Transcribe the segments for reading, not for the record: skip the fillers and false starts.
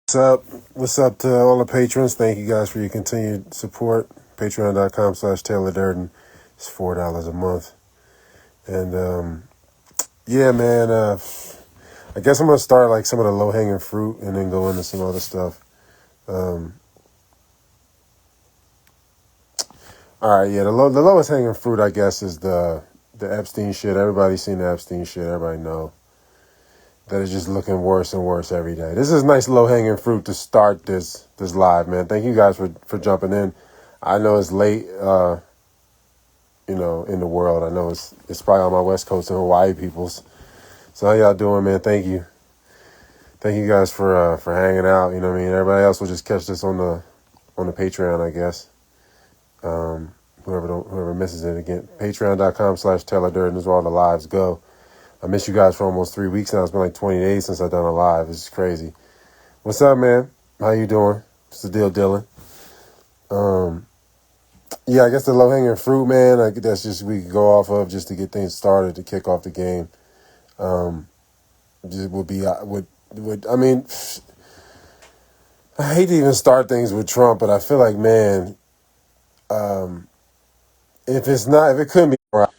What's up? What's up to all the patrons? Thank you guys for your continued support. Patreon.com/Taylor Durden. It's $4 a month. And yeah, man, I guess I'm gonna start like some of the low hanging fruit and then go into some other stuff. Um, all right, yeah, the lowest hanging fruit, I guess, is the Epstein shit. Everybody's seen the Epstein shit. Everybody know that it's just looking worse and worse every day. This is nice low hanging fruit to start this live, man. Thank you guys for jumping in. I know it's late, in the world. I know it's probably on my West Coast and Hawaii peoples. So how y'all doing, man? Thank you guys for hanging out. You know what I mean? Everybody else will just catch this on the Patreon, I guess. Whoever misses it again, patreon.com/Taylor Durden is where all the lives go. I miss you guys for almost 3 weeks now. It's been like 20 days since I've done a live. It's crazy. What's up, man? How you doing? What's the deal, Dylan? Yeah, I guess the low-hanging fruit, man, that's just we could go off of just to get things started to kick off the game. Just would be, I mean, I hate to even start things with Trump, but I feel like, man, if it couldn't be, man,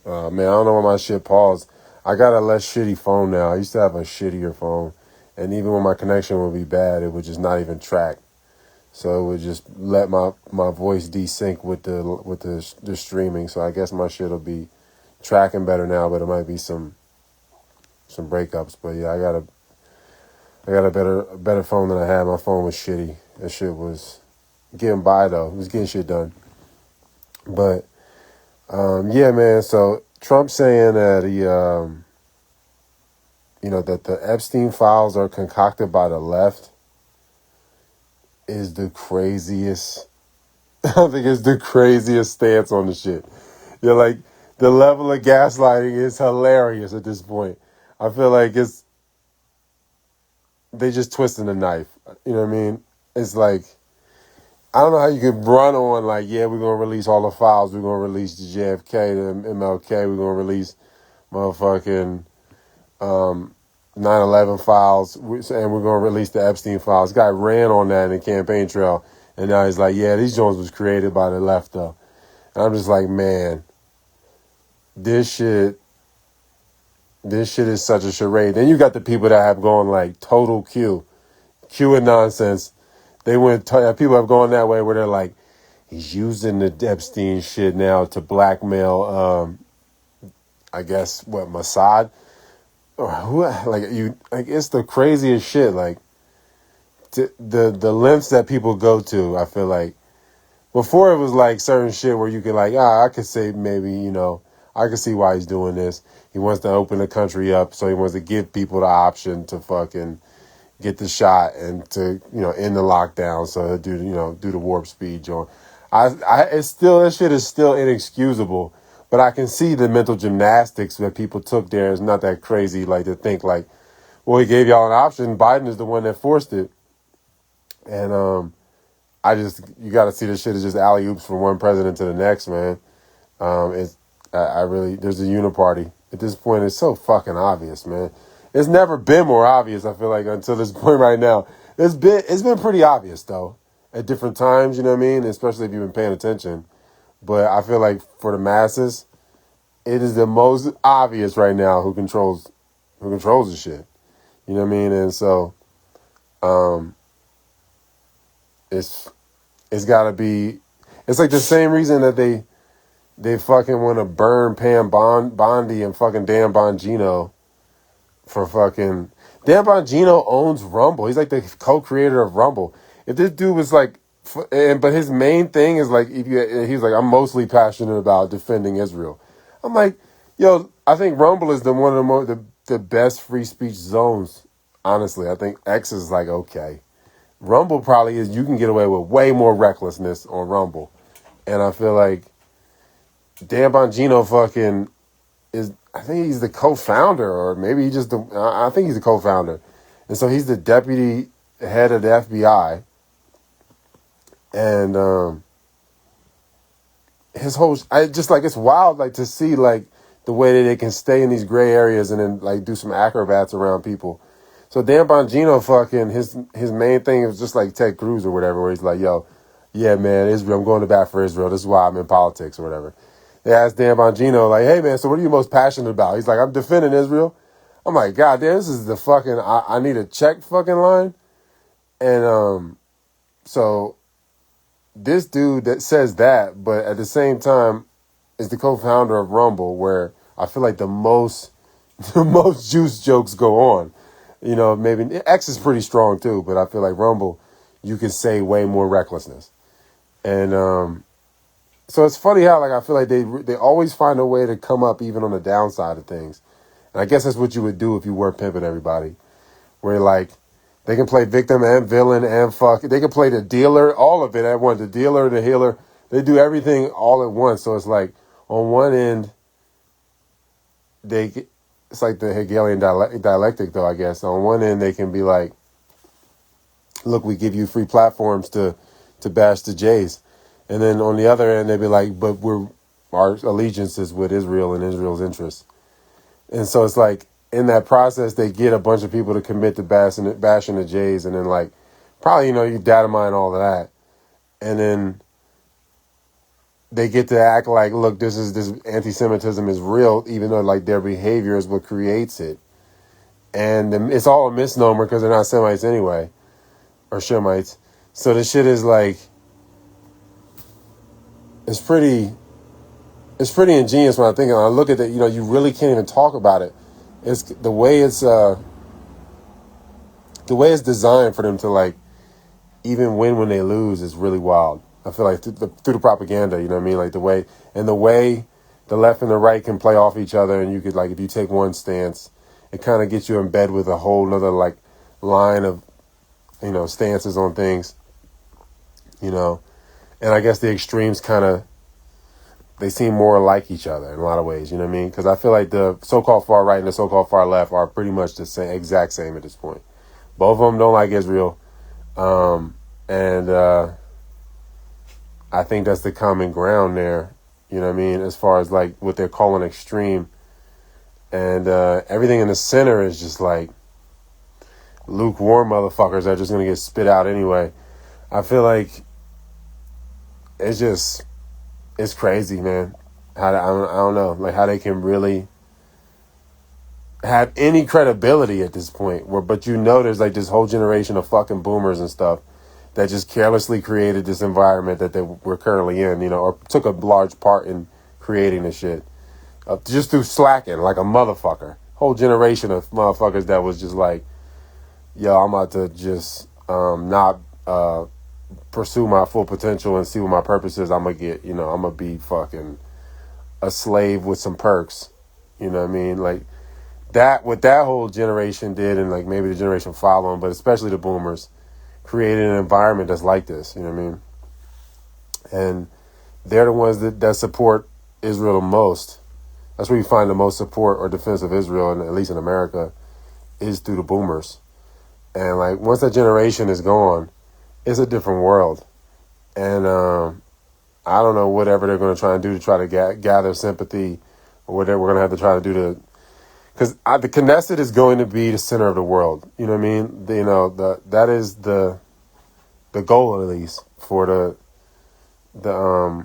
I don't know why my shit paused. I got a less shitty phone now. I used to have a shittier phone, and even when my connection would be bad, it would just not even track. So it would just let my voice desync with the streaming. So I guess my shit will be tracking better now, but it might be some breakups. But yeah, I got a better phone than I had. My phone was shitty. That shit was getting by though. It was getting shit done. But yeah, man. So Trump saying that that the Epstein files are concocted by the left is the craziest. I think it's the craziest stance on the shit. You're like, the level of gaslighting is hilarious at this point. I feel like they just twisting the knife. You know what I mean? It's like, I don't know how you could run on like, yeah, we're going to release all the files. We're going to release the JFK, the MLK. We're going to release motherfucking 9/11 files. And we're going to release the Epstein files. This guy ran on that in the campaign trail. And now he's like, yeah, these Jones was created by the left though. And I'm just like, man, this shit is such a charade. Then you got the people that have gone like total Q and nonsense. People have gone that way where they're like, he's using the Epstein shit now to blackmail, I guess, Mossad? Or who, it's the craziest shit. Like, the lengths that people go to, I feel like. Before it was like certain shit where you can like, I could say maybe, I could see why he's doing this. He wants to open the country up, so he wants to give people the option to fucking get the shot and to, end the lockdown. So he'll do the warp speed joint. That shit is still inexcusable, but I can see the mental gymnastics that people took there is not that crazy. Like to think like, well, he gave y'all an option. Biden is the one that forced it. And, you got to see this shit as just alley oops from one president to the next, man. There's a uniparty. At this point, it's so fucking obvious, man. It's never been more obvious, I feel like, until this point right now. It's been pretty obvious, though, at different times, you know what I mean? Especially if you've been paying attention. But I feel like for the masses, it is the most obvious right now who controls the shit. You know what I mean? And so, it's got to be... It's like the same reason that they fucking want to burn Pam Bondi and fucking Dan Bongino for fucking... Dan Bongino owns Rumble. He's like the co-creator of Rumble. If this dude was like... But his main thing is like, he's like, I'm mostly passionate about defending Israel. I'm like, yo, I think Rumble is one of the best free speech zones. Honestly, I think X is like, okay. Rumble probably is, you can get away with way more recklessness on Rumble. And I feel like Dan Bongino fucking I think he's the co-founder, or maybe I think he's the co-founder. And so he's the deputy head of the FBI. And it's wild, like, to see, like, the way that they can stay in these gray areas and then, like, do some acrobats around people. So Dan Bongino fucking his main thing is just like Ted Cruz or whatever, where he's like, yo, yeah, man, Israel, I'm going to bat for Israel. This is why I'm in politics or whatever. They asked Dan Bongino, like, hey, man, so what are you most passionate about? He's like, I'm defending Israel. I'm like, God damn, this is the fucking, I need a check fucking line. And so this dude that says that, but at the same time is the co-founder of Rumble, where I feel like the most juice jokes go on. You know, maybe X is pretty strong too, but I feel like Rumble, you can say way more recklessness. And so it's funny how, like, I feel like they always find a way to come up even on the downside of things. And I guess that's what you would do if you weren't pimping everybody. Where, like, they can play victim and villain and fuck. They can play the dealer, all of it at once. The dealer, the healer. They do everything all at once. So it's like, on one end, it's like the Hegelian dialectic, though, I guess. On one end, they can be like, look, we give you free platforms to bash the Jays. And then on the other end, they'd be like, but our allegiance is with Israel and Israel's interests. And so it's like, in that process, they get a bunch of people to commit to bashing the Jays, and then, like, probably, you data mine all of that. And then they get to act like, look, this anti-Semitism is real, even though, like, their behavior is what creates it. And it's all a misnomer because they're not Semites anyway, or Shemites. So this shit is like, it's pretty ingenious when I think of it. I look at it, you really can't even talk about it. It's the way it's designed for them to, like, even win when they lose is really wild. I feel like through the propaganda, you know what I mean? Like the way the left and the right can play off each other, and you could, like, if you take one stance, it kind of gets you in bed with a whole nother, like, line of, stances on things, and I guess the extremes they seem more like each other in a lot of ways, you know what I mean? Because I feel like the so-called far right and the so-called far left are pretty much the exact same at this point. Both of them don't like Israel. And I think that's the common ground there, you know what I mean? As far as, like, what they're calling extreme. And everything in the center is just, like, lukewarm motherfuckers that are just going to get spit out anyway. I feel like it's crazy, man. I don't know, like, how they can really have any credibility at this point. But there's, like, this whole generation of fucking boomers and stuff that just carelessly created this environment that we're currently in, or took a large part in creating this shit. Just through slacking like a motherfucker. Whole generation of motherfuckers that was just like, yo, I'm about to just not pursue my full potential and see what my purpose is. I'm going to get, I'm going to be fucking a slave with some perks. You know what I mean? Like, what that whole generation did, and, like, maybe the generation following, but especially the boomers, created an environment that's like this. You know what I mean? And they're the ones that support Israel the most. That's where you find the most support or defense of Israel, and at least in America, is through the boomers. And, like, once that generation is gone, it's a different world. And I don't know whatever they're going to try and do to try to gather sympathy, or whatever we're going to have to try to do to... Because the Knesset is going to be the center of the world. You know what I mean? That is the goal, at least, for the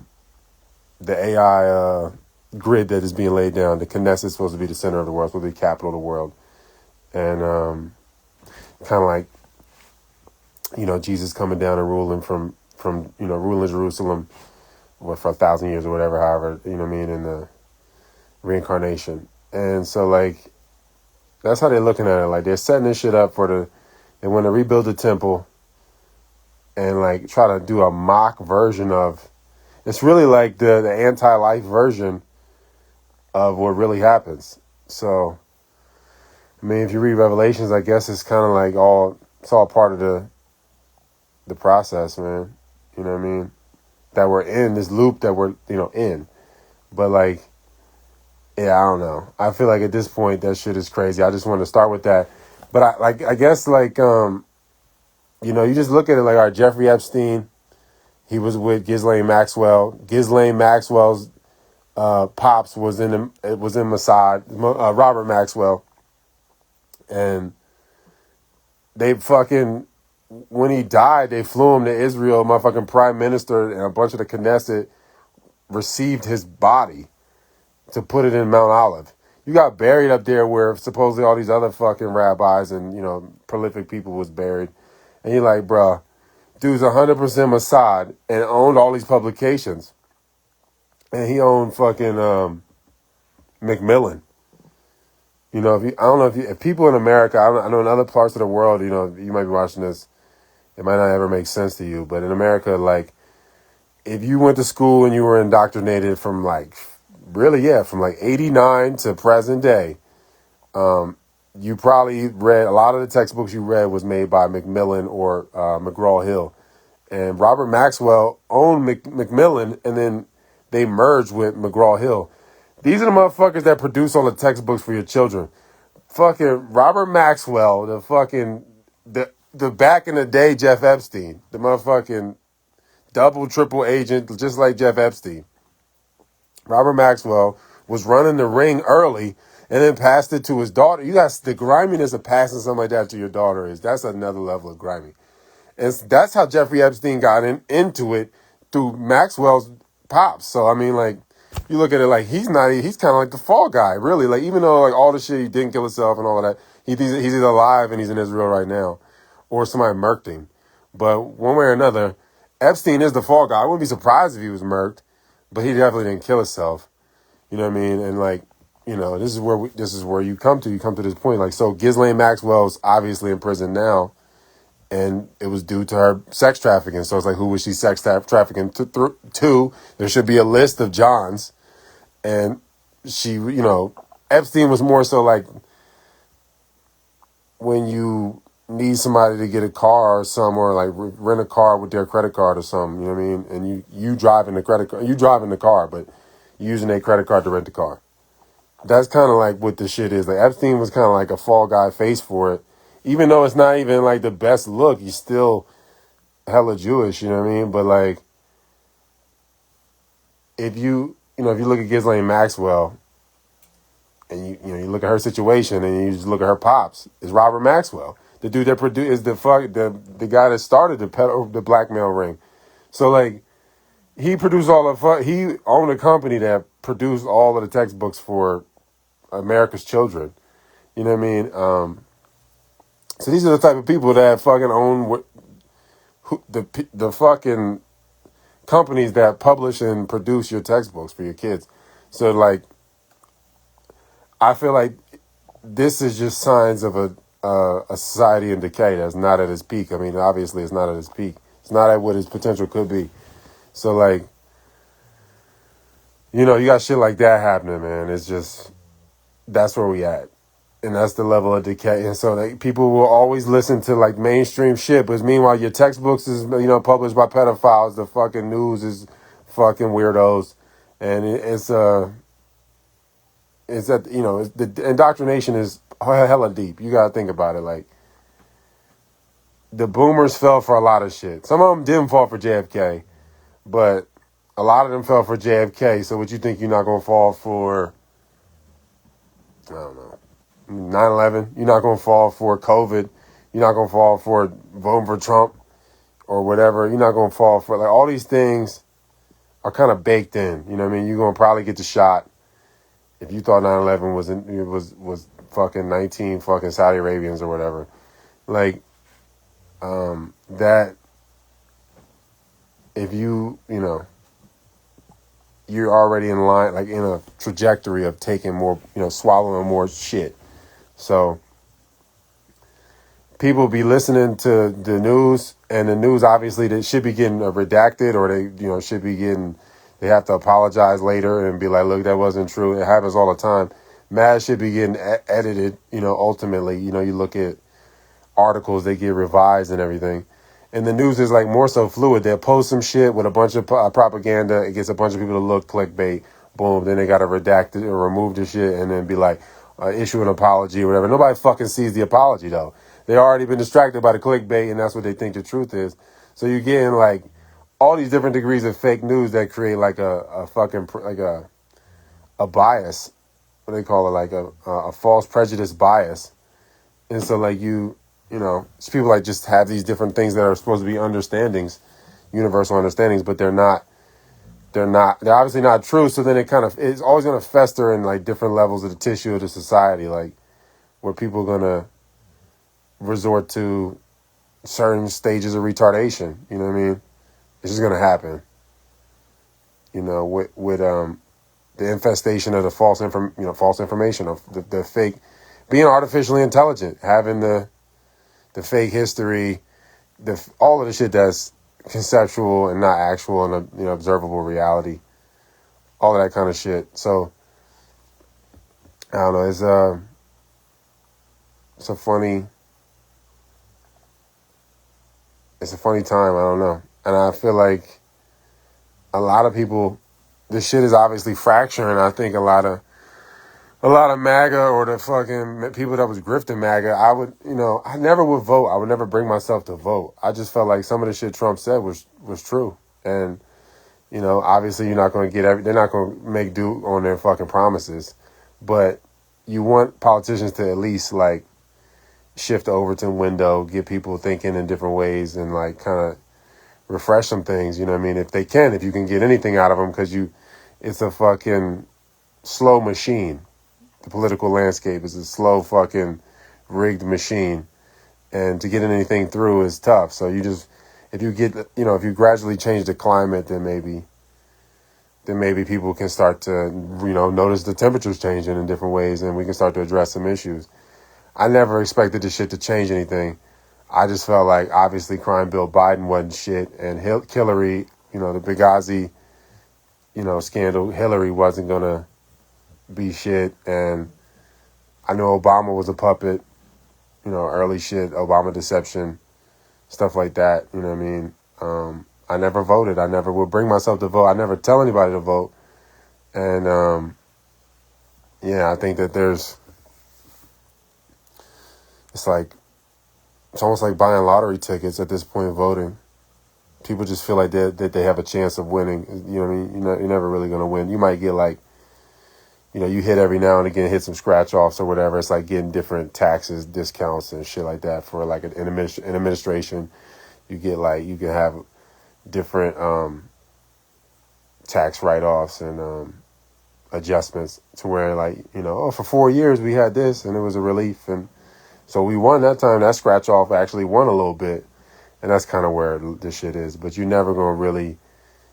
AI grid that is being laid down. The Knesset is supposed to be the center of the world, supposed to be the capital of the world. And kind of like, Jesus coming down and ruling from ruling Jerusalem for 1,000 years or whatever, however, you know what I mean, in the reincarnation. And so, like, that's how they're looking at it. Like, they're setting this shit up they want to rebuild the temple and, like, try to do a mock version of, it's really like the anti-life version of what really happens. So, I mean, if you read Revelations, I guess it's kind of like it's all part of the process, man. You know what I mean? That we're in this loop that we're, in. But, like, yeah, I don't know. I feel like at this point, that shit is crazy. I just want to start with that. But I guess, like, you just look at it like, all right, Jeffrey Epstein, he was with Ghislaine Maxwell. Ghislaine Maxwell's pops was in Mossad, Robert Maxwell. And they fucking, when he died, they flew him to Israel. Motherfucking prime minister and a bunch of the Knesset received his body to put it in Mount Olive. You got buried up there where supposedly all these other fucking rabbis and, prolific people was buried. And you're like, bruh, dude's 100% Mossad and owned all these publications. And he owned fucking Macmillan. I don't know if people in America, I know in other parts of the world, you might be watching this, it might not ever make sense to you, but in America, like, if you went to school and you were indoctrinated from from 89 to present day, you probably read, a lot of the textbooks you read was made by Macmillan or McGraw-Hill. And Robert Maxwell owned Macmillan, and then they merged with McGraw-Hill. These are the motherfuckers that produce all the textbooks for your children. Fucking Robert Maxwell, the back in the day Jeff Epstein, the motherfucking double, triple agent, just like Jeff Epstein. Robert Maxwell was running the ring early and then passed it to his daughter. You got the griminess of passing something like that to your daughter that's another level of grimy. And that's how Jeffrey Epstein got into it through Maxwell's pops. So, I mean, like, you look at it like he's kind of like the fall guy, really. Like, even though like all the shit, he didn't kill himself and all of that, he's either alive and he's in Israel right now, or somebody murked him. But one way or another, Epstein is the fall guy. I wouldn't be surprised if he was murked, but he definitely didn't kill himself. You know what I mean? And like, this is where you come to. You come to this point. Like, so Ghislaine Maxwell's obviously in prison now, and it was due to her sex trafficking. So it's like, who was she sex trafficking to? There should be a list of Johns. And she, Epstein was more so like when you need somebody to get a car or something, or like rent a car with their credit card or something, you know what I mean? And you driving the credit card, you driving the car, but using a credit card to rent the car. That's kind of like what the shit is. Like, Epstein was kind of like a fall guy face for it. Even though it's not even like the best look, he's still hella Jewish, you know what I mean? But like, if you look at Ghislaine Maxwell and you look at her situation and you just look at her pops, it's Robert Maxwell. The dude that is the guy that started the blackmail ring. So like, he produced he owned a company that produced all of the textbooks for America's children. You know what I mean? So these are the type of people that fucking own the fucking companies that publish and produce your textbooks for your kids. So like, I feel like this is just signs of a society in decay that's not at its peak. I mean, obviously it's not at its peak. It's not at what its potential could be. So like, you got shit like that happening, man. It's just, that's where we at. And that's the level of decay. And so like, people will always listen to like mainstream shit, but meanwhile your textbooks is, published by pedophiles. The fucking news is fucking weirdos. And the indoctrination is hella deep. You got to think about it. Like, the boomers fell for a lot of shit. Some of them didn't fall for JFK, but a lot of them fell for JFK. So what you think you're not going to fall for, I don't know, 9/11? You're not going to fall for COVID. You're not going to fall for voting for Trump or whatever. You're not going to fall for, like, all these things are kind of baked in. You know what I mean? You're going to probably get the shot if you thought 9/11 was fucking 19 fucking Saudi Arabians or whatever. Like, that, if you're already in line, like in a trajectory of taking more, swallowing more shit. So people be listening to the news, and the news obviously they should be getting redacted, or they, should be getting, they have to apologize later and be like, look, that wasn't true. It happens all the time. Mad should be getting edited, ultimately. You look at articles, they get revised and everything. And the news is like more so fluid. They'll post some shit with a bunch of propaganda. It gets a bunch of people to look, clickbait, boom. Then they got to redact it or remove the shit and then be like, issue an apology or whatever. Nobody fucking sees the apology though. They already been distracted by the clickbait, and that's what they think the truth is. So you're getting like all these different degrees of fake news that create like a fucking, like a bias. What do they call it? Like a false prejudice bias. And so like it's people like just have these different things that are supposed to be understandings, universal understandings, but they're not. They're obviously not true. So then it's always going to fester in like different levels of the tissue of the society, like where people are going to resort to certain stages of retardation. You know what I mean? It's just going to happen. With the infestation of the false information of the fake, being artificially intelligent, having the fake history, all of the shit that's conceptual and not actual and observable reality, all of that kind of shit. So I don't know. It's a funny time. I don't know, and I feel like a lot of people, this shit is obviously fracturing. I think a lot of MAGA or the fucking people that was grifting MAGA, I never would vote. I would never bring myself to vote. I just felt like some of the shit Trump said was true. And, obviously you're not going to they're not going to make do on their fucking promises. But you want politicians to at least like shift the Overton window, get people thinking in different ways and like kind of refresh some things, you know what I mean? If you can get anything out of them, because it's a fucking slow machine. The political landscape is a slow fucking rigged machine, and to get anything through is tough. So if you gradually change the climate, then maybe people can start to, notice the temperatures changing in different ways, and we can start to address some issues. I never expected this shit to change anything. I just felt like obviously crime bill Biden wasn't shit, and Hillary, the Benghazi, scandal, Hillary wasn't gonna be shit, and I know Obama was a puppet, early shit, Obama deception, stuff like that, you know what I mean? I never voted. I never would bring myself to vote. I never tell anybody to vote. And, I think that it's almost like buying lottery tickets at this point, voting. People just feel like that they have a chance of winning. You know what I mean? You're never really going to win. You might get like, you hit every now and again, hit some scratch offs or whatever. It's like getting different taxes, discounts and shit like that for like an administration. You get like, you can have different tax write-offs and adjustments to where like, for 4 years we had this and it was a relief. And so we won that time. That scratch off actually won a little bit. And that's kind of where this shit is. But you're never going to really,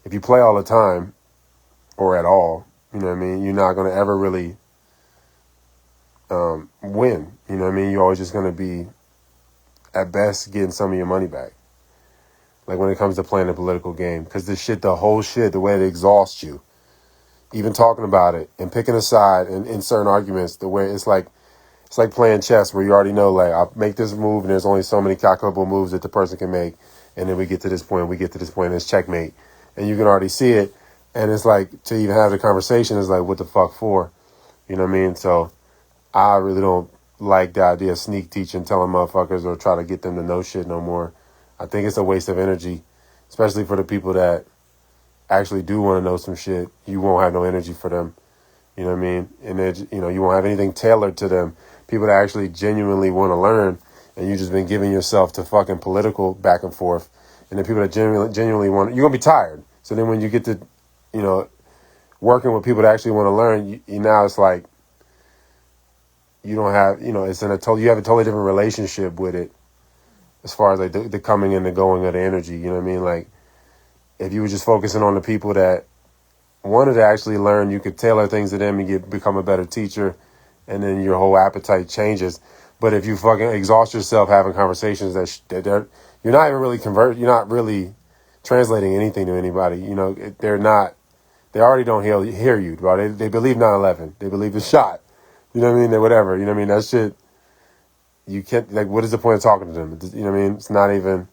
if you play all the time or at all, you know what I mean, you're not going to ever really win. You know what I mean? You're always just going to be, at best, getting some of your money back. Like when it comes to playing a political game. Because the whole shit, the way it exhausts you, even talking about it and picking a side and in certain arguments, the way it's like playing chess where you already know, like, I'll make this move and there's only so many calculable moves that the person can make. And then we get to this point, and it's checkmate. And you can already see it. And it's like, to even have the conversation is like, what the fuck for? You know what I mean? So I really don't like the idea of sneak teaching, telling motherfuckers or try to get them to know shit no more. I think it's a waste of energy, especially for the people that actually do want to know some shit. You won't have no energy for them. You know what I mean? And you won't have anything tailored to them. People that actually genuinely want to learn, and you just been giving yourself to fucking political back and forth. And the people that genuinely want, you're going to be tired. So then when you get to, working with people that actually want to learn, you now it's like, you don't have, it's you have a totally different relationship with it as far as like the coming and the going of the energy. You know what I mean? Like, if you were just focusing on the people that wanted to actually learn, you could tailor things to them and become a better teacher, and then your whole appetite changes. But if you fucking exhaust yourself having conversations that you're not even really you're not really translating anything to anybody. They already don't hear you, bro. They believe 9/11. They believe the shot. You know what I mean? They whatever. You know what I mean? That shit, you can't, like, what is the point of talking to them? You know what I mean? It's not even,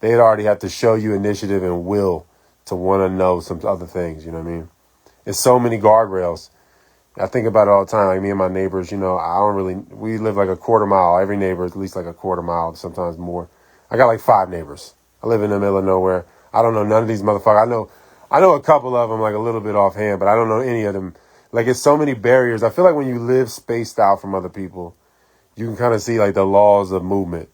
they'd already have to show you initiative and will to want to know some other things. You know what I mean? It's so many guardrails. I think about it all the time. Like me and my neighbors, we live like a quarter mile. Every neighbor at least like a quarter mile, sometimes more. I got like 5 neighbors. I live in the middle of nowhere. I don't know none of these motherfuckers. I know a couple of them like a little bit offhand, but I don't know any of them. Like, it's so many barriers. I feel like when you live spaced out from other people, you can kind of see like the laws of movement.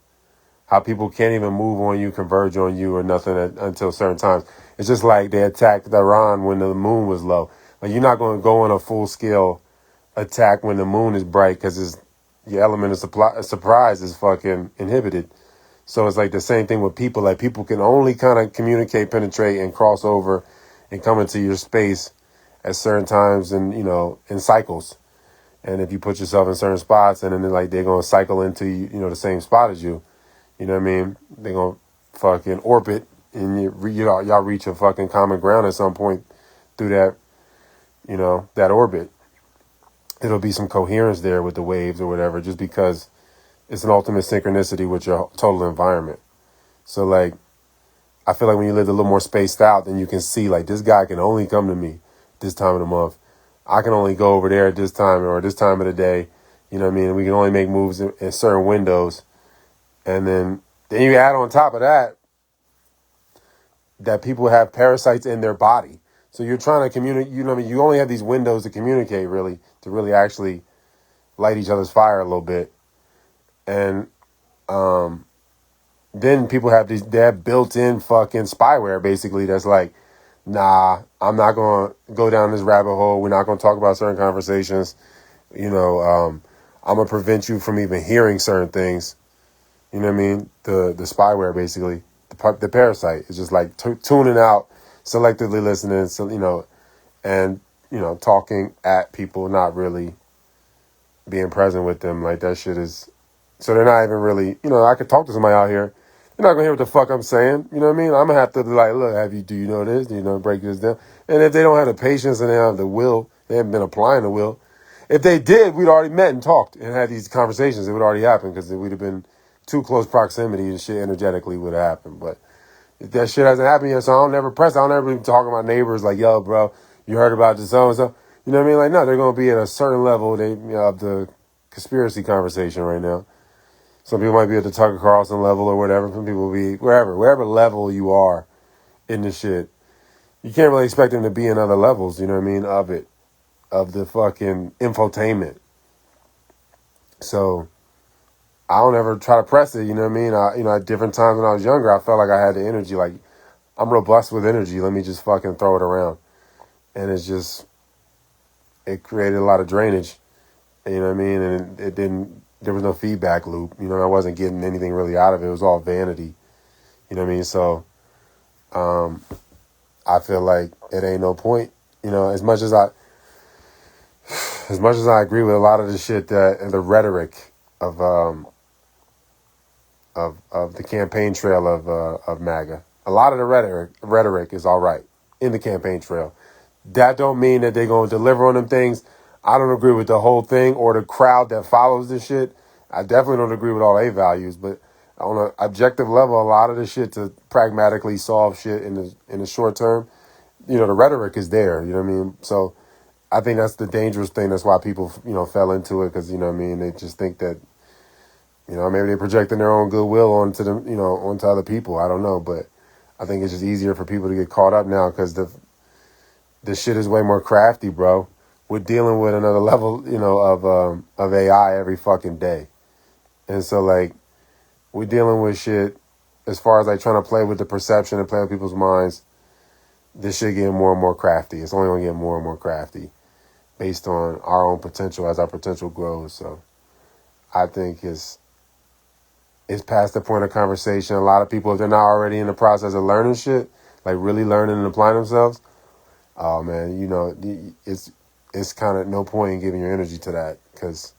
how people can't even move on you, converge on you, or nothing until certain times. It's just like they attacked Iran when the moon was low. Like, you're not going to go on a full scale attack when the moon is bright because your element of surprise is fucking inhibited. So it's like the same thing with people. Like, people can only kind of communicate, penetrate, and cross over and come into your space at certain times and, in cycles. And if you put yourself in certain spots and then they're going to cycle into, the same spot as you, you know what I mean? They're going to fucking orbit and y'all reach a fucking common ground at some point through that, that orbit. It'll be some coherence there with the waves or whatever, just because it's an ultimate synchronicity with your total environment. So, like, I feel like when you live a little more spaced out, then you can see, like, this guy can only come to me this time of the month. I can only go over there at this time or this time of the day. You know what I mean? We can only make moves in certain windows. And then you add on top of that people have parasites in their body. So you're trying to communicate, you know what I mean? You only have these windows to communicate, really, to really actually light each other's fire a little bit. And then people have they have built-in fucking spyware, basically, that's like, nah, I'm not going to go down this rabbit hole. We're not going to talk about certain conversations. I'm going to prevent you from even hearing certain things. You know what I mean? The spyware, basically, the parasite is just like tuning out, selectively listening, so, and, talking at people, not really being present with them. Like, that shit is, so they're not even really, I could talk to somebody out here. You're not going to hear what the fuck I'm saying. You know what I mean? I'm going to have to be like, look, do you know this? Do you know, break this down? And if they don't have the patience and they don't have the will, they haven't been applying the will. If they did, we'd already met and talked and had these conversations. It would already happen because it would have been too close proximity and shit energetically would have happened. But if that shit hasn't happened yet, so I don't never press. I don't ever even talk to my neighbors like, yo, bro, you heard about this so-and-so? You know what I mean? Like, no, they're going to be at a certain level of the conspiracy conversation right now. Some people might be at the Tucker Carlson level or whatever. Some people will be wherever level you are in the shit. You can't really expect them to be in other levels, you know what I mean, of the fucking infotainment. So I don't ever try to press it, you know what I mean? At different times when I was younger, I felt like I had the energy, like, I'm robust with energy. Let me just fucking throw it around. And it created a lot of drainage, you know what I mean? And there was no feedback loop. I wasn't getting anything really out of it. It was all vanity, you know what I mean? So I feel like it ain't no point, as much as I agree with a lot of the shit and the rhetoric of the campaign trail of MAGA. A lot of the rhetoric is all right in the campaign trail. That don't mean that they're going to deliver on them things. I don't agree with the whole thing or the crowd that follows this shit. I definitely don't agree with all their values, but on an objective level, a lot of the shit to pragmatically solve shit in the short term, the rhetoric is there, you know what I mean? So I think that's the dangerous thing. That's why people, fell into it because, they just think that, maybe they're projecting their own goodwill onto them, onto other people. I don't know, but I think it's just easier for people to get caught up now because the shit is way more crafty, bro. We're dealing with another level, of AI every fucking day. And so, like, we're dealing with shit as far as, like, trying to play with the perception and play with people's minds. This shit getting more and more crafty. It's only going to get more and more crafty based on our own potential as our potential grows. So I think it's past the point of conversation. A lot of people, if they're not already in the process of learning shit, like really learning and applying themselves, oh, man, it's kind of no point in giving your energy to that because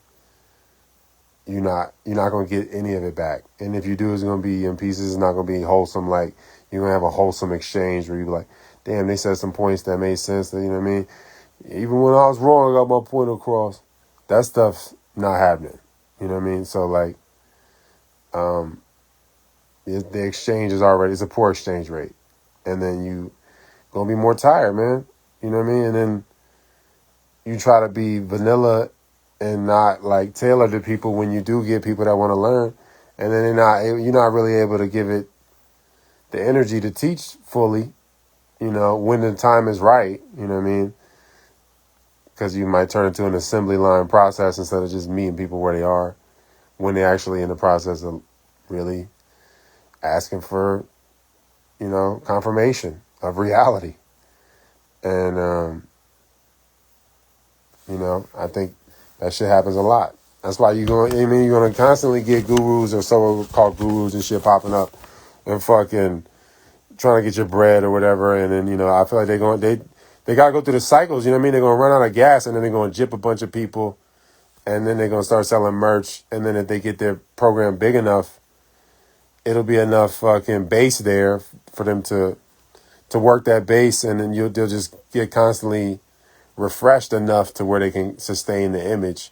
you're not going to get any of it back. And if you do, it's going to be in pieces. It's not going to be wholesome. Like, you're going to have a wholesome exchange where you're like, damn, they said some points that made sense. That, you know what I mean? Even when I was wrong, I got my point across. That stuff's not happening. You know what I mean? So, like, the exchange is already, it's a poor exchange rate. And then you going to be more tired, man. You know what I mean? And then you try to be vanilla and not like tailor to people when you do get people that want to learn, and then you're not really able to give it the energy to teach fully, when the time is right, you know what I mean? Because you might turn into an assembly line process instead of just meeting people where they are when they're actually in the process of really asking for, confirmation of reality. And, I think that shit happens a lot. That's why you're going to constantly get gurus or someone called gurus and shit popping up and fucking trying to get your bread or whatever. And then, I feel like they got to go through the cycles. You know what I mean? They're going to run out of gas and then they're going to jip a bunch of people and then they're going to start selling merch. And then if they get their program big enough, it'll be enough fucking base there for them to work that base. And then they'll just get constantly refreshed enough to where they can sustain the image.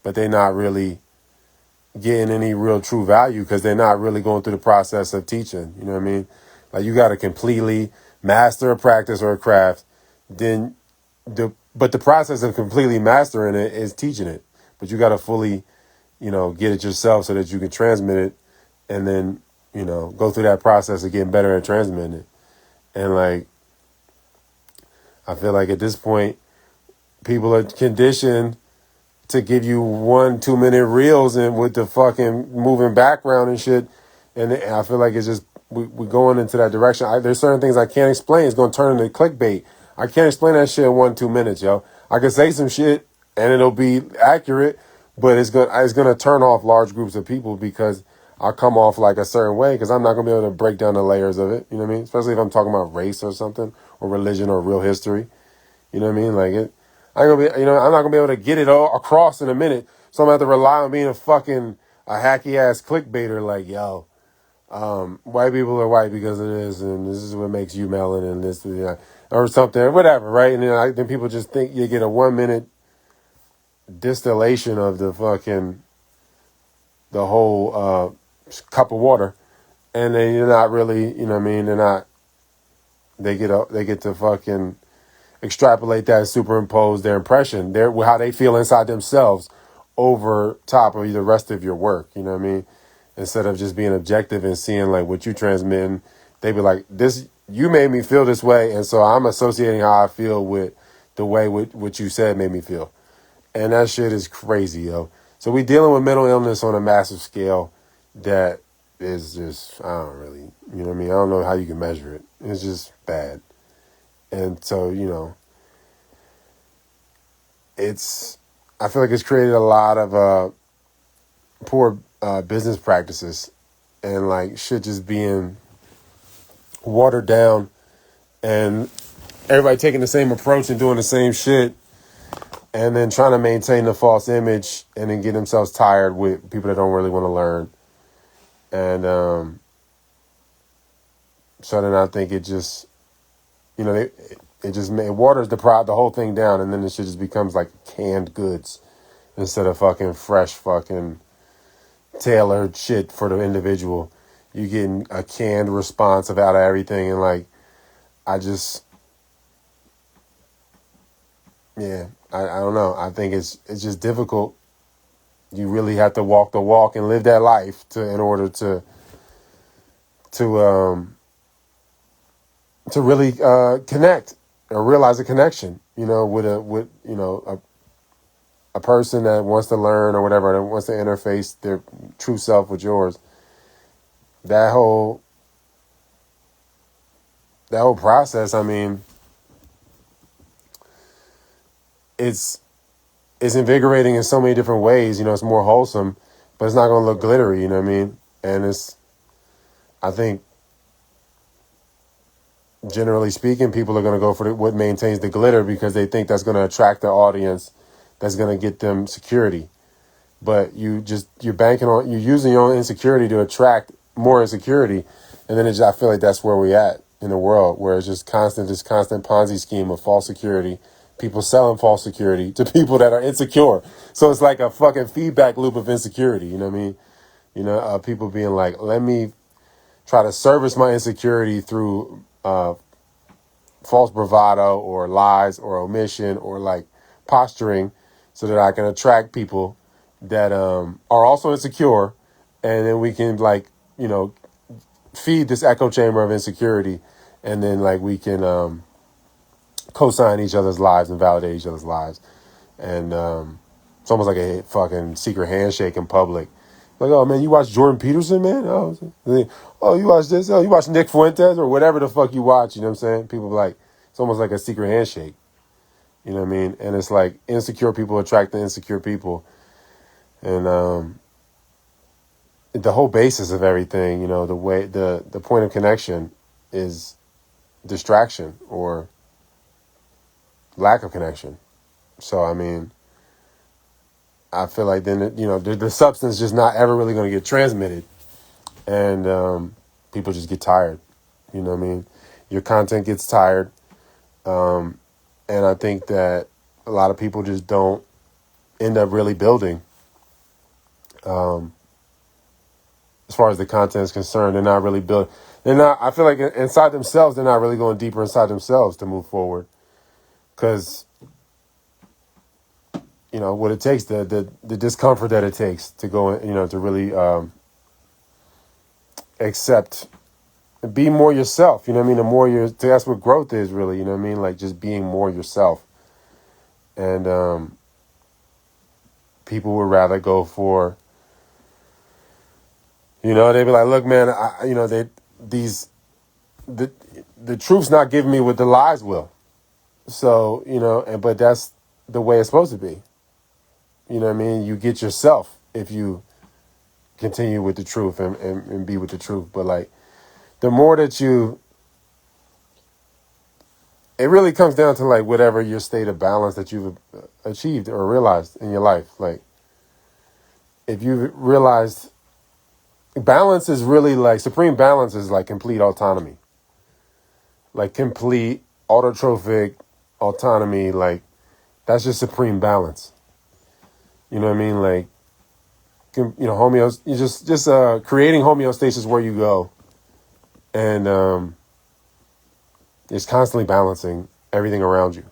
But they're not really getting any real true value because they're not really going through the process of teaching. You know what I mean? Like you got to completely master a practice or a craft. But the process of completely mastering it is teaching it. But you got to fully, get it yourself so that you can transmit it and then, go through that process of getting better at transmitting it. And like, I feel like at this point, people are conditioned to give you 1-2 minute reels and with the fucking moving background and shit. And I feel like it's just, we're going into that direction. There's certain things I can't explain. It's going to turn into clickbait. I can't explain that shit in 1-2 minutes, yo. I can say some shit and it'll be accurate, but it's going to turn off large groups of people because I'll come off like a certain way because I'm not going to be able to break down the layers of it. You know what I mean? Especially if I'm talking about race or something or religion or real history. You know what I mean? Like it. I'm not gonna be able to get it all across in a minute. So I'm gonna have to rely on being a hacky ass clickbaiter. Like, yo, white people are white because of this, and this is what makes you melon, and this, or something, or whatever, right? And then people just think you get a 1 minute distillation of the whole cup of water, and then you're not really, they get to fucking extrapolate that and superimpose their impression, how they feel inside themselves over top of the rest of your work. You know what I mean? Instead of just being objective and seeing like what you transmitting, they be like, this, you made me feel this way. And so I'm associating how I feel with the way what you said made me feel. And that shit is crazy, yo. So we dealing with mental illness on a massive scale that is just, I don't really, you know what I mean? I don't know how you can measure it. It's just bad. And so, I feel like it's created a lot of poor business practices and like shit just being watered down and everybody taking the same approach and doing the same shit and then trying to maintain the false image and then get themselves tired with people that don't really want to learn. And so then I think it just, it waters the whole thing down, and then the shit just becomes like canned goods instead of fucking fresh, fucking tailored shit for the individual. You getting a canned response out of everything, and like, I don't know. I think it's just difficult. You really have to walk the walk and live that life in order to really connect or realize a connection, with a person that wants to learn or whatever, that wants to interface their true self with yours. That whole process, I mean, it's invigorating in so many different ways. It's more wholesome, but it's not going to look glittery, you know what I mean? And I think, generally speaking, people are going to go for what maintains the glitter because they think that's going to attract the audience, that's going to get them security. But you're using your own insecurity to attract more insecurity. And then I feel like that's where we're at in the world, where it's just this constant Ponzi scheme of false security, people selling false security to people that are insecure. So it's like a fucking feedback loop of insecurity, you know what I mean? People being like, let me try to service my insecurity through false bravado or lies or omission or like posturing so that I can attract people that are also insecure. And then we can feed this echo chamber of insecurity. And then we can co-sign each other's lives and validate each other's lives. And it's almost like a fucking secret handshake in public. Like, oh man, you watch Jordan Peterson, man? Oh, you watch this? Oh, you watch Nick Fuentes or whatever the fuck you watch? You know what I'm saying? People be like, it's almost like a secret handshake. You know what I mean? And it's like insecure people attract the insecure people, and the whole basis of everything, you know, the point of connection is distraction or lack of connection. So I mean, I feel like then the substance just not ever really going to get transmitted, and people just get tired. You know what I mean? Your content gets tired, and I think that a lot of people just don't end up really building. As far as the content is concerned, they're not really building. They're not. I feel like inside themselves, they're not really going deeper inside themselves to move forward, because what it takes, the discomfort that it takes to go, to really accept, be more yourself. You know what I mean? The more that's what growth is really. You know what I mean? Like just being more yourself. And people would rather go for, they'd be like, look, man, the truth's not giving me what the lies will. So, but that's the way it's supposed to be. You know what I mean? You get yourself if you continue with the truth and be with the truth. But like, the more that it really comes down to like whatever your state of balance that you've achieved or realized in your life. Like, if you've realized balance is really like, supreme balance is like complete autonomy. Like complete autotrophic autonomy. Like, that's just supreme balance. You know what I mean? Like, you just creating homeostasis where you go, and it's constantly balancing everything around you.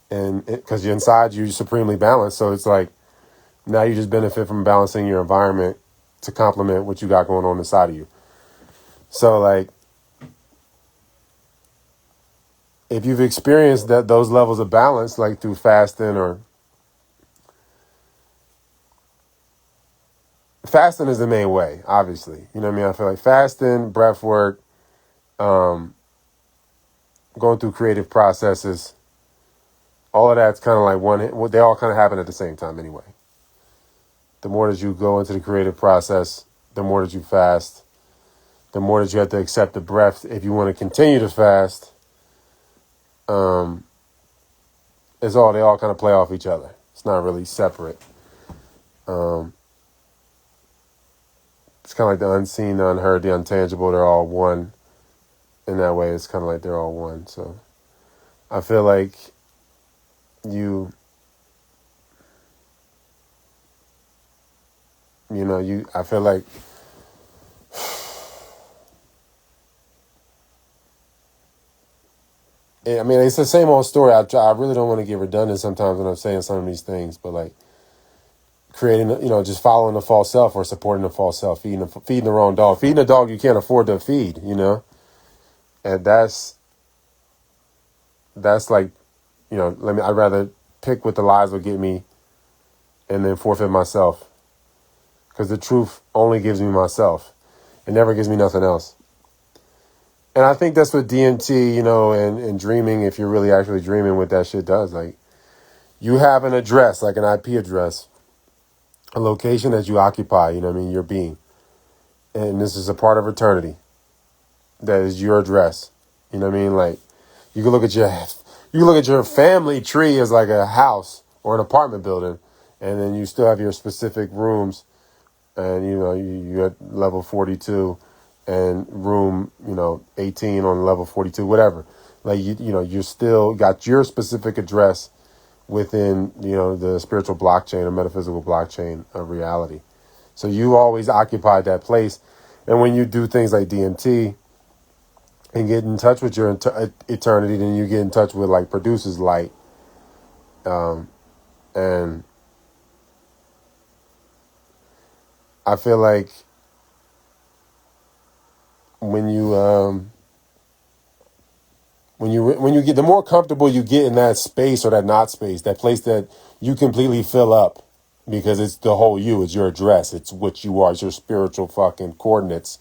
And because you're inside, you're supremely balanced. So it's like, now you just benefit from balancing your environment to complement what you got going on inside of you. So like, if you've experienced those levels of balance, like through fasting fasting is the main way, obviously. You know what I mean? I feel like fasting, breath work, going through creative processes, all of that's kind of like they all kind of happen at the same time anyway. The more that you go into the creative process, the more that you fast, the more that you have to accept the breath if you want to continue to fast. They all kind of play off each other. It's not really separate. It's kind of like the unseen, the unheard, the intangible. They're all one. In that way, it's kind of like they're all one. So I feel like I feel like I mean, it's the same old story. I really don't want to get redundant sometimes when I'm saying some of these things, but like creating, just following the false self or supporting the false self, feeding the wrong dog, feeding a dog you can't afford to feed, and that's like, I'd rather pick what the lies would get me and then forfeit myself, because the truth only gives me myself. It never gives me nothing else. And I think that's what DMT, and dreaming, if you're really actually dreaming, what that shit does. Like, you have an address, like an IP address, a location that you occupy, your being. And this is a part of eternity. That is your address. You know what I mean? Like, you can look at your family tree as like a house or an apartment building, and then you still have your specific rooms, and you're at level 42 and room 18 on level 42, whatever. Like, you still got your specific address within the spiritual blockchain or metaphysical blockchain of reality. So you always occupied that place. And when you do things like DMT and get in touch with your eternity, then you get in touch with like produces light. And I feel like when you get, the more comfortable you get in that space or that not space, that place that you completely fill up, because it's the whole you. It's your address. It's what you are. It's your spiritual fucking coordinates.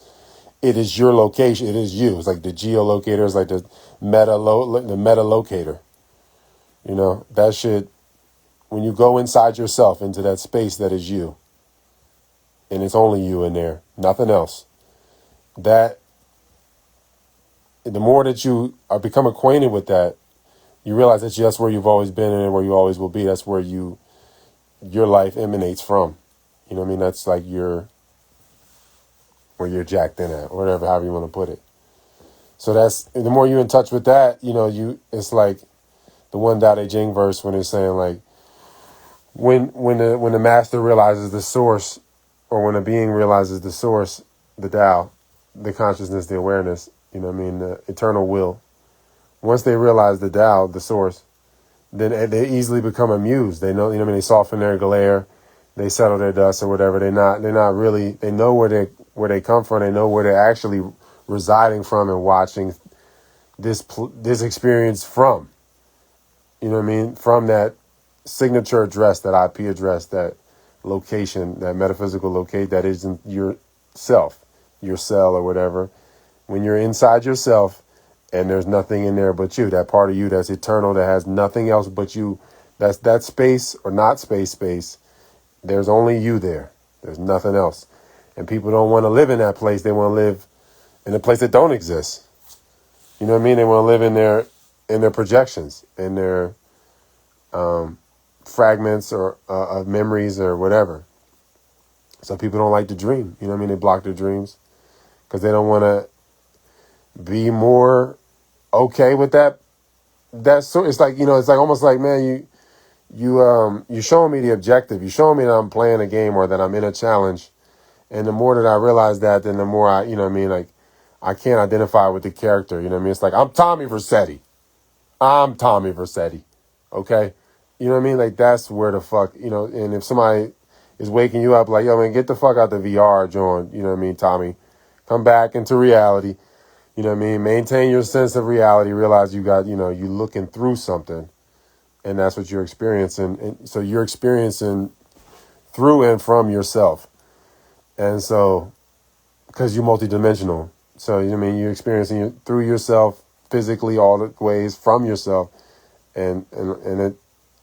It is your location. It is you. It's like the geolocator. It's like the meta locator. You know, that shit, when you go inside yourself into that space that is you, and it's only you in there, nothing else, that the more that you are become acquainted with that, you realize that's where you've always been and where you always will be. That's where your life emanates from. You know what I mean? That's like where you're jacked in at, or whatever, however you want to put it. So that's, the more you're in touch with that, you know, it's like the one Dao De Jing verse when it's saying like, when the master realizes the source, or when a being realizes the source, the Tao, the consciousness, the awareness, you know what I mean, the eternal will. Once they realize the Tao, the source, then they easily become amused. They know, you know what I mean, they soften their glare, they settle their dust or whatever. They're not really, they know where they come from. They know where they're actually residing from and watching this experience from. You know what I mean? From that signature address, that IP address, that location, that metaphysical locate that isn't yourself, your cell or whatever. When you're inside yourself and there's nothing in there but you, that part of you that's eternal, that has nothing else but you, that's that space or not space, there's only you there. There's nothing else. And people don't want to live in that place. They want to live in a place that don't exist. You know what I mean? They want to live in their projections, in their fragments or of memories or whatever. Some people don't like to dream. You know what I mean? They block their dreams because they don't want to be more okay with that. So it's like, you know, it's like almost like, man, you showing me the objective. You showing me that I'm playing a game or that I'm in a challenge. And the more that I realize that, then the more I, you know what I mean, like, I can't identify with the character. You know what I mean? It's like, I'm Tommy Vercetti. Okay? You know what I mean? Like, that's where the fuck, you know, and if somebody is waking you up like, yo, man, get the fuck out the VR, John. You know what I mean, Tommy? Come back into reality. You know what I mean? Maintain your sense of reality. Realize you got, you know, you looking through something. And that's what you're experiencing. And so you're experiencing through and from yourself. And so, because you're multidimensional. So, you know what I mean? You're experiencing it through yourself, physically, all the ways from yourself. And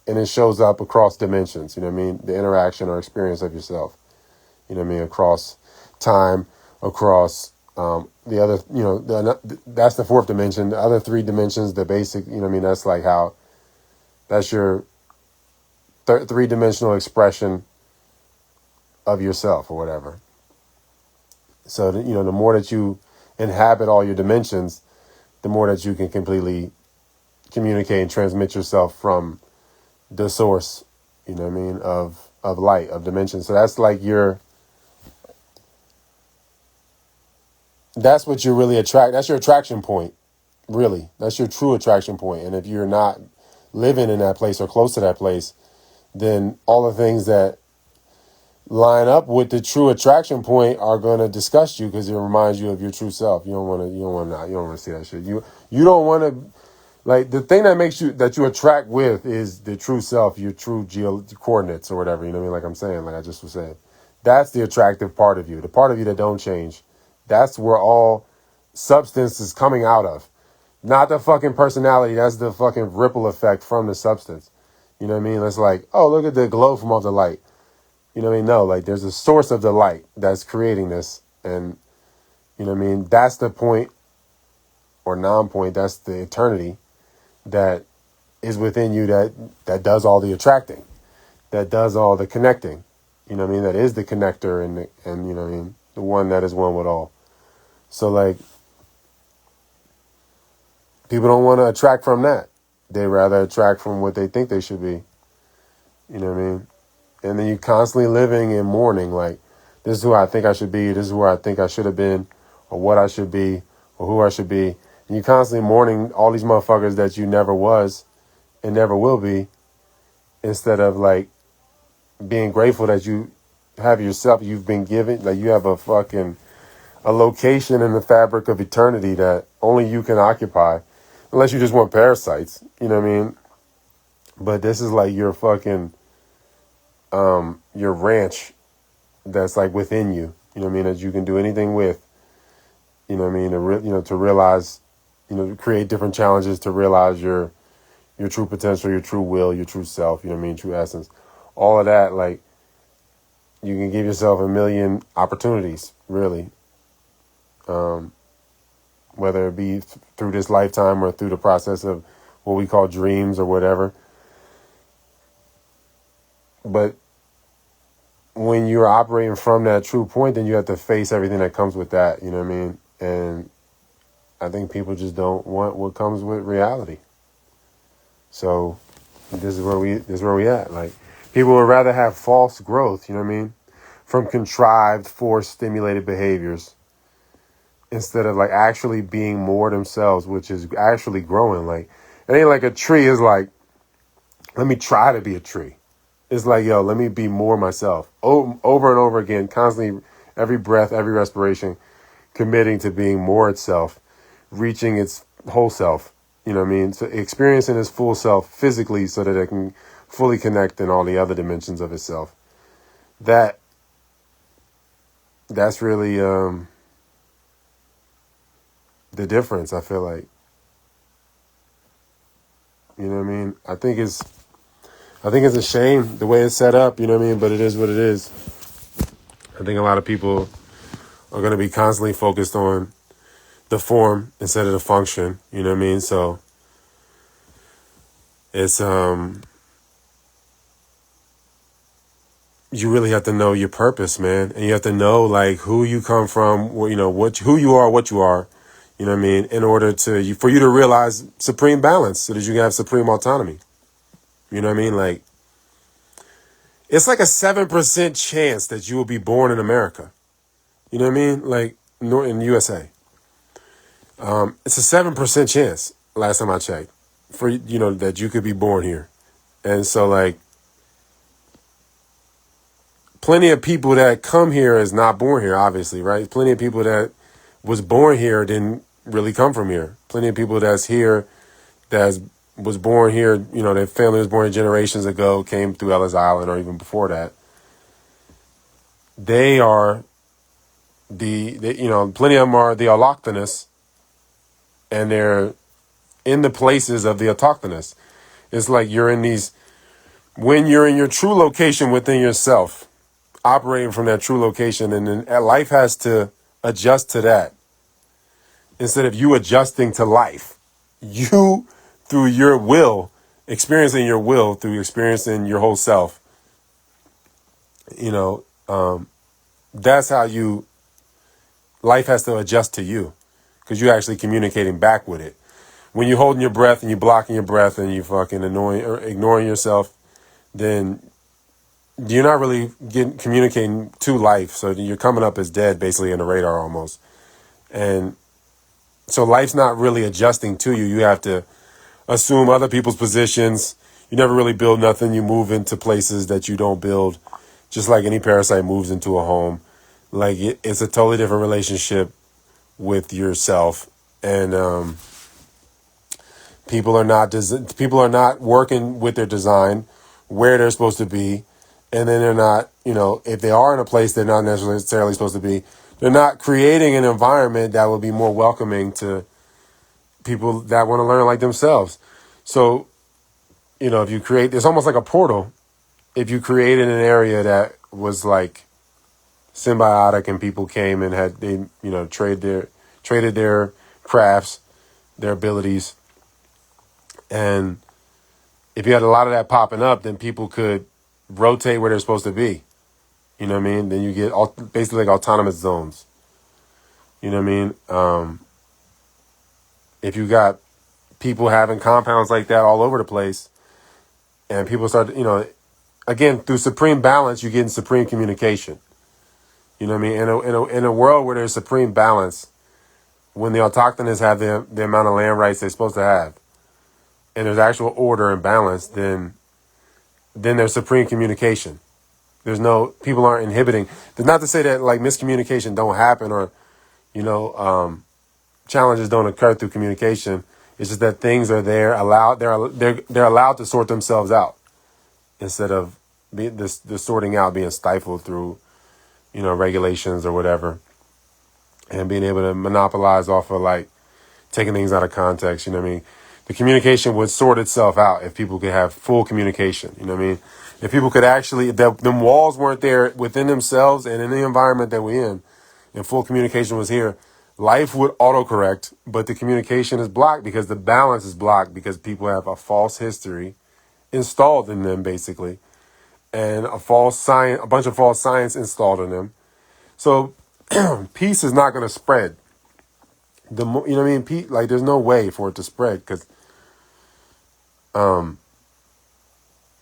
it shows up across dimensions. You know what I mean? The interaction or experience of yourself. You know what I mean? Across time, across the other, you know, that's the fourth dimension. The other three dimensions, the basic, you know what I mean? That's like how, that's your three-dimensional expression of yourself or whatever. So, you know, the more that you inhabit all your dimensions, the more that you can completely communicate and transmit yourself from the source, you know what I mean, of light, of dimension. So that's like that's what you really attract. That's your attraction point, really. That's your true attraction point. And if you're not living in that place or close to that place, then all the things that line up with the true attraction point are going to disgust you because it reminds you of your true self. You don't want to see that shit. You don't want to, like, the thing that you attract with is the true self, your true coordinates or whatever, you know what I mean? Like I'm saying, like I just was saying, that's the attractive part of you, the part of you that don't change. That's where all substance is coming out of. Not the fucking personality. That's the fucking ripple effect from the substance. You know what I mean? It's like, oh, look at the glow from all the light. You know what I mean? No, like there's a source of the light that's creating this. And, you know what I mean? That's the point or non-point. That's the eternity that is within you that does all the attracting, that does all the connecting. You know what I mean? That is the connector and you know what I mean? The one that is one with all. So like, people don't want to attract from that. They rather attract from what they think they should be. You know what I mean? And then you constantly living in mourning, like, this is who I think I should be, this is where I think I should have been, or what I should be, or who I should be. And you constantly mourning all these motherfuckers that you never was and never will be, instead of like being grateful that you have yourself, you've been given, like you have a location in the fabric of eternity that only you can occupy, unless you just want parasites, you know what I mean? But this is like your fucking your ranch that's like within you. You know what I mean? That you can do anything with. You know what I mean? To realize, to create different challenges to realize your true potential, your true will, your true self. You know what I mean? True essence. All of that, like, you can give yourself a million opportunities, really. Whether it be through this lifetime or through the process of what we call dreams or whatever. But when you're operating from that true point, then you have to face everything that comes with that. You know what I mean? And I think people just don't want what comes with reality. So this is where we at. Like, people would rather have false growth, you know what I mean, from contrived, forced, stimulated behaviors instead of like actually being more themselves, which is actually growing. Like, it ain't like a tree is like, let me try to be a tree. It's like, yo, let me be more myself. Over and over again, constantly, every breath, every respiration, committing to being more itself, reaching its whole self. You know what I mean? So experiencing its full self physically so that it can fully connect in all the other dimensions of itself. That's really the difference, I feel like. You know what I mean? I think it's a shame the way it's set up, you know what I mean? But it is what it is. I think a lot of people are going to be constantly focused on the form instead of the function, you know what I mean? So it's you really have to know your purpose, man, and you have to know like who you come from, who you are, what you are, you know what I mean, in order for you to realize supreme balance, so that you can have supreme autonomy. You know what I mean? Like, it's like a 7% chance that you will be born in America. You know what I mean? Like, in USA. It's a 7% chance, last time I checked, for, that you could be born here. And so, like, plenty of people that come here is not born here, obviously, right? Plenty of people that was born here didn't really come from here. Plenty of people that's here that was born here, their family was born generations ago, came through Ellis Island or even before that. They are plenty of them are the autochthonous, and they're in the places of the autochthonous. It's like when you're in your true location within yourself, operating from that true location, and then life has to adjust to that. Instead of you adjusting to life, you, through your will, experiencing your will, through experiencing your whole self, that's how life has to adjust to you, because you're actually communicating back with it. When you're holding your breath and you're blocking your breath and you fucking annoying or ignoring yourself, then you're not really communicating to life. So you're coming up as dead, basically, in the radar almost. And so life's not really adjusting to you. You have to assume other people's positions. You never really build nothing. You move into places that you don't build, just like any parasite moves into a home. Like, it's a totally different relationship with yourself. And people are not working with their design where they're supposed to be. And then they're not, if they are in a place they're not necessarily supposed to be, they're not creating an environment that will be more welcoming to people that want to learn like themselves. So, if you create, it's almost like a portal. If you created an area that was like symbiotic and people came and traded their crafts, their abilities. And if you had a lot of that popping up, then people could rotate where they're supposed to be. You know what I mean? Then you get basically like autonomous zones. You know what I mean? If you got people having compounds like that all over the place, and people start, again, through supreme balance, you're getting supreme communication. You know what I mean? In a world where there's supreme balance, when the autochthonous have the amount of land rights they're supposed to have, and there's actual order and balance, then there's supreme communication. People aren't inhibiting. Not to say that like miscommunication don't happen or, challenges don't occur through communication. It's just that things are there, they're allowed to sort themselves out instead of this sorting out being stifled through, regulations or whatever, and being able to monopolize off of like taking things out of context. You know what I mean? The communication would sort itself out if people could have full communication. You know what I mean? If people could actually, if them walls weren't there within themselves and in the environment that we're in, and full communication was here, life would autocorrect, but the communication is blocked because the balance is blocked because people have a false history installed in them, basically, and a bunch of false science installed in them. So peace is not going to spread. You know what I mean? Like, there's no way for it to spread because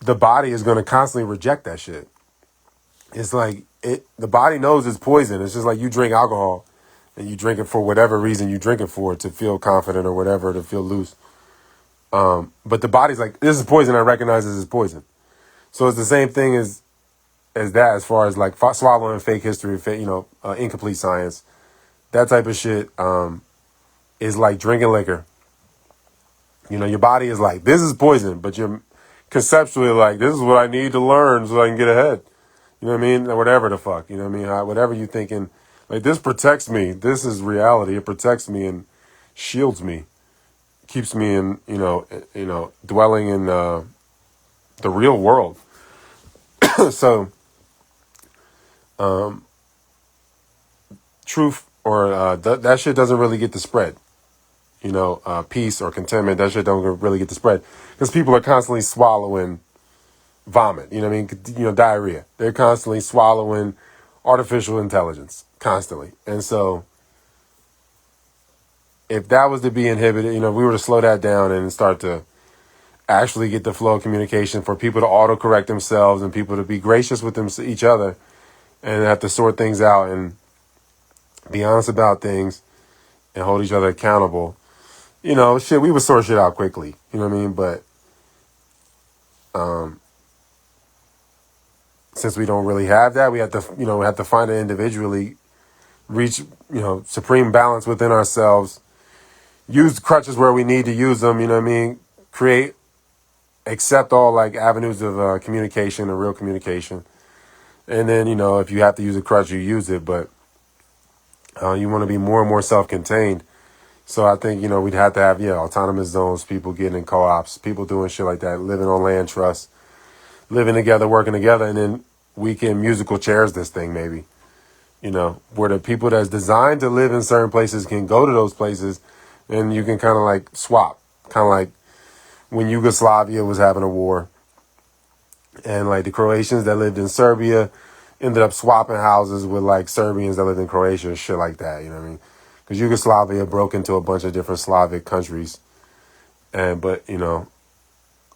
the body is going to constantly reject that shit. It's like the body knows it's poison. It's just like you drink alcohol and you drink it for whatever reason you drink it for, to feel confident or whatever, to feel loose. But the body's like, this is poison. I recognize this as poison. So it's the same thing as that, as far as like swallowing fake history, incomplete science, that type of shit. Is like drinking liquor. Your body is like, this is poison, but you're conceptually like, this is what I need to learn so I can get ahead. You know what I mean? Or whatever the fuck. You know what I mean? Whatever you thinking, like, this protects me. This is reality. It protects me and shields me, keeps me in, dwelling in the real world. So, truth or that shit doesn't really get to spread. Peace or contentment, that shit don't really get to spread because people are constantly swallowing vomit. You know what I mean? Diarrhea. They're constantly swallowing artificial intelligence, constantly. And so if that was to be inhibited, we were to slow that down and start to actually get the flow of communication for people to autocorrect themselves and people to be gracious with each other and have to sort things out and be honest about things and hold each other accountable. We would sort shit out quickly. You know what I mean? But since we don't really have that, we have to find it individually, reach, supreme balance within ourselves, use crutches where we need to use them, you know what I mean? Accept all like avenues of communication and real communication. And then, if you have to use a crutch, you use it, but you want to be more and more self-contained. So I think, we'd have to have, autonomous zones, people getting in co-ops, people doing shit like that, living on land trusts, living together, working together, and then we can musical chairs this thing maybe, where the people that's designed to live in certain places can go to those places and you can kind of like swap, kind of like when Yugoslavia was having a war and like the Croatians that lived in Serbia ended up swapping houses with like Serbians that lived in Croatia and shit like that, you know what I mean? Because Yugoslavia broke into a bunch of different Slavic countries. But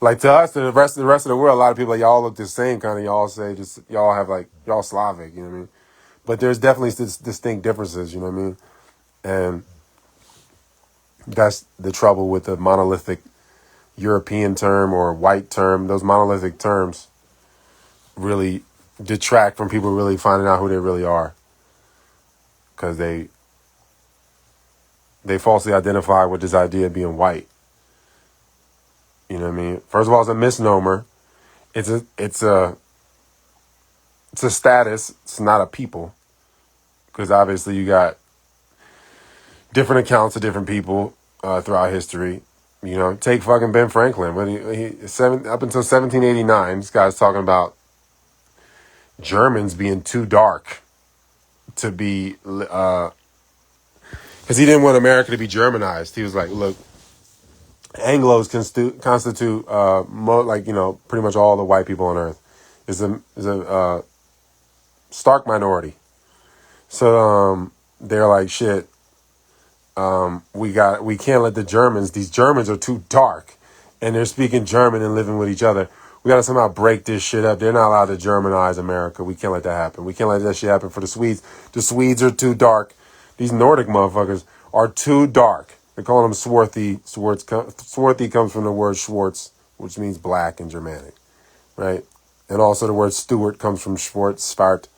like to us, to the rest of the world, a lot of people, like, y'all look the same, kind of, y'all say, just, y'all have like, y'all Slavic, you know what I mean? But there's definitely distinct differences, you know what I mean? And that's the trouble with the monolithic European term or white term. Those monolithic terms really detract from people really finding out who they really are. Because they falsely identify with this idea of being white. You know what I mean? First of all, it's a misnomer. It's a status. It's not a people. Because obviously you got different accounts of different people throughout history. Take fucking Ben Franklin. When up until 1789, this guy's talking about Germans being too dark to be... because he didn't want America to be Germanized. He was like, look, Anglos constitute pretty much all the white people on Earth. Is a stark minority. So they're like, shit. We can't let these Germans are too dark, and they're speaking German and living with each other. We got to somehow break this shit up. They're not allowed to Germanize America. We can't let that happen. We can't let that shit happen for the Swedes. The Swedes are too dark. These Nordic motherfuckers are too dark. They call them swarthy. Swarthy comes from the word Schwarz, which means black in Germanic, right? And also the word Stuart comes from Schwarz, Svart.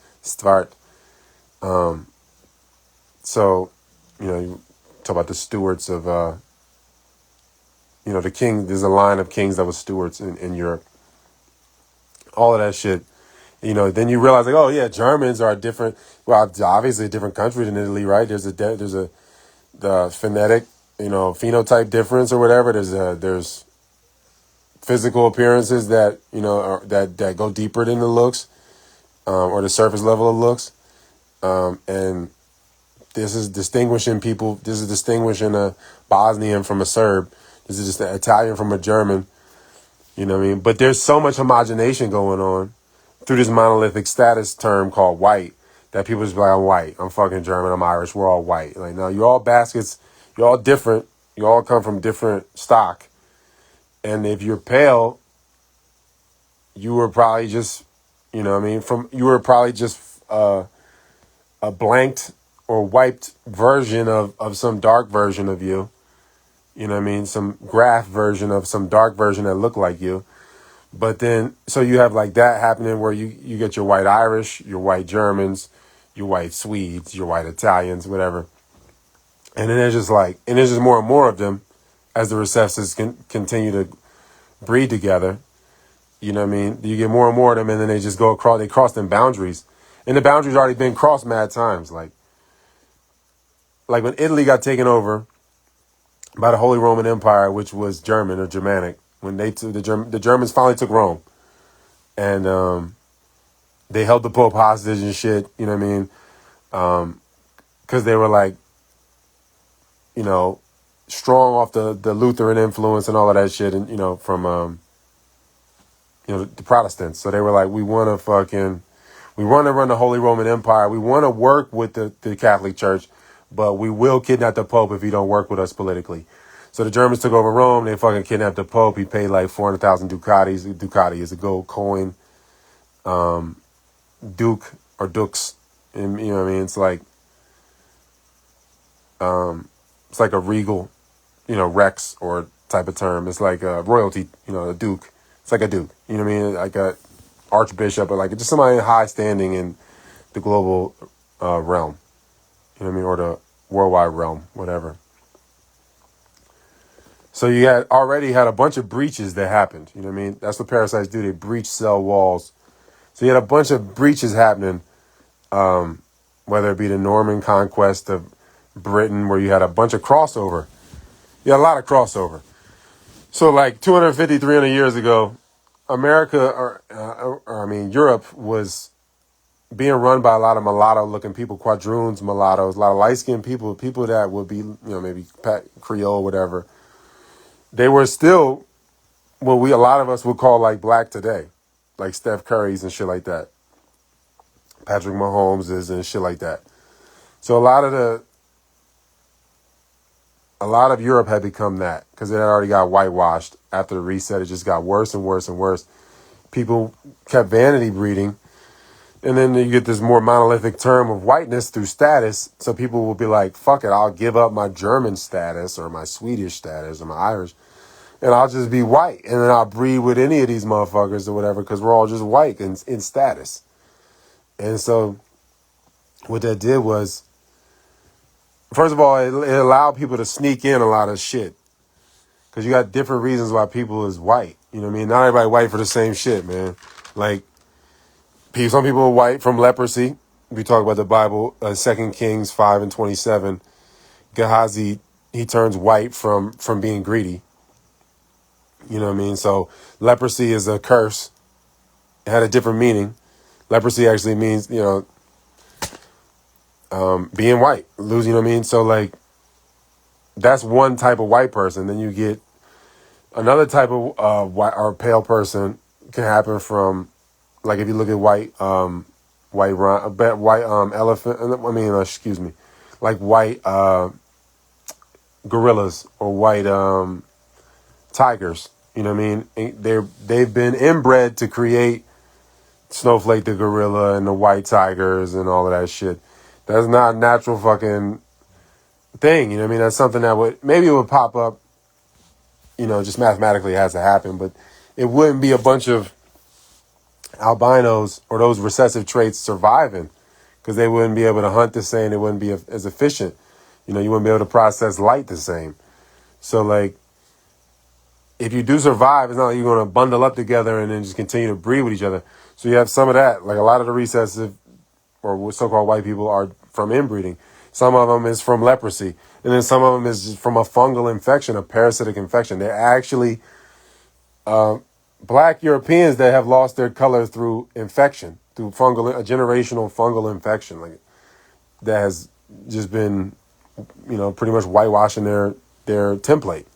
So, you talk about the Stuarts of, the king. There's a line of kings that was Stuarts in Europe. All of that shit Then you realize like, oh yeah, Germans are different. Well, obviously a different country than Italy, right? There's the phonetic, phenotype difference or whatever. There's physical appearances that that go deeper than the looks, or the surface level of looks, and this is distinguishing people. This is distinguishing a Bosnian from a Serb. This is just an Italian from a German. You know what I mean? But there's so much homogenation going on through this monolithic status term called white that people just be like, I'm white, I'm fucking German, I'm Irish, we're all white. Like, no, you're all baskets, you're all different, you all come from different stock. And if you're pale, you were probably just, you were probably just a blanked or wiped version of some dark version of you. You know what I mean? Some graph version of some dark version that looked like you. But then, so you have like that happening where you get your white Irish, your white Germans, your white Swedes, your white Italians, whatever. And then there's just more and more of them as the recessives continue to breed together. You know what I mean? You get more and more of them, and then they just they cross them boundaries. And the boundaries already been crossed mad times. Like when Italy got taken over by the Holy Roman Empire, which was German or Germanic, when they took the Germans finally took Rome, and they held the Pope hostage and shit. You know what I mean? Because they were like, strong off the Lutheran influence and all of that shit, and from the Protestants. So they were like, we want to run the Holy Roman Empire. We want to work with the Catholic Church, but we will kidnap the Pope if you don't work with us politically. So the Germans took over Rome. They fucking kidnapped the Pope. He paid like 400,000 ducatis. Ducati is a gold coin. Duke or dukes. And, you know what I mean? It's like a regal, Rex or type of term. It's like a royalty, a duke. It's like a duke. You know what I mean? Like a archbishop or like just somebody in high standing in the global realm. You know what I mean? Or the worldwide realm, whatever. So you already had a bunch of breaches that happened. You know what I mean? That's what parasites do. They breach cell walls. So you had a bunch of breaches happening, whether it be the Norman conquest of Britain, where you had a bunch of crossover. You had a lot of crossover. So like 250, 300 years ago, America, Europe was being run by a lot of mulatto-looking people, quadroons, mulattoes, a lot of light-skinned people that would be, maybe Creole, whatever. They were still what a lot of us would call like black today, like Steph Curry's and shit like that, Patrick Mahomes and shit like that. So a lot of Europe had become that because it had already got whitewashed after the reset. It just got worse and worse and worse. People kept vanity breeding. And then you get this more monolithic term of whiteness through status. So people will be like, fuck it, I'll give up my German status or my Swedish status or my Irish. And I'll just be white. And then I'll breed with any of these motherfuckers or whatever because we're all just white in status. And so what that did was, first of all, it allowed people to sneak in a lot of shit. Because you got different reasons why people is white. You know what I mean? Not everybody white for the same shit, man. Like, some people are white from leprosy. We talk about the Bible, 2 Kings 5:27. Gehazi, he turns white from being greedy. You know what I mean? So leprosy is a curse. It had a different meaning. Leprosy actually means, being white. Losing, you know what I mean? So like, that's one type of white person. Then you get another type of white or pale person can happen from, like if you look at white elephant, excuse me, like white gorillas or white tigers. You know what I mean? They've been inbred to create Snowflake the gorilla and the white tigers and all of that shit. That's not a natural fucking thing. You know what I mean? That's something that would pop up. Just mathematically it has to happen, but it wouldn't be a bunch of albinos or those recessive traits surviving because they wouldn't be able to hunt the same. It wouldn't be as efficient. You wouldn't be able to process light the same. So like, if you do survive, it's not like you're going to bundle up together and then just continue to breed with each other. So you have some of that. Like a lot of the recessive or so-called white people are from inbreeding. Some of them is from leprosy. And then some of them is from a fungal infection, a parasitic infection. They're actually black Europeans that have lost their color through infection, through a generational fungal infection. Like that has just been, pretty much whitewashing their template.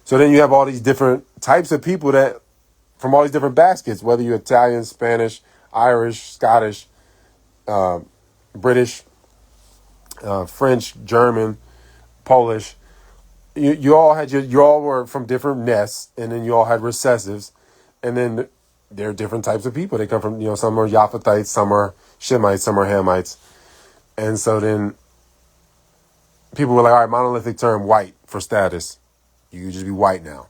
So then you have all these different types of people that from all these different baskets, whether you're Italian, Spanish, Irish, Scottish, British, French, German, Polish. You all were from different nests, and then you all had recessives, and then there are different types of people. They come from, some are Japhethites, some are Shemites, some are Hamites. And so then people were like, all right, monolithic term, white for status. You can just be white now.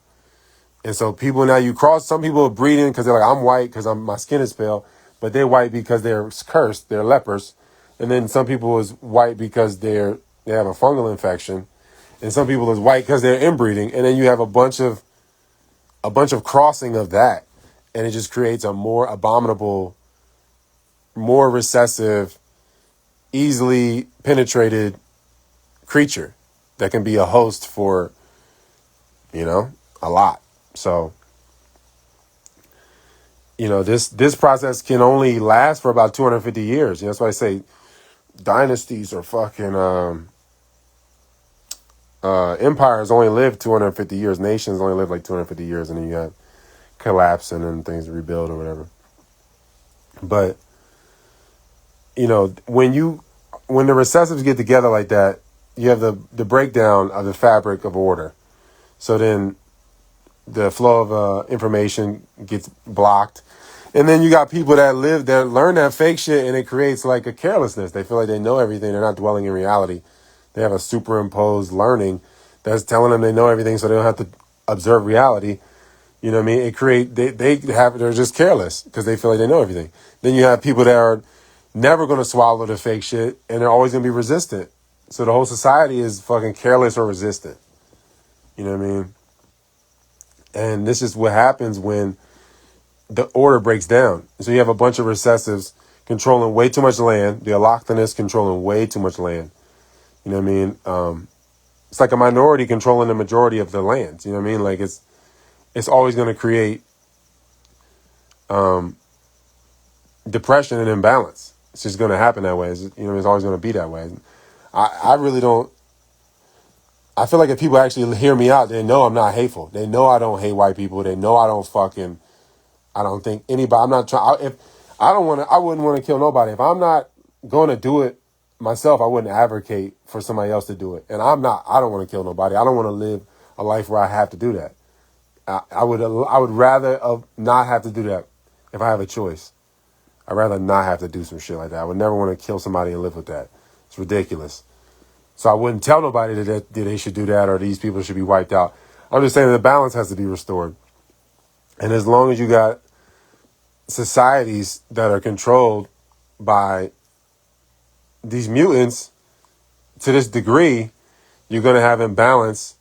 And so people now some people are breeding because they're like, I'm white because my skin is pale, but they're white because they're cursed, they're lepers. And then some people is white because they have a fungal infection. And some people is white because they're inbreeding. And then you have a bunch of crossing of that. And it just creates a more abominable, more recessive, easily penetrated creature that can be a host for, a lot. So, this process can only last for about 250 years. That's why I say dynasties are fucking, empires only live 250 years. Nations only live like 250 years, and then you have collapse and then things rebuild or whatever. But, when the recessives get together like that, you have the breakdown of the fabric of order. So then the flow of information gets blocked. And then you got people that learn that fake shit, and it creates like a carelessness. They feel like they know everything. They're not dwelling in reality. They have a superimposed learning that's telling them they know everything, so they don't have to observe reality. You know what I mean? They're just careless because they feel like they know everything. Then you have people that are never going to swallow the fake shit, and they're always going to be resistant. So the whole society is fucking careless or resistant. You know what I mean? And this is what happens when the order breaks down. So you have a bunch of recessives controlling way too much land. The allochthonists controlling way too much land. You know what I mean? It's like a minority controlling the majority of the land. You know what I mean? Like it's always going to create depression and imbalance. It's just going to happen that way. It's always going to be that way. I really don't. I feel like if people actually hear me out, they know I'm not hateful. They know I don't hate white people. They know I don't think anybody. I'm not trying. I wouldn't want to kill nobody. If I'm not going to do it myself, I wouldn't advocate for somebody else to do it. And I don't want to kill nobody. I don't want to live a life where I have to do that. I would rather not have to do that if I have a choice. I'd rather not have to do some shit like that. I would never want to kill somebody and live with that. It's ridiculous. So I wouldn't tell nobody that they should do that or these people should be wiped out. I'm just saying the balance has to be restored. And as long as you got societies that are controlled by these mutants to this degree, you're going to have imbalance.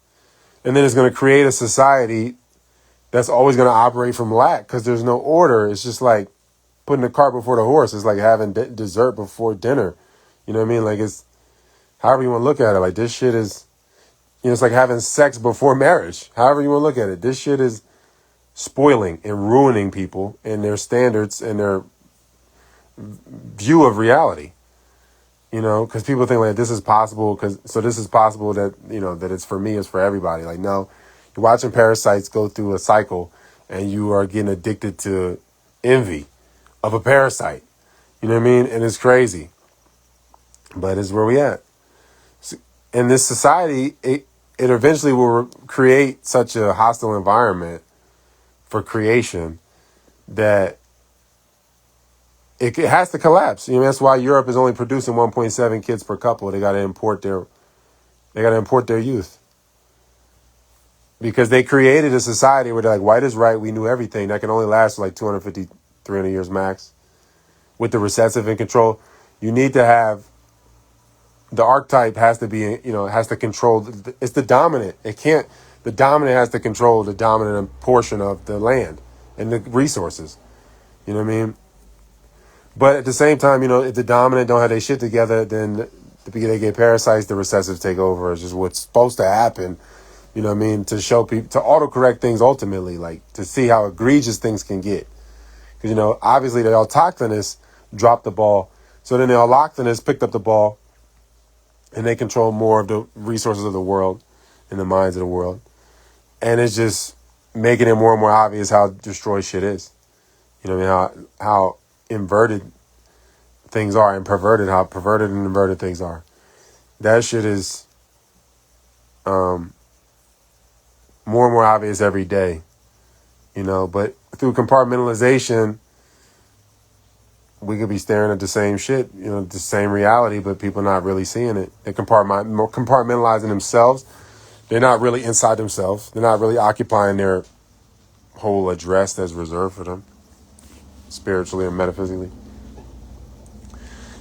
And then it's going to create a society that's always going to operate from lack because there's no order. It's just like putting the cart before the horse. It's like having dessert before dinner. You know what I mean? Like it's however you want to look at it. Like this shit is, it's like having sex before marriage. However you want to look at it. This shit is spoiling and ruining people and their standards and their view of reality. Because people think like this is possible. This is possible that, that it's for me, it's for everybody. Like, no, you're watching parasites go through a cycle and you are getting addicted to envy of a parasite. You know what I mean? And it's crazy. But it's where we at. In this society, it eventually will create such a hostile environment for creation that it has to collapse. That's why Europe is only producing 1.7 kids per couple. They got to import their youth because they created a society where they're like, white is right. We knew everything. That can only last for like 250, 300 years max. With the recessive in control, you need to have the archetype has to be, has to control. It's the dominant. The dominant has to control the dominant portion of the land and the resources. You know what I mean? But at the same time, if the dominant don't have their shit together, then they get parasites, the recessives take over. It's just what's supposed to happen. You know what I mean? To show people, to autocorrect things ultimately, like to see how egregious things can get. Because, obviously the autochthonous dropped the ball. So then the allochthonous picked up the ball and they control more of the resources of the world and the minds of the world. And it's just making it more and more obvious how destroyed shit is. You know what I mean? How inverted things are and how perverted and inverted things are. That shit is more and more obvious every day. But through compartmentalization, we could be staring at the same shit, the same reality, but people not really seeing it. They're compartmentalizing themselves. They're not really inside themselves. They're not really occupying their whole address that's reserved for them, spiritually or metaphysically.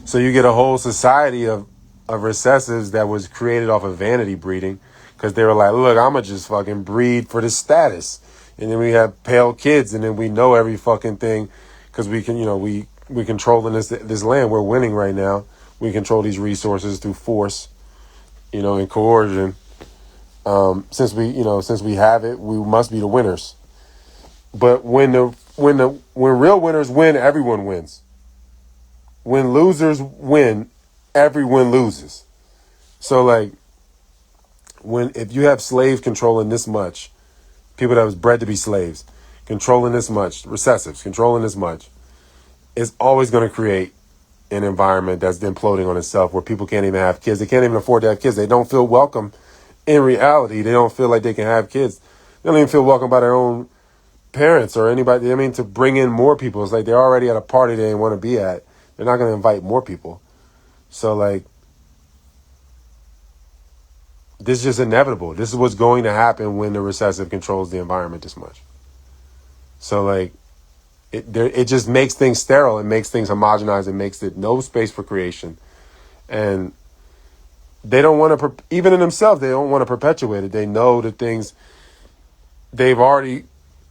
So you get a whole society of recessives that was created off of vanity breeding, because they were like, look, I'm going to just fucking breed for the status. And then we have pale kids, and then we know every fucking thing because we can, we controlling this land. We're winning right now. We control these resources through force, and coercion. Since we have it, we must be the winners. But when real winners win, everyone wins. When losers win, everyone loses. So like, if you have slaves controlling this much, people that was bred to be slaves, controlling this much, recessives controlling this much, it's always going to create an environment that's imploding on itself where people can't even have kids. They can't even afford to have kids. They don't feel welcome. In reality, they don't feel like they can have kids. They don't even feel welcome by their own parents or anybody. I mean, to bring in more people. It's like they're already at a party they didn't want to be at. They're not going to invite more people. So like, this is just inevitable. This is what's going to happen when the recessive controls the environment this much. So like, it just makes things sterile. It makes things homogenized. It makes it no space for creation. And they don't want to, even in themselves, they don't want to perpetuate it. They know the things, they've already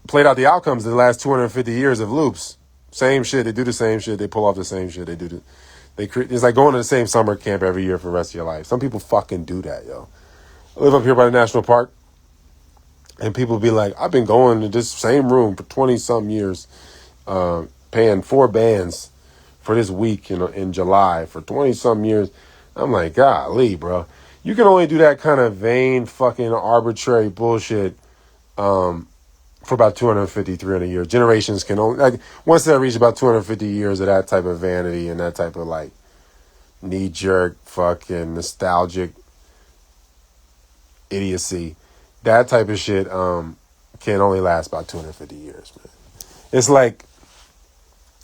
played out the outcomes of the last 250 years of loops. Same shit. They do the same shit. They pull off the same shit. It's like going to the same summer camp every year for the rest of your life. Some people fucking do that, yo. I live up here by the national park, and people be like, I've been going to this same room for 20-something years, paying 4 bands for this week in July for 20-something years. I'm like, golly, bro. You can only do that kind of vain, fucking arbitrary bullshit for about 250, 300 years. Generations can only, like, once they reach about 250 years of that type of vanity and that type of, like, knee-jerk, fucking nostalgic idiocy, that type of shit can only last about 250 years, man. It's like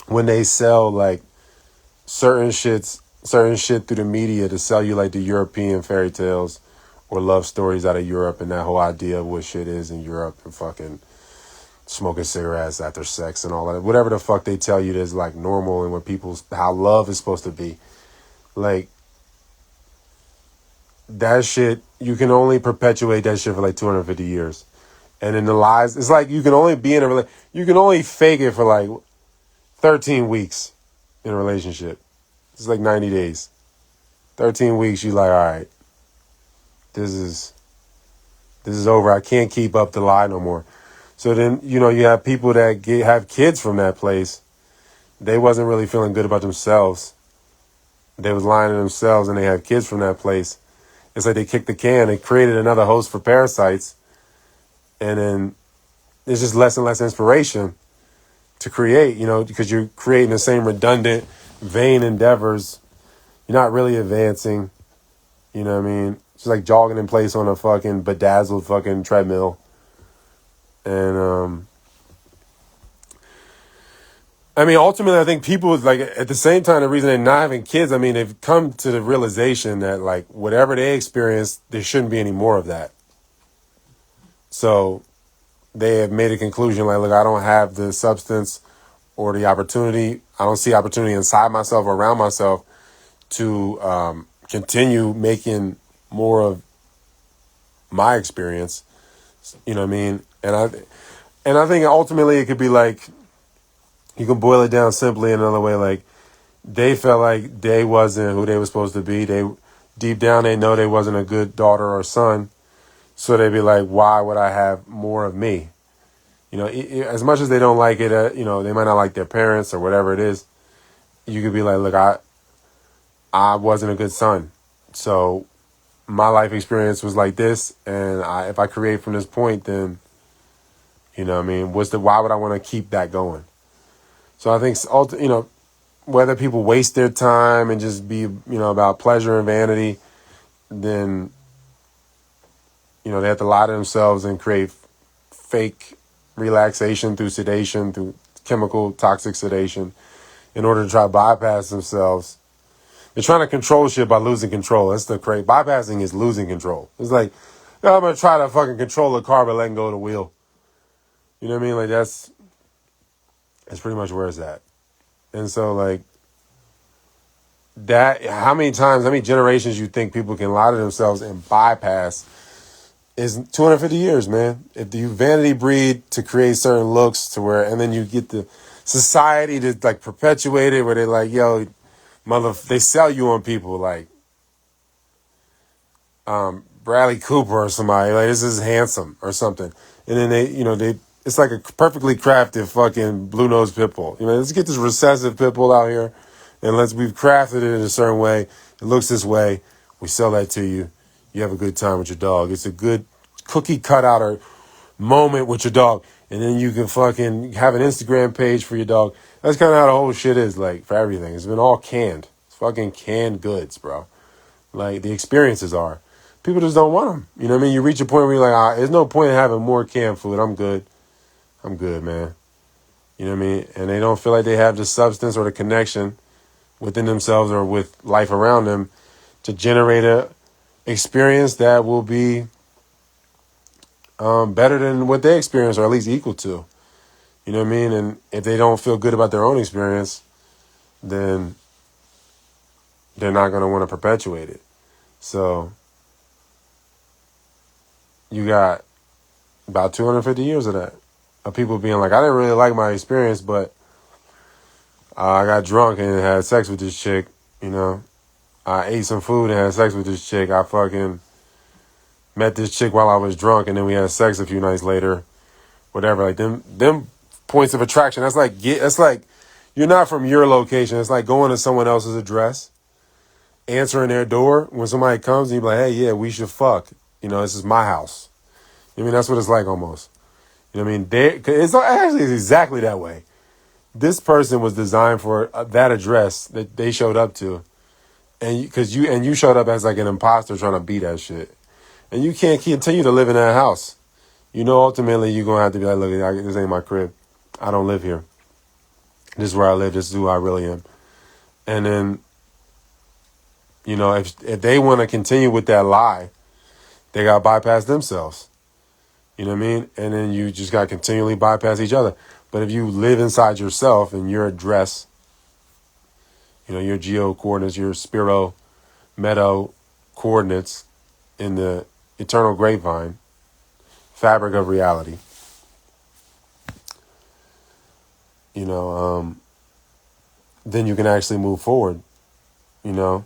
when they sell, like, certain shit through the media to sell you, like, the European fairy tales or love stories out of Europe and that whole idea of what shit is in Europe and fucking smoking cigarettes after sex and all that. Whatever the fuck they tell you is, like, normal and what how love is supposed to be. Like, that shit, you can only perpetuate that shit for, like, 250 years. And in the lies, it's like you can only be in you can only fake it for, like, 13 weeks in a relationship. It's like 90 days. 13 weeks, you like, all right, this is over. I can't keep up the lie no more. So then, you have people that have kids from that place. They wasn't really feeling good about themselves. They was lying to themselves and they have kids from that place. It's like they kicked the can. They created another host for parasites. And then there's just less and less inspiration to create, because you're creating the same redundant, vain endeavors. You're not really advancing. You know what I mean? It's like jogging in place on a fucking bedazzled fucking treadmill. And, I mean, ultimately, I think people, like, at the same time, the reason they're not having kids, I mean, they've come to the realization that, like, whatever they experience, there shouldn't be any more of that. So they have made a conclusion, like, look, I don't have the substance or the opportunity. I don't see opportunity inside myself or around myself to continue making more of my experience. You know what I mean? And I think ultimately it could be like, You can boil it down simply another way. Like, they felt like they wasn't who they were supposed to be. They deep down they know they wasn't a good daughter or son. So they'd be like, why would I have more of me? You know, as much as they don't like it, you know, they might not like their parents or whatever it is. You could be like, look, I wasn't a good son. So my life experience was like this. And if I create from this point, then, you know what I mean, why would I want to keep that going? So I think, you know, whether people waste their time and just be, you know, about pleasure and vanity, then, you know, they have to lie to themselves and create fake relaxation through sedation, through chemical toxic sedation, in order to try to bypass themselves. They're trying to control shit by losing control. That's the crazy. Bypassing is losing control. It's like, I'm going to try to fucking control the car by letting go of the wheel. You know what I mean? Like, that's pretty much where it's at. And so, like, how many generations you think people can lie to themselves and bypass is 250 years, man. If you vanity breed to create certain looks to where, and then you get the society to like perpetuate it where they're like, yo, they sell you on people like Bradley Cooper or somebody, like, this is handsome or something. And then it's like a perfectly crafted fucking blue nosed pit bull. You know, let's get this recessive pit bull out here and we've crafted it in a certain way. It looks this way. We sell that to you. You have a good time with your dog. It's a good cookie cutout or moment with your dog. And then you can fucking have an Instagram page for your dog. That's kind of how the whole shit is, like, for everything. It's been all canned. It's fucking canned goods, bro. Like, the experiences are. People just don't want them. You know what I mean? You reach a point where you're like, there's no point in having more canned food. I'm good, man. You know what I mean? And they don't feel like they have the substance or the connection within themselves or with life around them to generate a experience that will be better than what they experience, or at least equal to. You know what I mean? And if they don't feel good about their own experience, then they're not going to want to perpetuate it. So you got about 250 years of that, of people being like, I didn't really like my experience, but I got drunk and had sex with this chick. You know, I ate some food and had sex with this chick. I fucking met this chick while I was drunk, and then we had sex a few nights later. Whatever, like them points of attraction. That's like you're not from your location. It's like going to someone else's address, answering their door when somebody comes, and you're like, hey, yeah, we should fuck. You know, this is my house. I mean, that's what it's like almost. You know what I mean? It's actually exactly that way. This person was designed for that address that they showed up to, and you showed up as like an imposter trying to beat that shit, and you can't continue to live in that house. You know, ultimately you're gonna have to be like, look, this ain't my crib. I don't live here. This is where I live. This is who I really am. And then, you know, if they want to continue with that lie, they got to bypass themselves. You know what I mean? And then you just got to continually bypass each other. But if you live inside yourself and your address, you know, your geo coordinates, your spiro meadow coordinates in the eternal grapevine, fabric of reality, you know, then you can actually move forward, you know.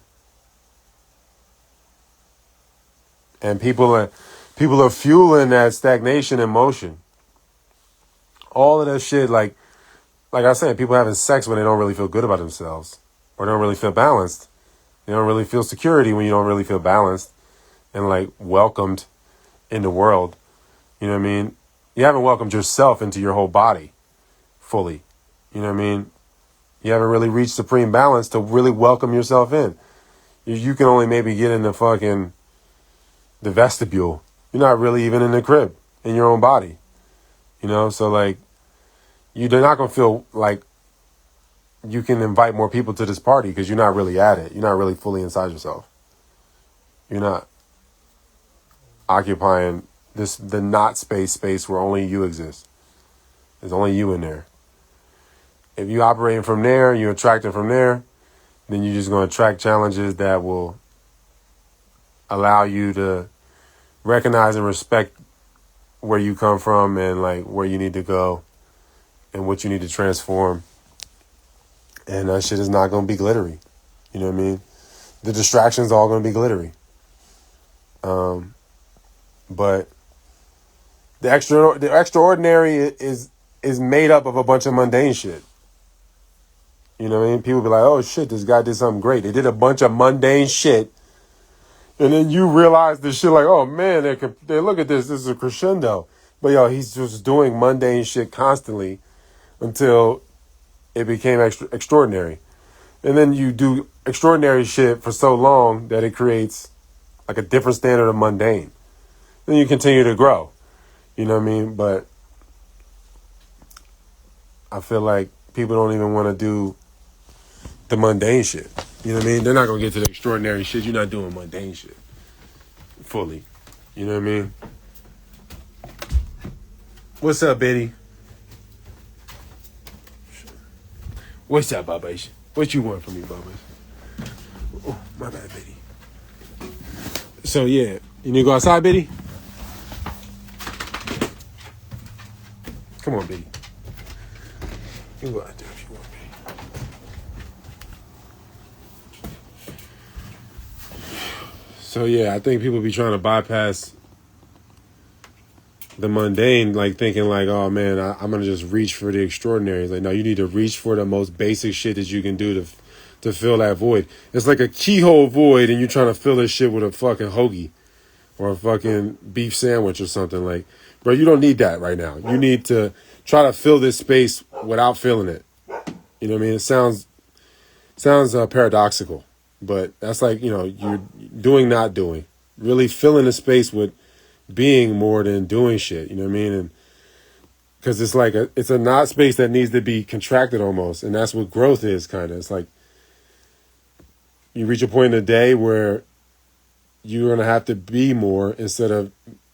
And people are fueling that stagnation and motion. All of that shit, like I said, people having sex when they don't really feel good about themselves or don't really feel balanced. They don't really feel security when you don't really feel balanced and like welcomed in the world. You know what I mean? You haven't welcomed yourself into your whole body fully. You know what I mean? You haven't really reached supreme balance to really welcome yourself in. You can only maybe get in the vestibule. You're not really even in the crib, in your own body. You know, so like, you're not going to feel like you can invite more people to this party because you're not really at it. You're not really fully inside yourself. You're not occupying the not space where only you exist. There's only you in there. If you operating from there, you're attracting from there, then you're just going to attract challenges that will allow you to recognize and respect where you come from and like where you need to go and what you need to transform And that shit is not going to be glittery. You know what I mean? The distractions all going to be glittery. But the extraordinary is made up of a bunch of mundane shit. You know what I mean? People be like, oh shit, this guy did something great. They did a bunch of mundane shit. And then you realize this shit like, oh man, they look at this. This is a crescendo. But yo, he's just doing mundane shit constantly until it became extraordinary. And then you do extraordinary shit for so long that it creates like a different standard of mundane. Then you continue to grow. You know what I mean? But I feel like people don't even want to do the mundane shit. You know what I mean? They're not going to get to the extraordinary shit. You're not doing mundane shit fully. You know what I mean? What's up, Betty? What's up, Bubba? What you want from me, Bubba? Oh, my bad, Betty. So, yeah. You need to go outside, Betty? Come on, Betty. You can go out there if you want, Betty. So, yeah, I think people be trying to bypass the mundane, like thinking like, oh man, I'm gonna just reach for the extraordinary. It's like, no, you need to reach for the most basic shit that you can do to fill that void. It's like a keyhole void, and you're trying to fill this shit with a fucking hoagie or a fucking beef sandwich or something. Like, bro, you don't need that right now. You need to try to fill this space without filling it. You know what I mean? It sounds paradoxical, but that's like, you know, you're doing, not doing. Really filling the space with being more than doing shit, you know what I mean? And because it's like it's a not space that needs to be contracted almost, and that's what growth is, kind of. It's like you reach a point in the day where you're gonna have to be more instead of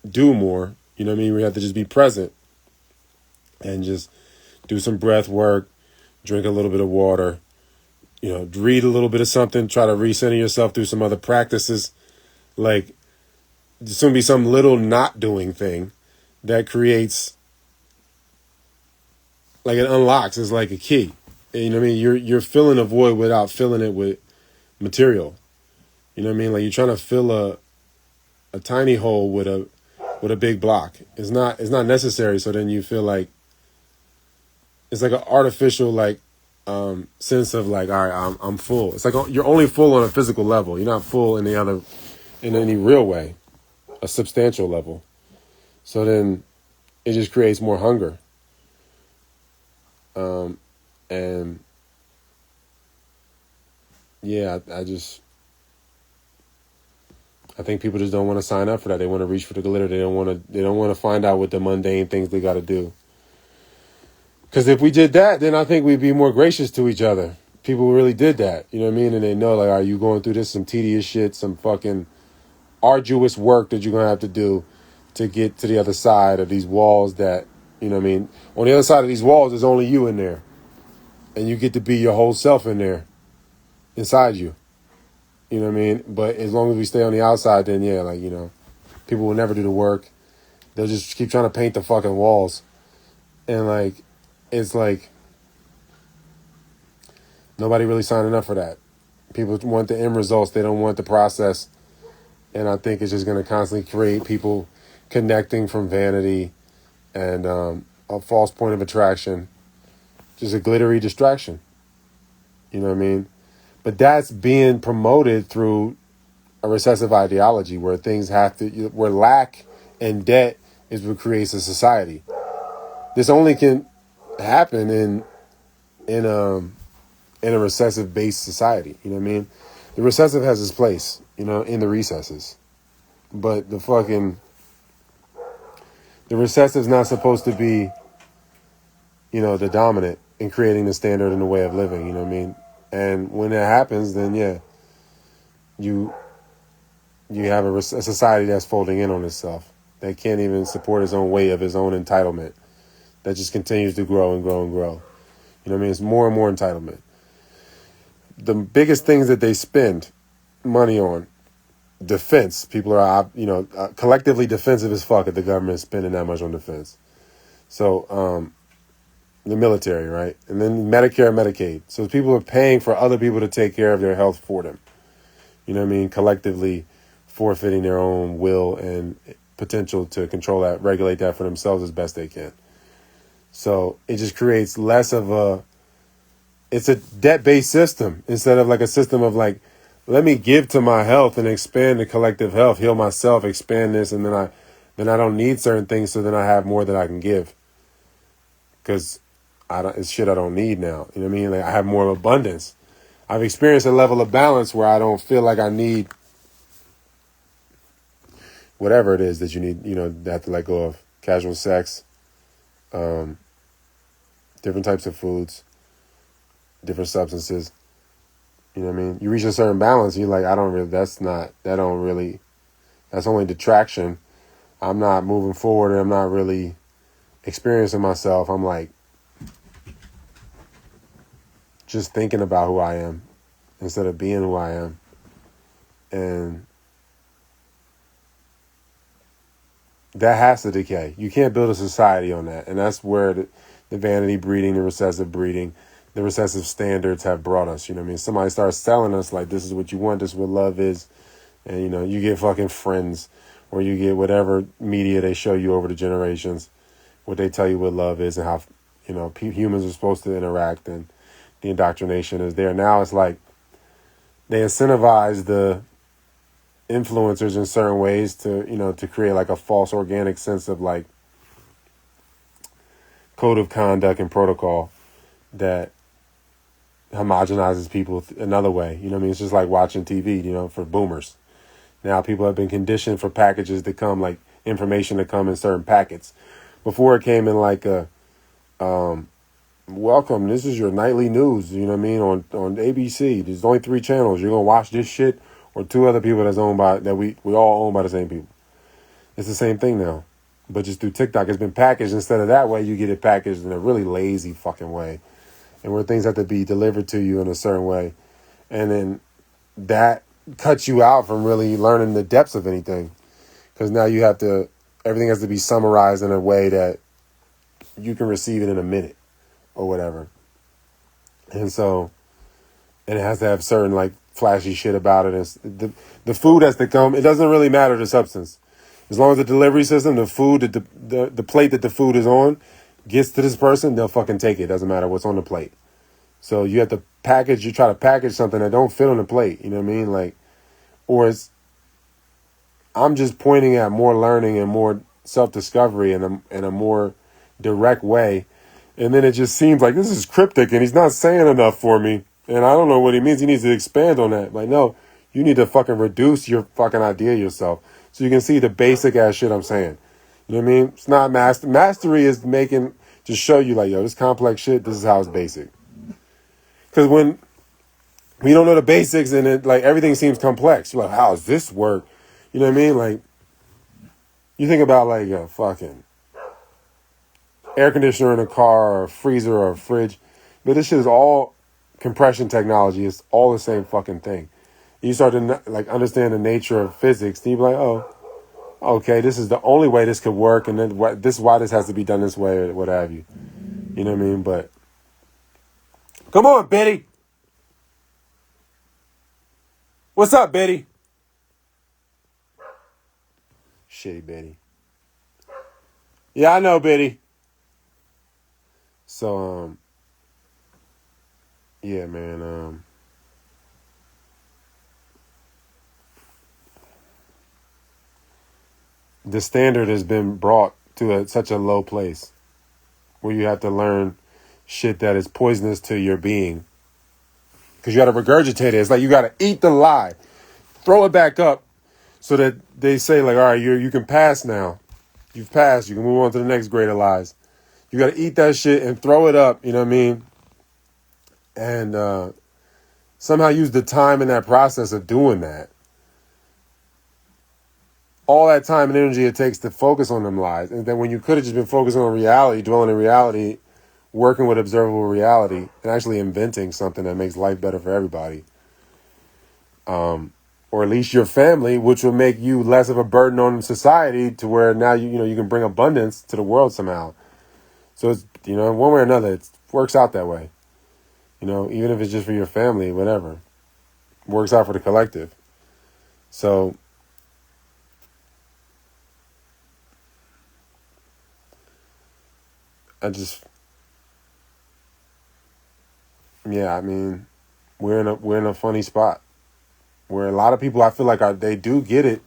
do more. You know what I mean? We have to just be present and just do some breath work, drink a little bit of water, you know, read a little bit of something, try to recenter yourself through some other practices, like. There's going to be some little not doing thing that creates, like it unlocks. It's like a key. You know what I mean? You're filling a void without filling it with material. You know what I mean? Like you're trying to fill a tiny hole with a big block. It's not necessary. So then you feel like it's like an artificial like sense of like, all right, I'm full. It's like you're only full on a physical level. You're not full in any real way. A substantial level. So then it just creates more hunger. And yeah, I think people just don't want to sign up for that. They want to reach for the glitter. They don't want to find out what the mundane things they got to do. Because if we did that, then I think we'd be more gracious to each other. People really did that. You know what I mean? And they know, like, are you going through this, some tedious shit, some fucking arduous work that you're going to have to do to get to the other side of these walls that, you know what I mean? On the other side of these walls, there's only you in there. And you get to be your whole self in there, inside you. You know what I mean? But as long as we stay on the outside, then yeah, like, you know, people will never do the work. They'll just keep trying to paint the fucking walls. And like, it's like, nobody really signing up for that. People want the end results. They don't want the process. And I think it's just going to constantly create people connecting from vanity and a false point of attraction. Just a glittery distraction. You know what I mean? But that's being promoted through a recessive ideology where things where lack and debt is what creates a society. This only can happen in a recessive-based society. You know what I mean? The recessive has its place, you know, in the recesses. But the recessive is not supposed to be, you know, the dominant in creating the standard and the way of living, you know what I mean? And when that happens, then yeah, you have a society that's folding in on itself, that can't even support its own weight of its own entitlement, that just continues to grow and grow and grow. You know what I mean? It's more and more entitlement. The biggest things that they spend money on, defense. People are, you know, collectively defensive as fuck if the government is spending that much on defense. So the military, right? And then Medicare and Medicaid. So people are paying for other people to take care of their health for them. You know what I mean? Collectively forfeiting their own will and potential to control that, regulate that for themselves as best they can. So it just creates less of it's a debt-based system instead of like a system of like, let me give to my health and expand the collective health, heal myself, expand this, and then I don't need certain things, so then I have more that I can give. Because it's shit I don't need now. You know what I mean? Like I have more abundance. I've experienced a level of balance where I don't feel like I need whatever it is that you need, have to let go of. Casual sex, different types of foods, different substances. You know what I mean? You reach a certain balance, you're like, that's only detraction. I'm not moving forward, and I'm not really experiencing myself. I'm like just thinking about who I am instead of being who I am. And that has to decay. You can't build a society on that. And that's where the vanity breeding, the recessive standards have brought us. You know what I mean? Somebody starts telling us like, this is what you want, this is what love is. And, you get fucking Friends, or you get whatever media they show you over the generations, what they tell you what love is and how, humans are supposed to interact, and the indoctrination is there. Now it's like they incentivize the influencers in certain ways to create like a false organic sense of like code of conduct and protocol that homogenizes people another way. You know what I mean? It's just like watching TV, for boomers. Now people have been conditioned for packages to come, like information to come in certain packets. Before it came in like a, welcome, this is your nightly news, you know what I mean, on ABC. There's only 3 channels. You're going to watch this shit or 2 other people that we all own by the same people. It's the same thing now. But just through TikTok, it's been packaged. Instead of that way, you get it packaged in a really lazy fucking way. And where things have to be delivered to you in a certain way. And then that cuts you out from really learning the depths of anything. Because now everything has to be summarized in a way that you can receive it in a minute or whatever. And it has to have certain like flashy shit about it. It's the food has to come. It doesn't really matter the substance. As long as the delivery system, the food, the plate that the food is on gets to this person, they'll fucking take it. Doesn't matter what's on the plate. So you have to you try to package something that don't fit on the plate. You know what I mean? Like, I'm just pointing at more learning and more self-discovery in a more direct way. And then it just seems like this is cryptic and he's not saying enough for me. And I don't know what he means. He needs to expand on that. Like, no, you need to fucking reduce your fucking idea yourself so you can see the basic ass shit I'm saying. You know what I mean? It's not mastery is to show you like, yo, this complex shit, this is how it's basic. Because when we don't know the basics and it like everything seems complex, you're like, how does this work? You know what I mean? Like, you think about like a fucking air conditioner in a car or a freezer or a fridge, but this shit is all compression technology. It's all the same fucking thing. You start to like understand the nature of physics, and you be like, oh, okay, this is the only way this could work, and then this is why this has to be done this way or what have you. You know what I mean? But come on, Betty. What's up, Betty? Shitty Betty. Yeah, I know, Betty. So, yeah, man, the standard has been brought to such a low place where you have to learn shit that is poisonous to your being. Because you got to regurgitate it. It's like you got to eat the lie, throw it back up so that they say like, all right, you can pass now. You've passed. You can move on to the next grade of lies. You got to eat that shit and throw it up. You know what I mean? And somehow use the time in that process of doing that. All that time and energy it takes to focus on them lies. And then when you could have just been focusing on reality, dwelling in reality, working with observable reality, and actually inventing something that makes life better for everybody. Or at least your family, which will make you less of a burden on society to where now you can bring abundance to the world somehow. So it's, one way or another, it works out that way. Even if it's just for your family, whatever, it works out for the collective. So I mean, we're in a funny spot where a lot of people, I feel like, they do get it.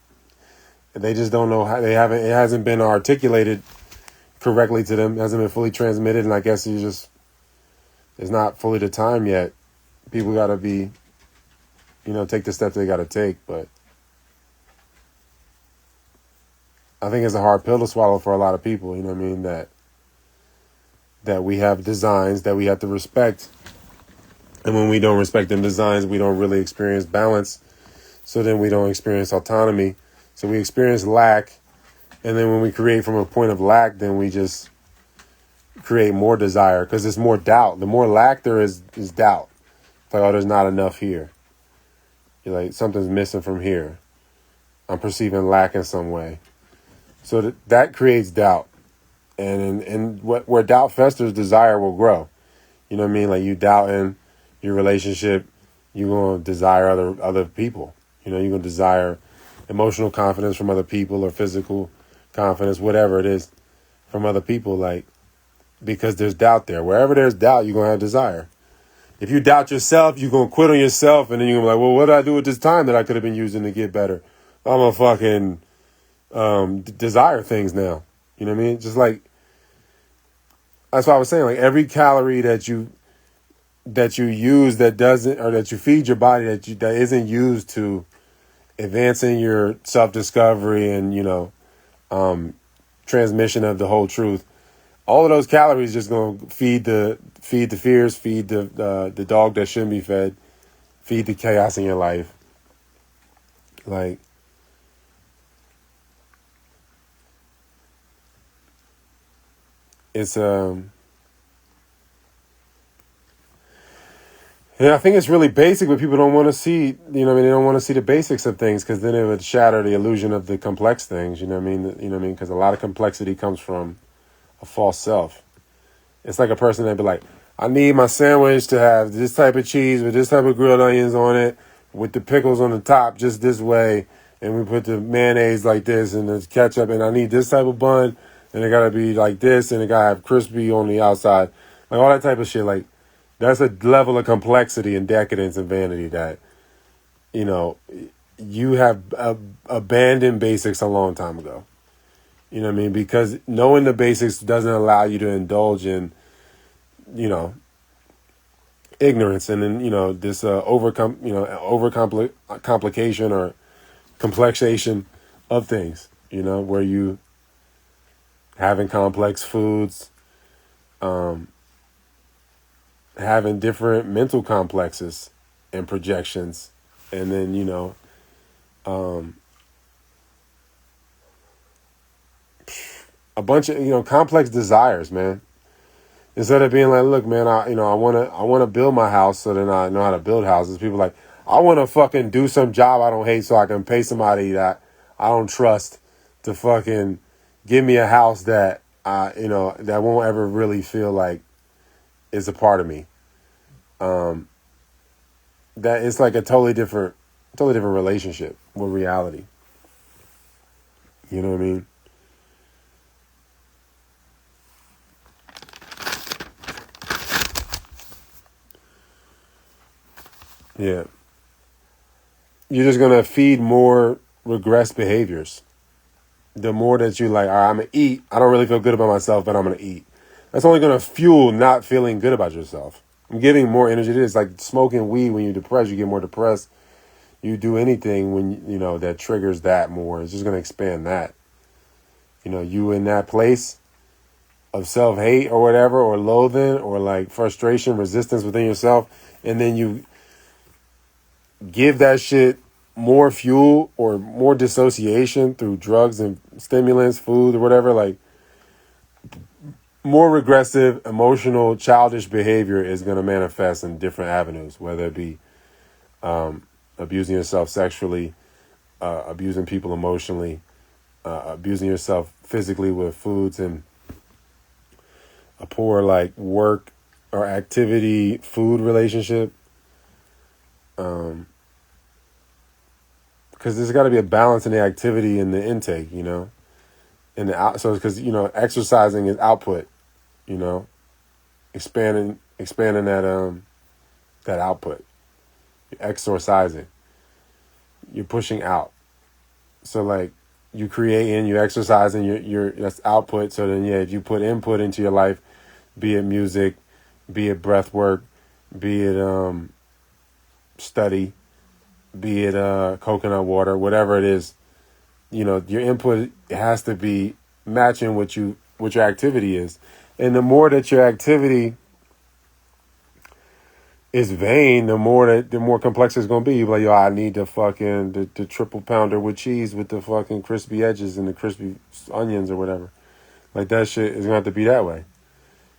They just don't know how. It hasn't been articulated correctly to them. It hasn't been fully transmitted, and I guess it's not fully the time yet. People got to be, take the steps they got to take. But I think it's a hard pill to swallow for a lot of people. You know what I mean? That we have designs that we have to respect, and when we don't respect them designs, we don't really experience balance. So then we don't experience autonomy. So we experience lack, and then when we create from a point of lack, then we just create more desire because it's more doubt. The more lack there is doubt. It's like, oh, there's not enough here. You're like, something's missing from here. I'm perceiving lack in some way. So that creates doubt. And where doubt festers, desire will grow. You know what I mean? Like, you doubt in your relationship, you're going to desire other people. You're going to desire emotional confidence from other people or physical confidence, whatever it is, from other people, like, because there's doubt there. Wherever there's doubt, you're going to have desire. If you doubt yourself, you're going to quit on yourself, and then you're going to be like, well, what did I do with this time that I could have been using to get better? I'm going to fucking desire things now. You know what I mean? Just like, that's what I was saying, like, every calorie that you use that doesn't, or that you feed your body that isn't used to advancing your self-discovery and, transmission of the whole truth, all of those calories just going to feed the fears, feed the dog that shouldn't be fed, feed the chaos in your life. Like, it's yeah, I think it's really basic, but people don't want to see, they don't want to see the basics of things because then it would shatter the illusion of the complex things, you know what I mean? Because a lot of complexity comes from a false self. It's like a person that'd be like, I need my sandwich to have this type of cheese with this type of grilled onions on it, with the pickles on the top just this way, and we put the mayonnaise like this and the ketchup, and I need this type of bun, and it gotta be like this, and it gotta have crispy on the outside, like all that type of shit. Like, that's a level of complexity and decadence and vanity that, you have abandoned basics a long time ago. You know what I mean? Because knowing the basics doesn't allow you to indulge in, ignorance and then, this complication or complexation of things, where you having complex foods, having different mental complexes and projections, and then, a bunch of, complex desires, man. Instead of being like, look, man, I want to build my house so then I know how to build houses. People like, I want to fucking do some job I don't hate so I can pay somebody that I don't trust to fucking give me a house that, that won't ever really feel like is a part of me. That it's like a totally different relationship with reality. You know what I mean? Yeah. You're just going to feed more regressed behaviors. The more that you like, all right, I'm going to eat. I don't really feel good about myself, but I'm going to eat. That's only going to fuel not feeling good about yourself. I'm giving more energy to this. Like smoking weed when you're depressed, you get more depressed. You do anything when, that triggers that more. It's just going to expand that. You in that place of self-hate or whatever, or loathing or like frustration, resistance within yourself. And then you give that shit more fuel or more dissociation through drugs and stimulants, food or whatever, like more regressive, emotional, childish behavior is going to manifest in different avenues, whether it be abusing yourself sexually, abusing people emotionally, abusing yourself physically with foods and a poor like work or activity food relationship. Because there's got to be a balance in the activity and the intake, you know, and the out. So because you know, exercising is output, you know, expanding that output. You're exorcising. You're pushing out. So like you creating, you exercising, you're that's output. So then yeah, if you put input into your life, be it music, be it breath work, be it study, be it coconut water, whatever it is, you know, your input has to be matching what your activity is. And the more that your activity is vain, the more complex it's gonna be. You're like, yo, I need the triple pounder with cheese with the fucking crispy edges and the crispy onions or whatever. Like that shit is gonna have to be that way.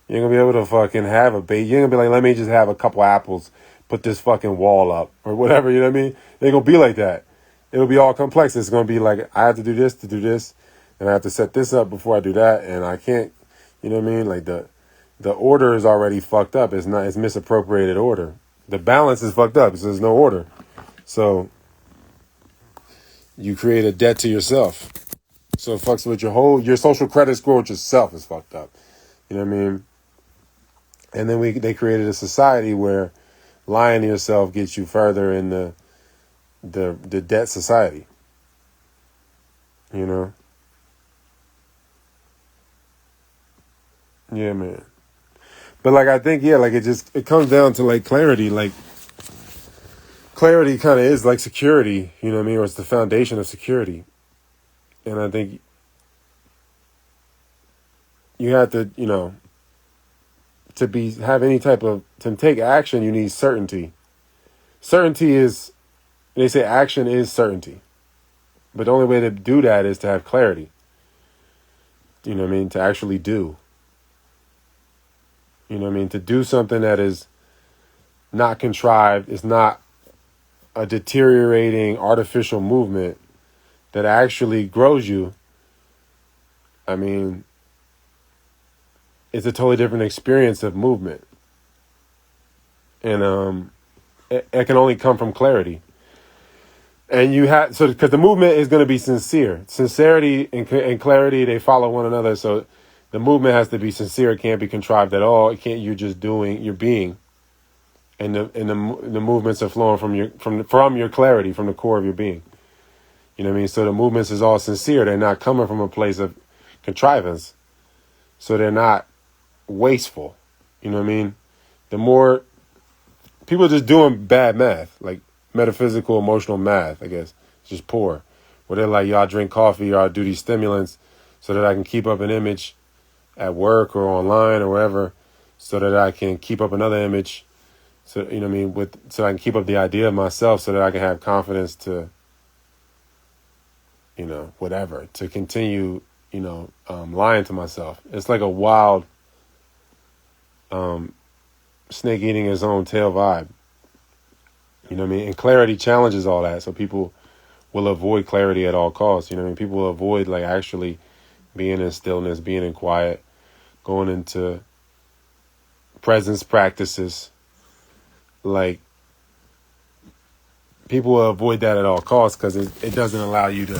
You ain't gonna be able to fucking have a bait. You ain't gonna be like, let me just have a couple apples, put this fucking wall up or whatever. You know what I mean? It ain't gonna be like that. It'll be all complex. It's gonna be like, I have to do this, and I have to set this up before I do that, and I can't. You know what I mean? Like the order is already fucked up. It's misappropriated order. The balance is fucked up. So there's no order. So you create a debt to yourself. So it fucks with your social credit score with yourself is fucked up. You know what I mean? And then they created a society where lying to yourself gets you further in the debt society. You know? Yeah, man. But like I think, yeah, like it comes down to like clarity. Like clarity kind of is like security, you know what I mean? Or it's the foundation of security. And I think you have to, you know, to take action, you need certainty. Certainty is, they say action is certainty. But the only way to do that is to have clarity. You know what I mean? To actually do. You know what I mean? To do something that is not contrived, is not a deteriorating artificial movement that actually grows you. I mean, it's a totally different experience of movement. And it can only come from clarity. And you have, so because the movement is going to be sincere. Sincerity and clarity, they follow one another. So the movement has to be sincere. It can't be contrived at all. It can't, you're just doing, you're being. And the movements are flowing from your clarity, from the core of your being. You know what I mean? So the movements is all sincere. They're not coming from a place of contrivance. So they're not wasteful. You know what I mean? The more people are just doing bad math, like metaphysical, emotional math, I guess. It's just poor. Where they're like, y'all drink coffee, y'all do these stimulants so that I can keep up an image at work or online or wherever, so that I can keep up another image. So, you know what I mean? So I can keep up the idea of myself so that I can have confidence to, you know, whatever, to continue, you know, lying to myself. It's like a wild snake eating his own tail vibe. You know what I mean? And clarity challenges all that. So people will avoid clarity at all costs. You know what I mean? People will avoid like actually being in stillness, being in quiet, going into presence practices. Like people will avoid that at all costs because it doesn't allow you to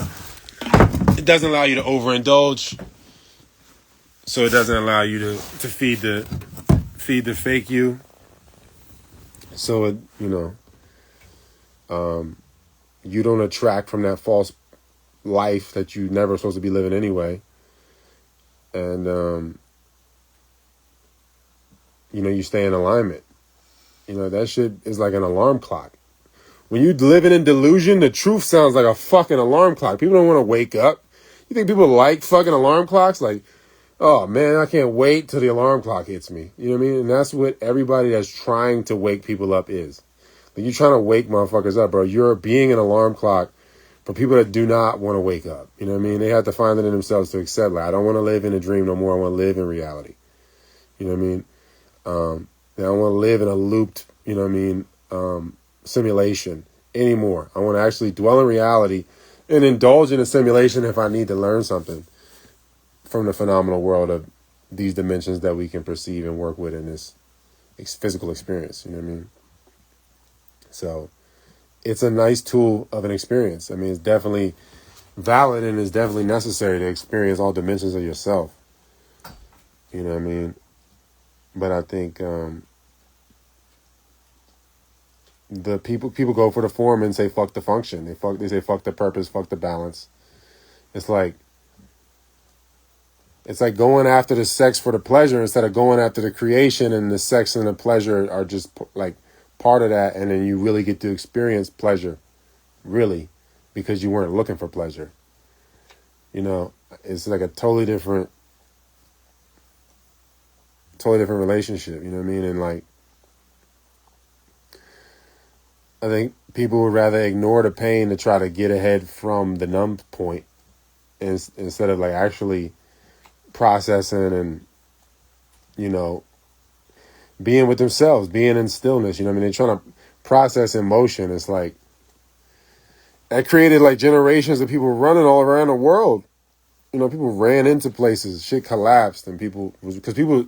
overindulge. So it doesn't allow you to feed the fake you. So it, you know, you don't attract from that false life that you never supposed to be living anyway. And you know, you stay in alignment. You know, that shit is like an alarm clock. When you living in delusion, the truth sounds like a fucking alarm clock. People don't want to wake up. You think people like fucking alarm clocks? Like, oh man, I can't wait till the alarm clock hits me. You know what I mean? And that's what everybody that's trying to wake people up is. Like, you're trying to wake motherfuckers up, bro. You're being an alarm clock for people that do not want to wake up. You know what I mean? They have to find it in themselves to accept, like, I don't want to live in a dream no more. I want to live in reality. You know what I mean? I don't want to live in a looped, you know what I mean, simulation anymore. I want to actually dwell in reality and indulge in a simulation if I need to learn something from the phenomenal world of these dimensions that we can perceive and work with in this physical experience. You know what I mean? So it's a nice tool of an experience. I mean, it's definitely valid and it's definitely necessary to experience all dimensions of yourself. You know what I mean? But I think the people go for the form and say fuck the function. They say fuck the purpose, fuck the balance. It's like going after the sex for the pleasure instead of going after the creation, and the sex and the pleasure are just like part of that, and then you really get to experience pleasure, really, because you weren't looking for pleasure. You know, it's like a totally different relationship, you know what I mean? And like, I think people would rather ignore the pain to try to get ahead from the numb point instead of like actually processing and, you know, being with themselves, being in stillness. You know what I mean? They're trying to process emotion. It's like, that created like generations of people running all around the world. You know, people ran into places, shit collapsed, and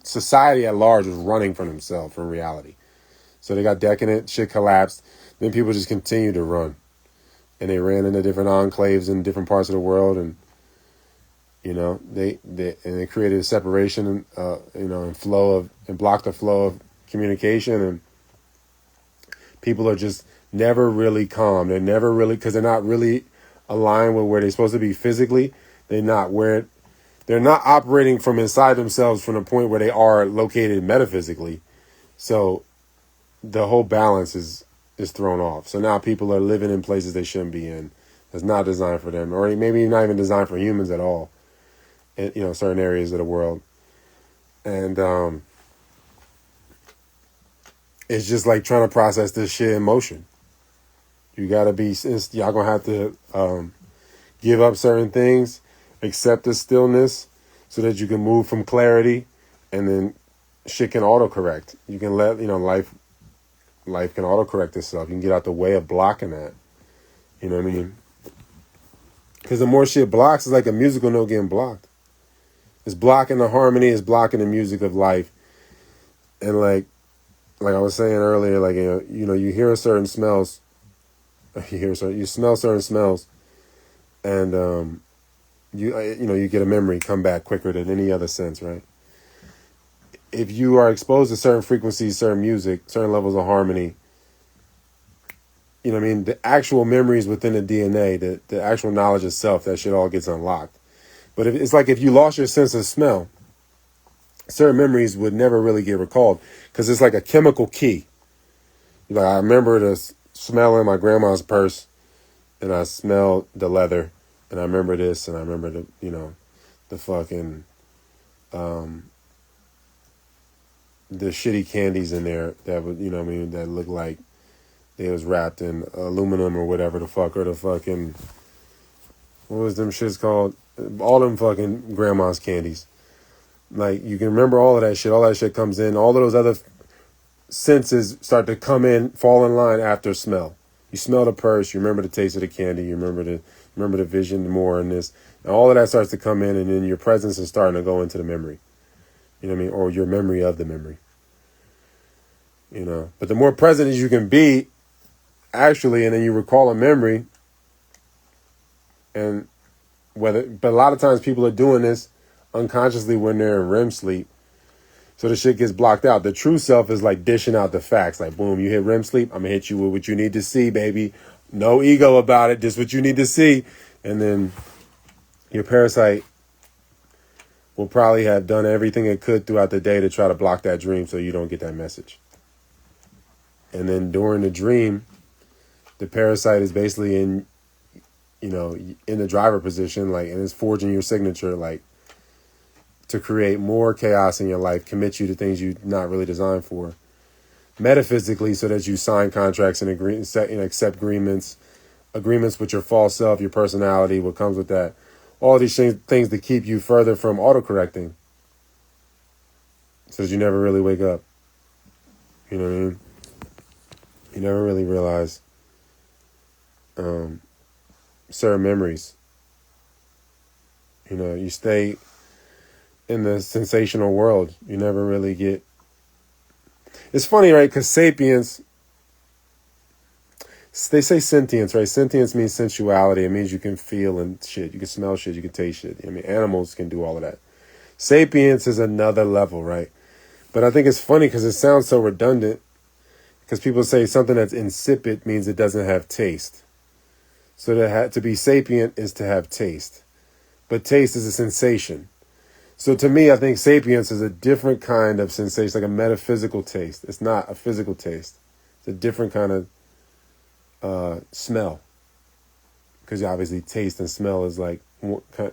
society at large was running from themselves, from reality. So they got decadent, shit collapsed, then people just continued to run. And they ran into different enclaves in different parts of the world, and, you know, they created a separation, you know, and blocked the flow of communication, and people are just never really calm. They're never really, because they're not really aligned with where they're supposed to be physically. They're not operating from inside themselves from the point where they are located metaphysically. So the whole balance is thrown off. So now people are living in places they shouldn't be in. That's not designed for them, or maybe not even designed for humans at all. In, you know, certain areas of the world. And it's just like trying to process this shit in motion. You gotta be, y'all gonna have to give up certain things, accept the stillness so that you can move from clarity, and then shit can autocorrect. You can let, you know, life can autocorrect itself. You can get out the way of blocking that. You know what I mean? Because the more shit blocks, it's like a musical note getting blocked. It's blocking the harmony, it's blocking the music of life. And like I was saying earlier, like, you know, you hear certain smells, you smell certain smells, and you get a memory come back quicker than any other sense, right? If you are exposed to certain frequencies, certain music, certain levels of harmony, you know what I mean, the actual memories within the DNA, the actual knowledge itself, that shit all gets unlocked. But it's like if you lost your sense of smell, certain memories would never really get recalled, because it's like a chemical key. Like, I remember the smell in my grandma's purse, and I smelled the leather, and I remember this, and I remember the, you know, the fucking, the shitty candies in there that would, you know what I mean, that looked like they was wrapped in aluminum or whatever the fuck, or the fucking, what was them shits called? All them fucking grandma's candies. Like, you can remember all of that shit comes in, all of those other senses start to come in, fall in line after smell. You smell the purse, you remember the taste of the candy, you remember the vision more in this, and all of that starts to come in, and then your presence is starting to go into the memory. You know what I mean? Or your memory of the memory. You know, but the more present as you can be, actually, and then you recall a memory, and but a lot of times people are doing this unconsciously when they're in REM sleep. So the shit gets blocked out. The true self is like dishing out the facts. Like, boom, you hit REM sleep, I'm gonna hit you with what you need to see, baby. No ego about it, just what you need to see. And then your parasite will probably have done everything it could throughout the day to try to block that dream so you don't get that message. And then during the dream, the parasite is basically in the driver position, like, and it's forging your signature, like, to create more chaos in your life, commit you to things you're not really designed for, metaphysically, so that you sign contracts and accept agreements with your false self, your personality, what comes with that, all these things to keep you further from autocorrecting, so that you never really wake up. You know what I mean? You never really realize certain memories. You know, you stay in the sensational world. You never really get. It's funny, right? Because sapience, they say sentience, right? Sentience means sensuality. It means you can feel and shit. You can smell shit. You can taste shit. I mean, animals can do all of that. Sapience is another level, right? But I think it's funny because it sounds so redundant. Because people say something that's insipid means it doesn't have taste. So to be sapient is to have taste. But taste is a sensation. So to me, I think sapience is a different kind of sensation, like a metaphysical taste. It's not a physical taste. It's a different kind of smell. Because obviously taste and smell is like,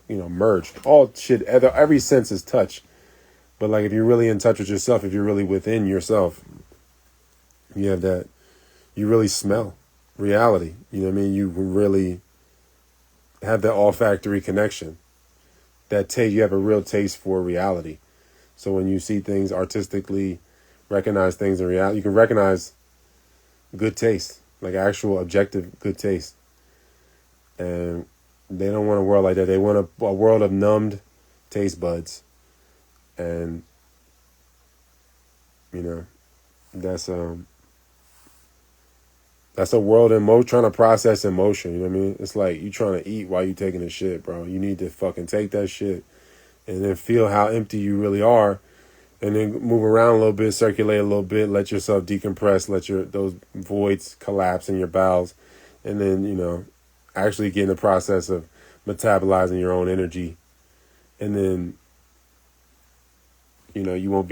merged. All shit, every sense is touch. But like if you're really in touch with yourself, if you're really within yourself, you have that, you really smell reality. You know what I mean? You really have that olfactory connection. That taste, you have a real taste for reality. So when you see things artistically, recognize things in reality, you can recognize good taste, like actual objective good taste. And they don't want a world like that. They want a world of numbed taste buds. And, that's a world trying to process emotion. You know what I mean? It's like you trying to eat while you taking a shit, bro. You need to fucking take that shit and then feel how empty you really are, and then move around a little bit, circulate a little bit, let yourself decompress, let those voids collapse in your bowels, and then, actually get in the process of metabolizing your own energy. And then, you won't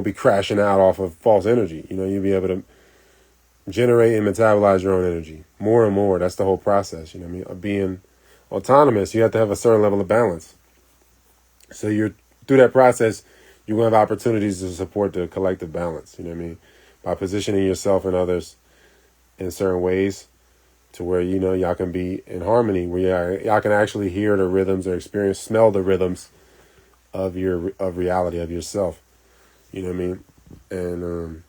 be crashing out off of false energy. You'll be able to generate and metabolize your own energy more and more. That's the whole process. Of being autonomous, you have to have a certain level of balance. So through that process, you're going to have opportunities to support the collective balance. By positioning yourself and others in certain ways to where, y'all can be in harmony, where y'all can actually hear the rhythms or smell the rhythms of reality, of yourself. You know what I mean? And,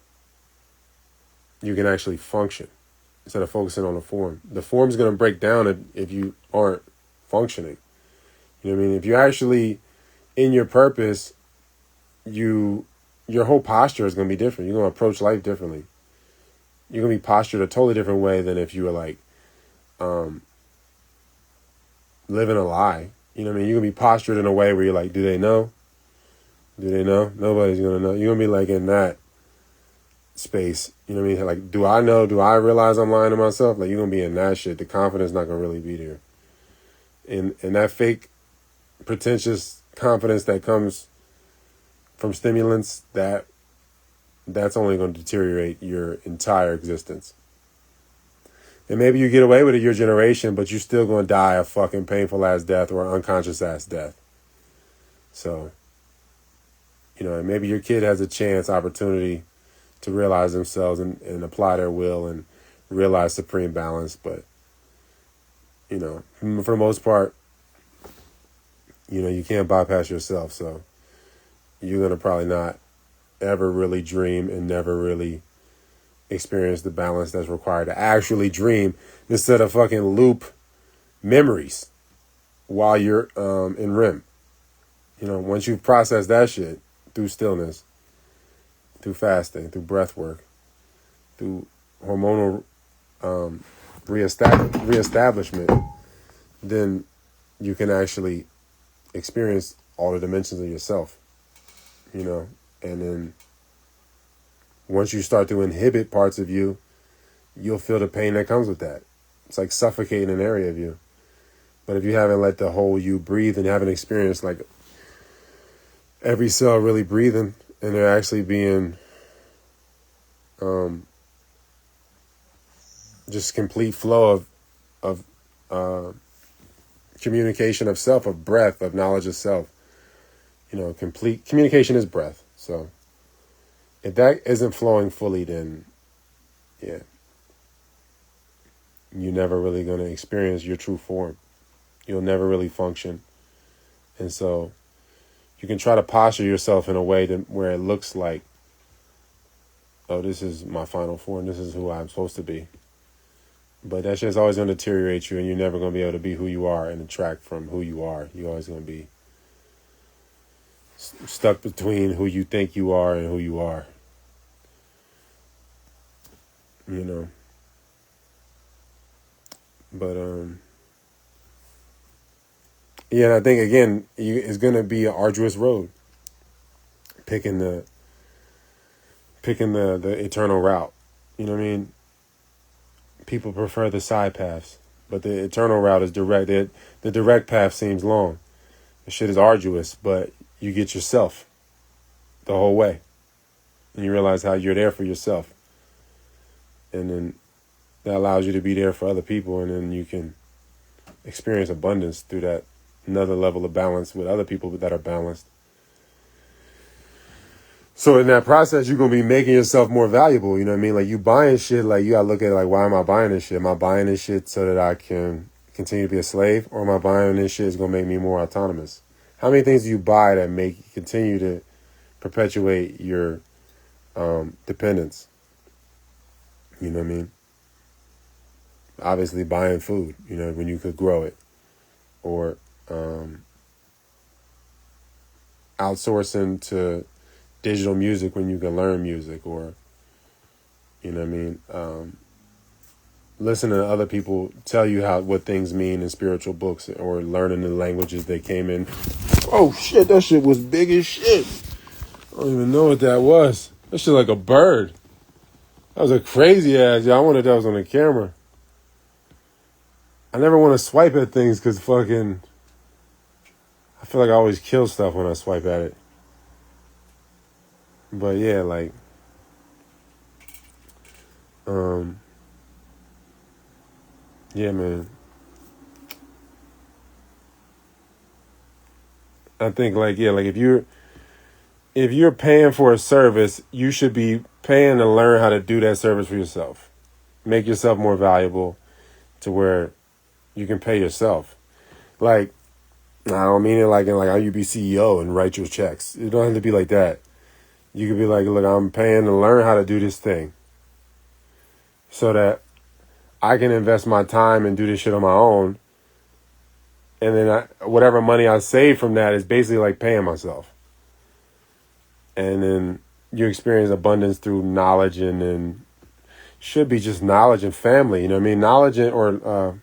you can actually function instead of focusing on the form. The form's going to break down if you aren't functioning. You know what I mean? If you're actually in your purpose, your whole posture is going to be different. You're going to approach life differently. You're going to be postured a totally different way than if you were like living a lie. You know what I mean? You're going to be postured in a way where you're like, do they know? Do they know? Nobody's going to know. You're going to be like in that space. You know what I mean? Like, do I know? Do I realize I'm lying to myself? Like, you're going to be in that shit. The confidence not going to really be there. And that fake, pretentious confidence that comes from stimulants, that's only going to deteriorate your entire existence. And maybe you get away with it your generation, but you're still going to die a fucking painful ass death or an unconscious ass death. So, and maybe your kid has a chance, opportunity to realize themselves and apply their will and realize supreme balance. But, for the most part, you can't bypass yourself. So you're going to probably not ever really dream and never really experience the balance that's required to actually dream instead of fucking loop memories while you're in REM. Once you've processed that shit through stillness, through fasting, through breath work, through hormonal reestablishment, then you can actually experience all the dimensions of yourself, and then once you start to inhibit parts of you, you'll feel the pain that comes with that. It's like suffocating an area of you. But if you haven't let the whole you breathe and haven't experienced like every cell really breathing and they're actually being just complete flow of communication of self, of breath, of knowledge of self. Complete communication is breath. So if that isn't flowing fully, then yeah, you're never really going to experience your true form. You'll never really function. And so you can try to posture yourself in a way where it looks like, oh, this is my final form. This is who I'm supposed to be. But that shit's always going to deteriorate you, and you're never going to be able to be who you are and attract from who you are. You're always going to be stuck between who you think you are and who you are. You know. But yeah, and I think again, it's gonna be an arduous road. Picking the eternal route. You know what I mean? People prefer the side paths, but the eternal route is direct. The direct path seems long. The shit is arduous, but you get yourself the whole way. And you realize how you're there for yourself. And then that allows you to be there for other people, and then you can experience abundance through that another level of balance with other people that are balanced. So in that process, you're going to be making yourself more valuable. You know what I mean? Like, you buying shit, like, you got to look at it like, why am I buying this shit? Am I buying this shit so that I can continue to be a slave? Or am I buying this shit is going to make me more autonomous? How many things do you buy that continue to perpetuate your dependence? You know what I mean? Obviously, buying food, you know, when you could grow it. Or outsourcing to digital music when you can learn music, or, you know what I mean, listening to other people tell you what things mean in spiritual books, or learning the languages they came in. Oh shit, that shit was big as shit. I don't even know what that was. That shit like a bird. That was a crazy ass. Yeah, I wonder if that was on the camera. I never want to swipe at things because fucking, I feel like I always kill stuff when I swipe at it. But yeah, like, yeah, man. I think like, yeah, like if you're paying for a service, you should be paying to learn how to do that service for yourself. Make yourself more valuable to where you can pay yourself. Like, I don't mean it like in like how you be CEO and write your checks. It don't have to be like that. You could be like, look, I'm paying to learn how to do this thing so that I can invest my time and do this shit on my own. And then whatever money I save from that is basically like paying myself. And then you experience abundance through knowledge, and then should be just knowledge and family. You know what I mean? Knowledge or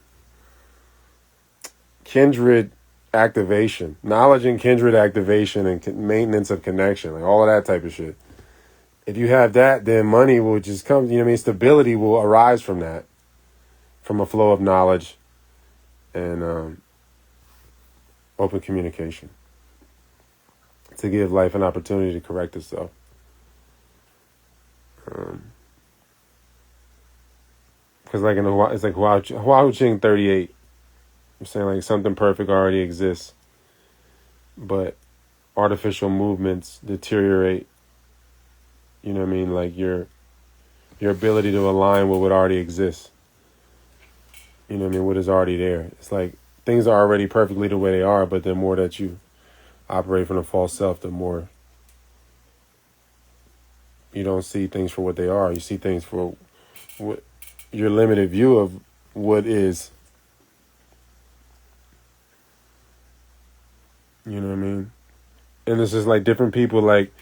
kindred activation. Knowledge and kindred activation and maintenance of connection. Like all of that type of shit. If you have that, then money will just come. You know what I mean? Stability will arise from that. From a flow of knowledge and open communication. To give life an opportunity to correct itself. Because like it's like Hua Ching 38. I'm saying like something perfect already exists, but artificial movements deteriorate. You know what I mean? Like your ability to align with what already exists. You know what I mean? What is already there. It's like things are already perfectly the way they are, but the more that you operate from the false self, the more you don't see things for what they are. You see things for what your limited view of what is. You know what I mean? And it's just like different people, like,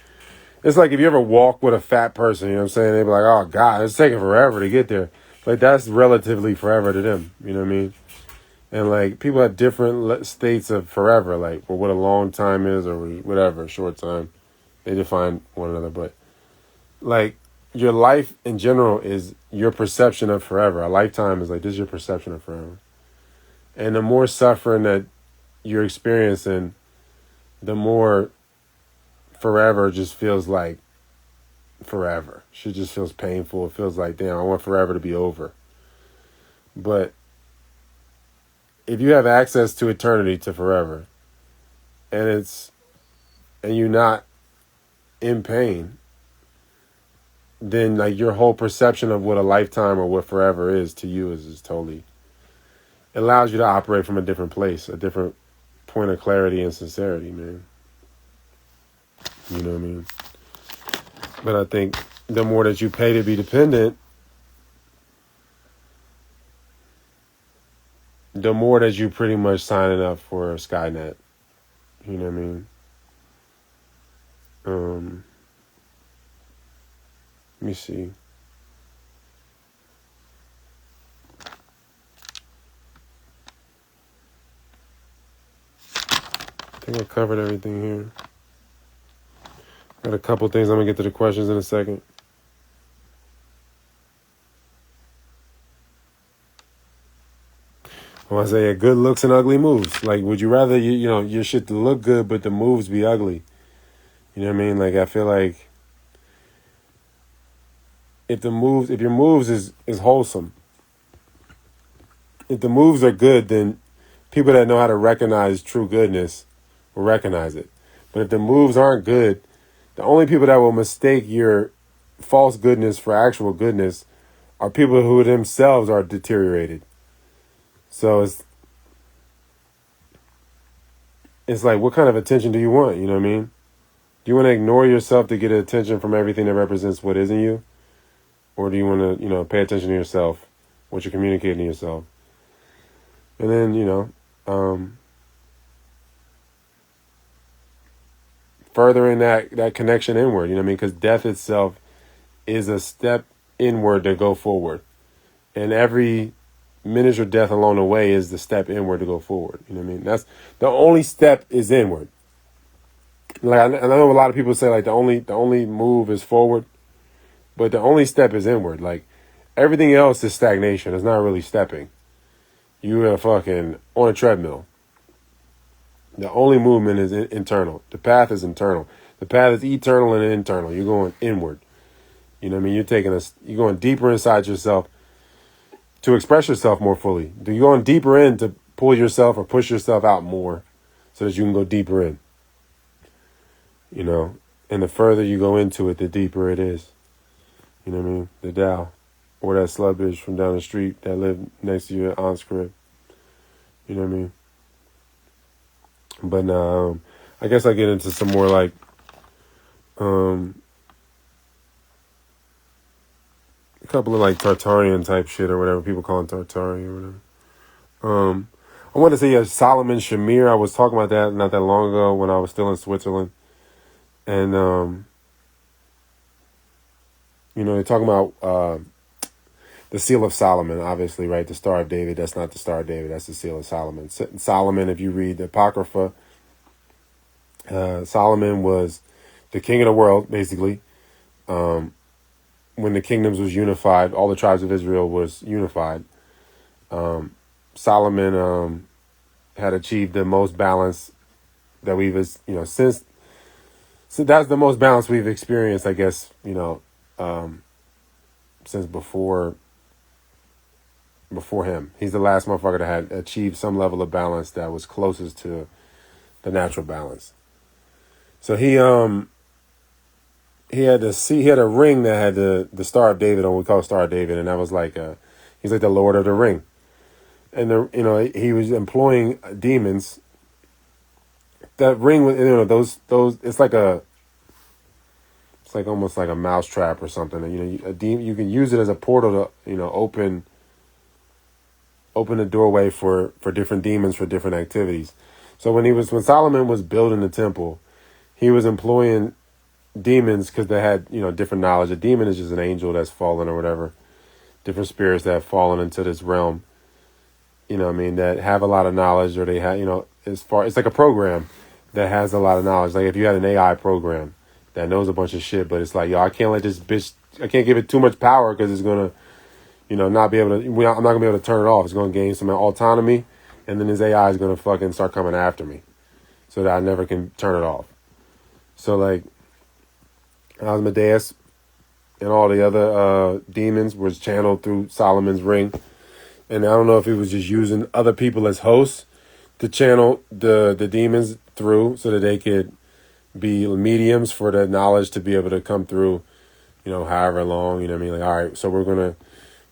it's like if you ever walk with a fat person, you know what I'm saying? They be like, oh God, it's taking forever to get there. Like, that's relatively forever to them. You know what I mean? And like, people have different states of forever, like, or what a long time is, or whatever, short time. They define one another. But like, your life in general is your perception of forever. A lifetime is like, this is your perception of forever. And the more suffering that you're experiencing, the more forever just feels like forever. Shit just feels painful. It feels like, damn, I want forever to be over. But if you have access to eternity, to forever, and you're not in pain, then like your whole perception of what a lifetime or what forever is to you is totally, it allows you to operate from a different place, a different point of clarity and sincerity, man. You know what I mean? But I think the more that you pay to be dependent, the more that you pretty much signing up for Skynet. You know what I mean? Let me see. I think I covered everything here. Got a couple things. I'm going to get to the questions in a second. Well, I say good looks and ugly moves. Like, would you rather, your shit to look good, but the moves be ugly? You know what I mean? Like, I feel like if your moves is wholesome, if the moves are good, then people that know how to recognize true goodness will recognize it. But if the moves aren't good, the only people that will mistake your false goodness for actual goodness are people who themselves are deteriorated. So it's like, what kind of attention do you want? You know what I mean? Do you want to ignore yourself to get attention from everything that represents what isn't you? Or do you want to, pay attention to yourself, what you're communicating to yourself? And then, furthering that connection inward, you know what I mean? Because death itself is a step inward to go forward. And every miniature death along the way is the step inward to go forward. You know what I mean? That's the only step is inward. Like, I know a lot of people say like the only move is forward, but the only step is inward. Like, everything else is stagnation. It's not really stepping. You are fucking on a treadmill. The only movement is internal. The path is internal. The path is eternal and internal. You're going inward. You know what I mean? You're going deeper inside yourself to express yourself more fully. You're going deeper in to pull yourself or push yourself out more so that you can go deeper in. And the further you go into it, the deeper it is. You know what I mean? The Tao. Or that slut bitch from down the street that lived next to your aunt's crib. You know what I mean? But now, I guess I get into some more like, a couple of like Tartarian type shit or whatever people call it, Tartari or whatever. I wanted to say Solomon Shamir. I was talking about that not that long ago when I was still in Switzerland, and they're talking about the Seal of Solomon, obviously, right? The Star of David. That's not the Star of David. That's the Seal of Solomon. Solomon, if you read the Apocrypha, Solomon was the king of the world, basically. When the kingdoms was unified, all the tribes of Israel was unified. Solomon had achieved the most balance that we've, since that's the most balance we've experienced, I guess, since before him. He's the last motherfucker that had achieved some level of balance that was closest to the natural balance. So he had a ring that had the Star of David on. We call it Star of David, and that was like he's like the Lord of the Ring. And he was employing demons. That ring was those it's like almost like a mousetrap or something. And, you can use it as a portal to open the doorway for different demons for different activities. So when Solomon was building the temple, he was employing demons because they had different knowledge. A demon is just an angel that's fallen or whatever, different spirits that have fallen into this realm, that have a lot of knowledge, or they have it's like a program that has a lot of knowledge. Like if you had an AI program that knows a bunch of shit, but it's like, I can't let this bitch, I can't give it too much power because it's gonna not be able to, I'm not gonna be able to turn it off. It's gonna gain some autonomy, and then this AI is gonna fucking start coming after me so that I never can turn it off. So like Asmodeus and all the other demons was channeled through Solomon's ring. And I don't know if he was just using other people as hosts to channel the demons through so that they could be mediums for the knowledge to be able to come through, however long, Like, all right, so we're going to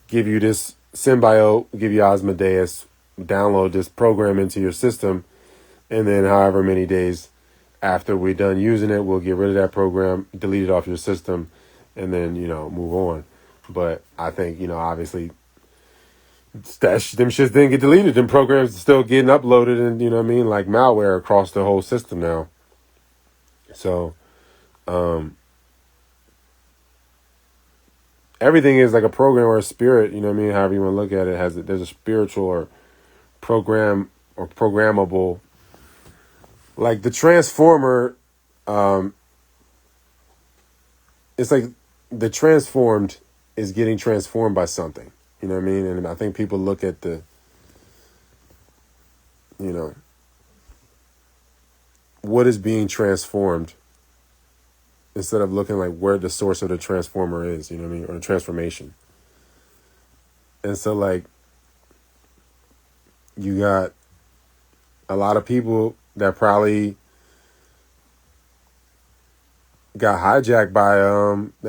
give you this symbiote, give you Asmodeus, download this program into your system, and then however many days after we're done using it, we'll get rid of that program, delete it off your system, and then, move on. But I think, obviously, them shits didn't get deleted. Them programs are still getting uploaded and, like malware across the whole system now. So, Um, everything is like a program or a spirit, you know what I mean? However you want to look at it, there's a spiritual or program or programmable. Like the transformer, it's like the transformed is getting transformed by something. You know what I mean? And I think people look at the, you know, what is being transformed instead of looking like where the source of the transformer is, you know what I mean? Or the transformation. And so like you got a lot of people that probably got hijacked by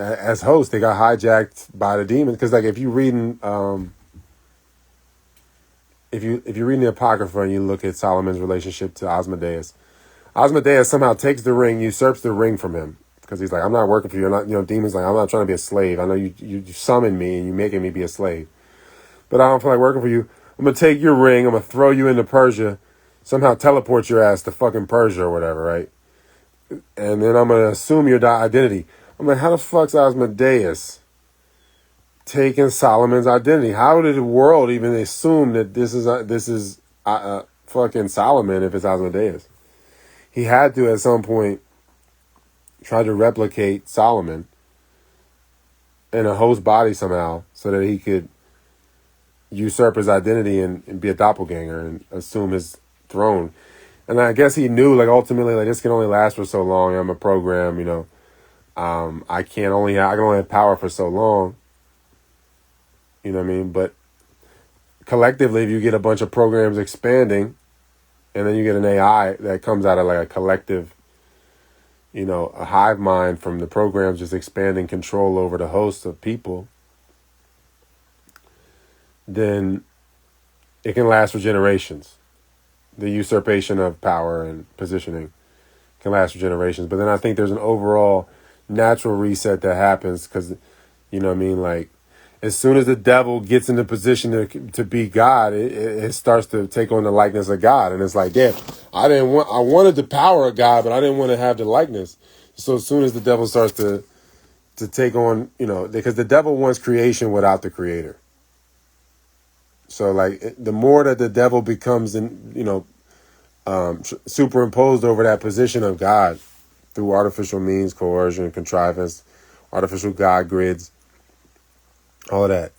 as hosts, they got hijacked by the demons. Because like if you're reading if you're reading the Apocrypha and you look at Solomon's relationship to Asmodeus, Asmodeus somehow takes the ring, usurps the ring from him. Because he's like, I'm not working for you. I'm not, demons like, I'm not trying to be a slave. I know you summoned me and you're making me be a slave. But I don't feel like working for you. I'm going to take your ring. I'm going to throw you into Persia. Somehow teleport your ass to fucking Persia or whatever, right? And then I'm going to assume your identity. I'm like, how the fuck's Asmodeus taking Solomon's identity? How did the world even assume that this is fucking Solomon if it's Asmodeus? He had to at some point try to replicate Solomon in a host body somehow so that he could usurp his identity and be a doppelganger and assume his throne. And I guess he knew, like, ultimately, like, this can only last for so long. I'm a program, I can only have power for so long. You know what I mean? But collectively, if you get a bunch of programs expanding, and then you get an AI that comes out of like a collective, a hive mind from the programs just expanding control over the host of people, then it can last for generations. The usurpation of power and positioning can last for generations. But then I think there's an overall natural reset that happens because, like as soon as the devil gets into position to be God, it starts to take on the likeness of God. And it's like, yeah, I wanted the power of God, but I didn't want to have the likeness. So as soon as the devil starts to take on, because the devil wants creation without the creator. So like the more that the devil becomes, superimposed over that position of God through artificial means, coercion, contrivance, artificial God grids, all of that,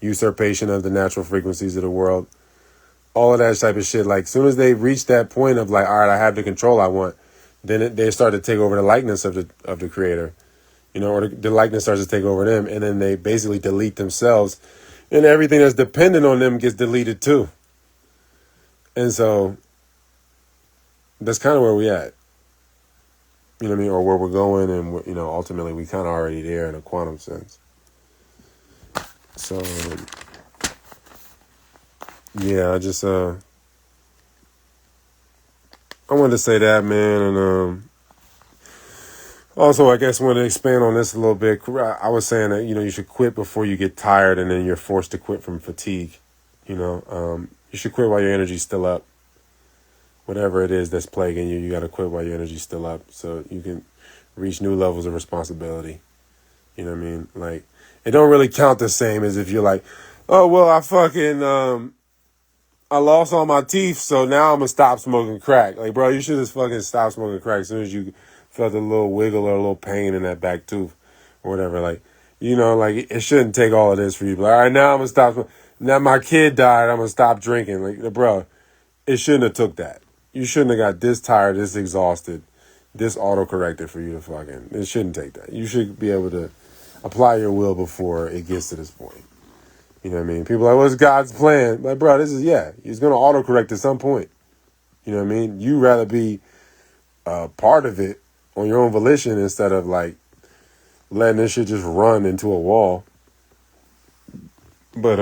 usurpation of the natural frequencies of the world, all of that type of shit. Like, as soon as they reach that point of like, all right, I have the control I want, then they start to take over the likeness of the creator, or the likeness starts to take over them, and then they basically delete themselves, and everything that's dependent on them gets deleted too. And so that's kind of where we at, you know what I mean, or where we're going, and ultimately we kind of already there in a quantum sense. So yeah, I just I wanted to say that, man, and also I guess I want to expand on this a little bit. I was saying that you should quit before you get tired, and then you're forced to quit from fatigue. You should quit while your energy's still up. Whatever it is that's plaguing you, you got to quit while your energy's still up, so you can reach new levels of responsibility. You know what I mean? Like, it don't really count the same as if you're like, oh well, I fucking I lost all my teeth, so now I'm gonna stop smoking crack. Like, bro, you should just fucking stop smoking crack as soon as you felt a little wiggle or a little pain in that back tooth or whatever. Like, like it shouldn't take all of this for you. But, all right, now I'm gonna stop. Now my kid died, I'm gonna stop drinking. Like, bro, it shouldn't have took that. You shouldn't have got this tired, this exhausted, this auto-corrected for you to fucking... It shouldn't take that. You should be able to apply your will before it gets to this point. You know what I mean? People are like, what's God's plan? Like, bro, he's going to auto-correct at some point. You know what I mean? You rather be part of it on your own volition instead of, like, letting this shit just run into a wall. But,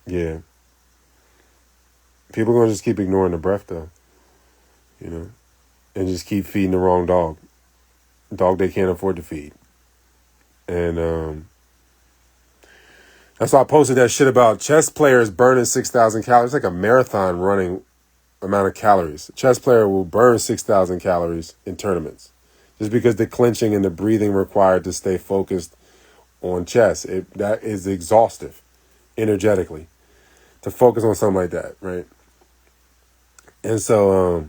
yeah. People are going to just keep ignoring the breath, though. And just keep feeding the wrong dog. Dog they can't afford to feed. And that's why I posted that shit about chess players burning 6,000 calories. It's like a marathon running amount of calories. A chess player will burn 6,000 calories in tournaments just because the clinching and the breathing required to stay focused on chess. That is exhaustive energetically to focus on something like that, right? And so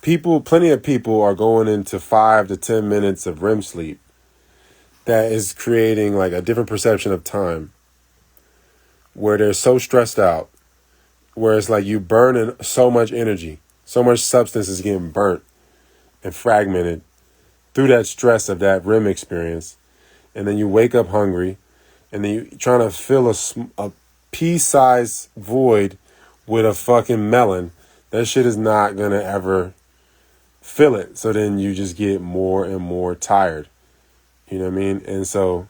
plenty of people are going into 5 to 10 minutes of REM sleep that is creating like a different perception of time where they're so stressed out, where it's like you burning so much energy, so much substance is getting burnt and fragmented through that stress of that REM experience. And then you wake up hungry, and then you're trying to fill a pea-sized void with a fucking melon. That shit is not going to ever fill it. So then you just get more and more tired. You know what I mean? And so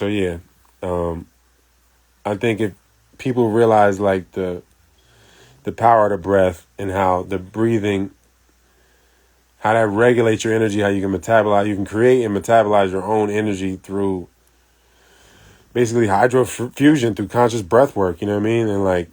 yeah. I think if people realize like the power of the breath and how the breathing, how that regulates your energy, how you can create and metabolize your own energy through basically hydrofusion, through conscious breath work, you know what I mean? And like,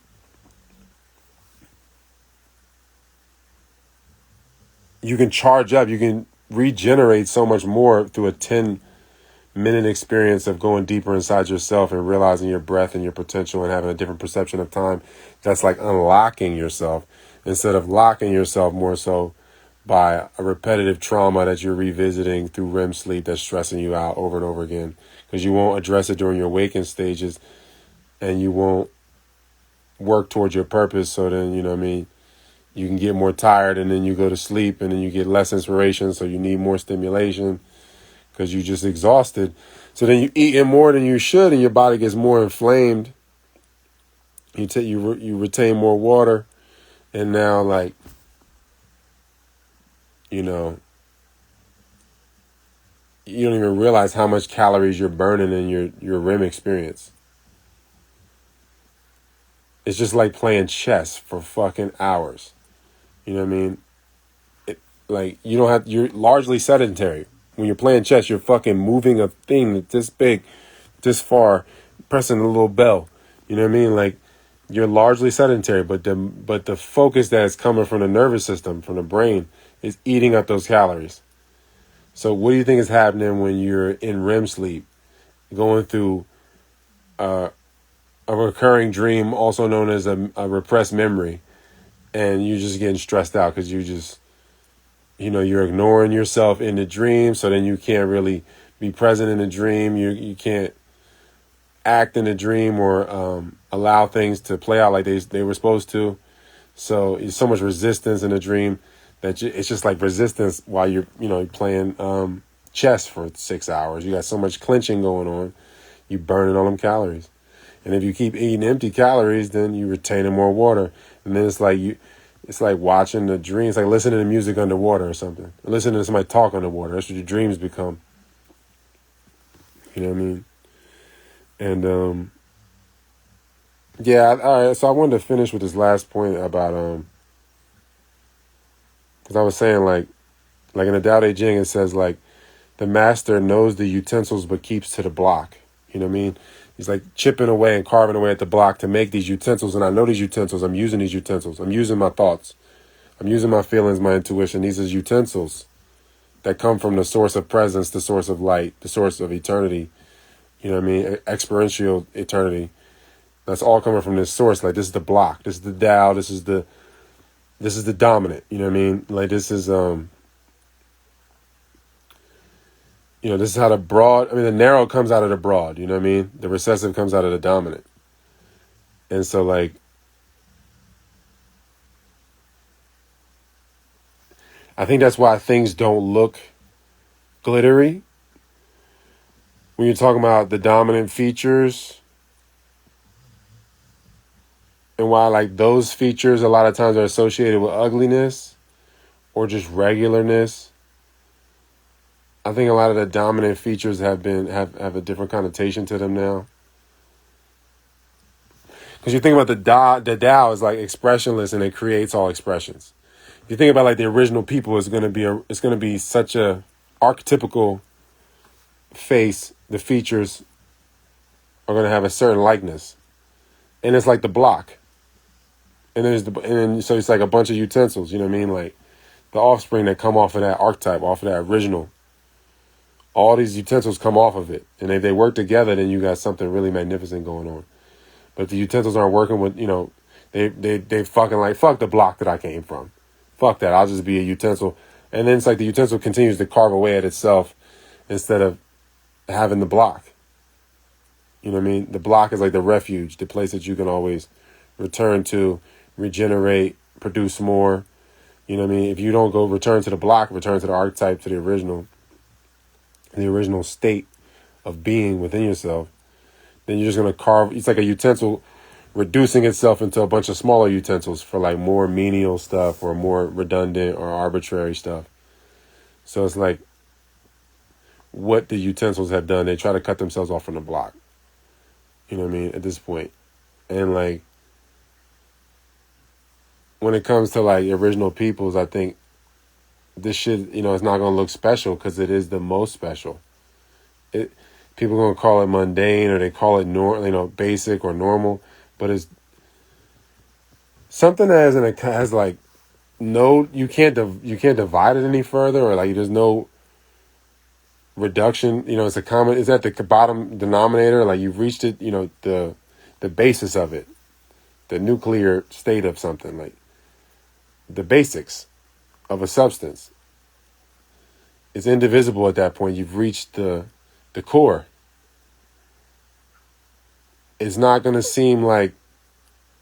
you can charge up, you can regenerate so much more through a 10-minute experience of going deeper inside yourself and realizing your breath and your potential and having a different perception of time. That's like unlocking yourself instead of locking yourself more so by a repetitive trauma that you're revisiting through REM sleep that's stressing you out over and over again, because you won't address it during your waking stages and you won't work towards your purpose. So then, you know what I mean, you can get more tired and then you go to sleep and then you get less inspiration. So you need more stimulation because you're just exhausted. So then you eating more than you should and your body gets more inflamed. You retain more water, and now like, you know, you don't even realize how much calories you're burning in your REM experience. It's just like playing chess for fucking hours. You know what I mean? You're largely sedentary. When you're playing chess, you're fucking moving a thing that's this big, this far, pressing a little bell. You know what I mean? Like, you're largely sedentary, but the focus that's coming from the nervous system, from the brain, is eating up those calories. So what do you think is happening when you're in REM sleep, going through a recurring dream, also known as a repressed memory, and you're just getting stressed out because you just, you're ignoring yourself in the dream, so then you can't really be present in the dream. You can't act in the dream or allow things to play out like they were supposed to. So there's so much resistance in the dream that it's just like resistance while you're playing chess for 6 hours. You got so much clenching going on, you burning all them calories. And if you keep eating empty calories, then you're retaining more water. And then it's like watching the dream. It's like listening to music underwater or something. Or listening to somebody talk underwater. That's what your dreams become. You know what I mean? And yeah, all right. So I wanted to finish with this last point about because I was saying like in the Tao Te Ching it says like the master knows the utensils but keeps to the block. You know what I mean? He's like chipping away and carving away at the block to make these utensils. And I know these utensils. I'm using these utensils. I'm using my thoughts. I'm using my feelings, my intuition. These are utensils that come from the source of presence, the source of light, the source of eternity. You know what I mean? Experiential eternity. That's all coming from this source. Like, this is the block. This is the Tao. This is the dominant. You know what I mean? Like, this is this is how the narrow comes out of the broad, you know what I mean? The recessive comes out of the dominant. And so, like, I think that's why things don't look glittery. When you're talking about the dominant features, and why, like, those features a lot of times are associated with ugliness or just regularness. I think a lot of the dominant features have a different connotation to them now. Because you think about the Tao is like expressionless and it creates all expressions. If you think about like the original people, it's going to be such a archetypical face. The features are going to have a certain likeness. And it's like the block. And then so it's like a bunch of utensils, you know what I mean? Like the offspring that come off of that archetype, off of that original. All these utensils come off of it. And if they work together, then you got something really magnificent going on. But if the utensils aren't working with, they fucking like, fuck the block that I came from. Fuck that. I'll just be a utensil. And then it's like the utensil continues to carve away at itself instead of having the block. You know what I mean? The block is like the refuge, the place that you can always return to, regenerate, produce more. You know what I mean? If you don't go return to the block, return to the archetype, to the original state of being within yourself, then you're just going to carve. It's like a utensil reducing itself into a bunch of smaller utensils for like more menial stuff or more redundant or arbitrary stuff. So it's like what the utensils have done. They try to cut themselves off from the block. You know what I mean? At this point. And like when it comes to like original peoples, I think this shit, it's not going to look special because it is the most special. People are going to call it mundane or they call it basic or normal, but it's something that has like no, you can't divide it any further, or like there's no reduction. It's a common. It's at the bottom denominator. Like you've reached it. The basis of it, the nuclear state of something, like the basics of a substance. It's indivisible at that point. You've reached the core. It's not going to seem like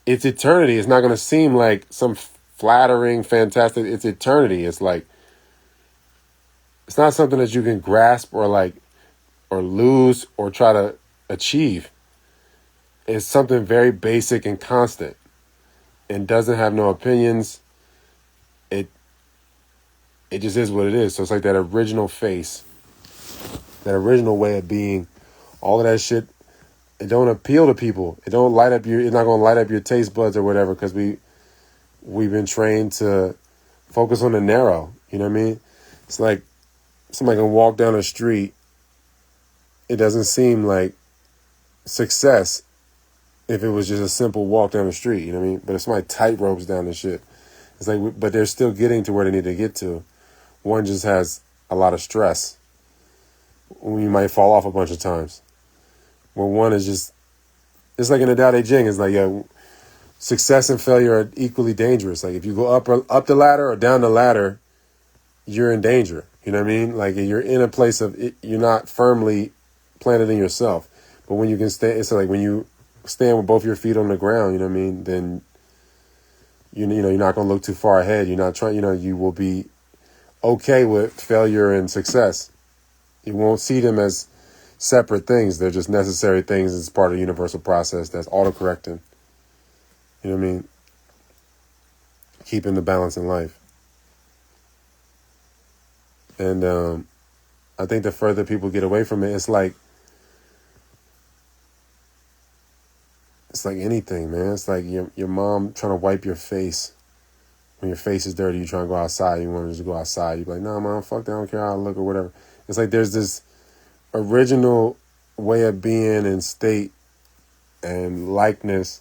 it's eternity. It's not going to seem like some flattering, fantastic. It's eternity. It's like, it's not something that you can grasp or lose or try to achieve. It's something very basic and constant and doesn't have no opinions. It just is what it is. So it's like that original face, that original way of being, all of that shit. It don't appeal to people. It's not going to light up your taste buds or whatever, because we've been trained to focus on the narrow. You know what I mean? It's like somebody can walk down the street. It doesn't seem like success if it was just a simple walk down the street. You know what I mean? But if somebody tight ropes down the shit, it's like, but they're still getting to where they need to get to. One just has a lot of stress. You might fall off a bunch of times. Well, one is just, it's like in the Tao Te Ching, it's like, success and failure are equally dangerous. Like if you go up the ladder or down the ladder, you're in danger. You know what I mean? Like you're in a place of you're not firmly planted in yourself. But when you can stand, it's like when you stand with both your feet on the ground, you know what I mean? Then you're not going to look too far ahead. You're not trying, you will be okay with failure and success. You won't see them as separate things. They're just necessary things as part of the universal process that's autocorrecting. You know what I mean? Keeping the balance in life. And I think the further people get away from it, it's like anything, man. It's like your mom trying to wipe your face. When your face is dirty, you trying to go outside. You want to just go outside. You're like, nah, mom, fuck that. I don't care how I look or whatever. It's like there's this original way of being and state and likeness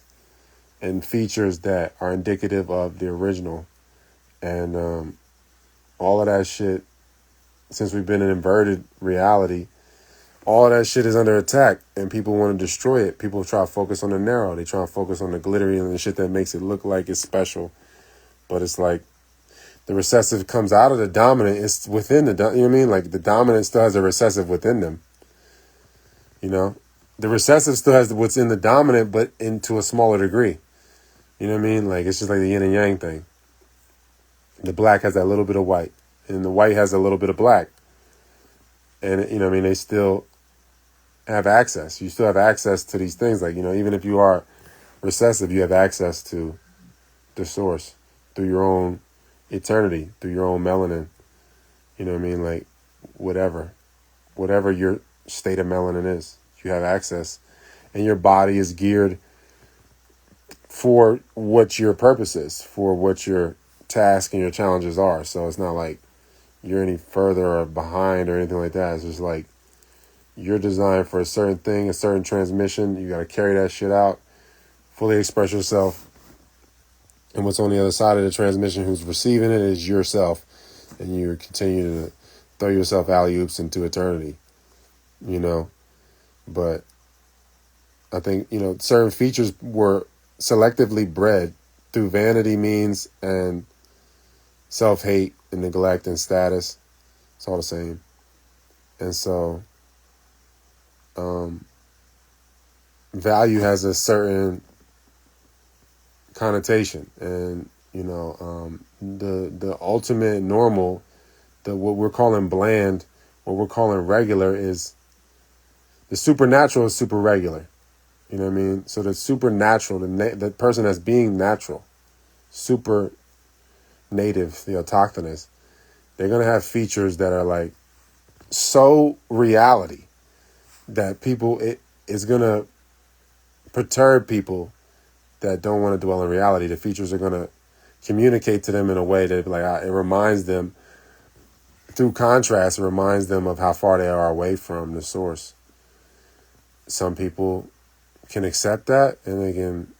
and features that are indicative of the original. And all of that shit, since we've been in inverted reality, all of that shit is under attack and people want to destroy it. People try to focus on the narrow. They try to focus on the glittery and the shit that makes it look like it's special. But it's like the recessive comes out of the dominant. It's within you know what I mean? Like the dominant still has a recessive within them. The recessive still has what's in the dominant, but into a smaller degree. You know what I mean? Like it's just like the yin and yang thing. The black has that little bit of white, and the white has a little bit of black. And they still have access. You still have access to these things. Like, even if you are recessive, you have access to the source through your own eternity, through your own melanin. You know what I mean? Like whatever your state of melanin is, you have access, and your body is geared for what your purpose is, for what your task and your challenges are. So it's not like you're any further or behind or anything like that. It's just like You're designed for a certain thing, a certain transmission. You got to carry that shit out, fully express yourself. And what's on the other side of the transmission, who's receiving it, is yourself. And you continue to throw yourself alley-oops into eternity, you know. But I think, you know, certain features were selectively bred through vanity means and self-hate and neglect and status. It's all the same. And so value has a certain connotation, and you know, the ultimate normal, what we're calling bland, what we're calling regular, is the supernatural is super regular. You know what I mean? So the supernatural, the person that's being natural, super native, the autochthonous, they're gonna have features that are like so reality that it is gonna perturb people that don't want to dwell in reality. The features are going to communicate to them in a way that it reminds them, through contrast, it reminds them of how far they are away from the source. Some people can accept that and they can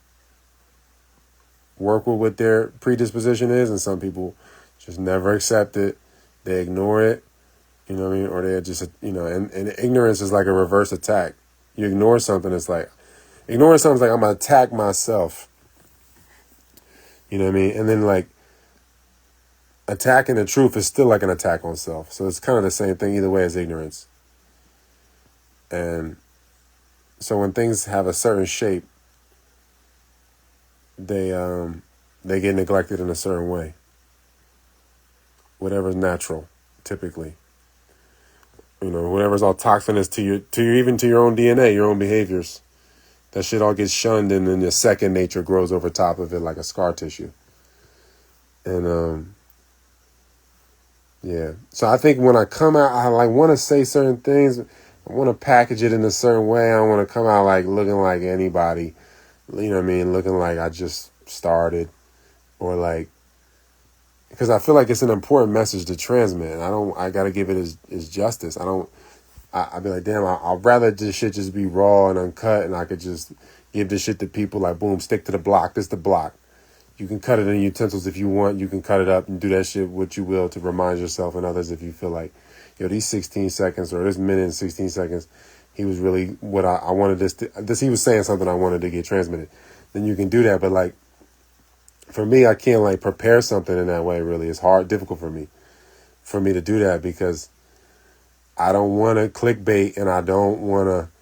work with what their predisposition is, and some people just never accept it. They ignore it, you know what I mean? Or they're just, you know, and ignorance is like a reverse attack. You ignore something, it's like, ignoring something's like, I'm going to attack myself. You know what I mean? And then, like, attacking the truth is still like an attack on self. So it's kind of the same thing either way as ignorance. And so when things have a certain shape, they get neglected in a certain way. Whatever's natural, typically. You know, whatever's autochthonous to your even to your own DNA, your own behaviors. That shit all gets shunned, and then your second nature grows over top of it like a scar tissue. And, yeah. So I think when I come out, I like want to say certain things. I want to package it in a certain way. I don't want to come out like looking like anybody. You know what I mean? Looking like I just started. Or like, because I feel like it's an important message to transmit. And I got to give it as justice. I'd be like, damn, I'd rather this shit just be raw and uncut, and I could just give this shit to people like, boom, stick to the block. This the block. You can cut it in utensils if you want. You can cut it up and do that shit what you will to remind yourself and others if you feel like, yo, these 16 seconds or this minute and 16 seconds, he was really what I wanted this, he was saying something I wanted to get transmitted. Then you can do that. But like, for me, I can't like prepare something in that way, really. It's difficult for me to do that because I don't want to clickbait, and I don't want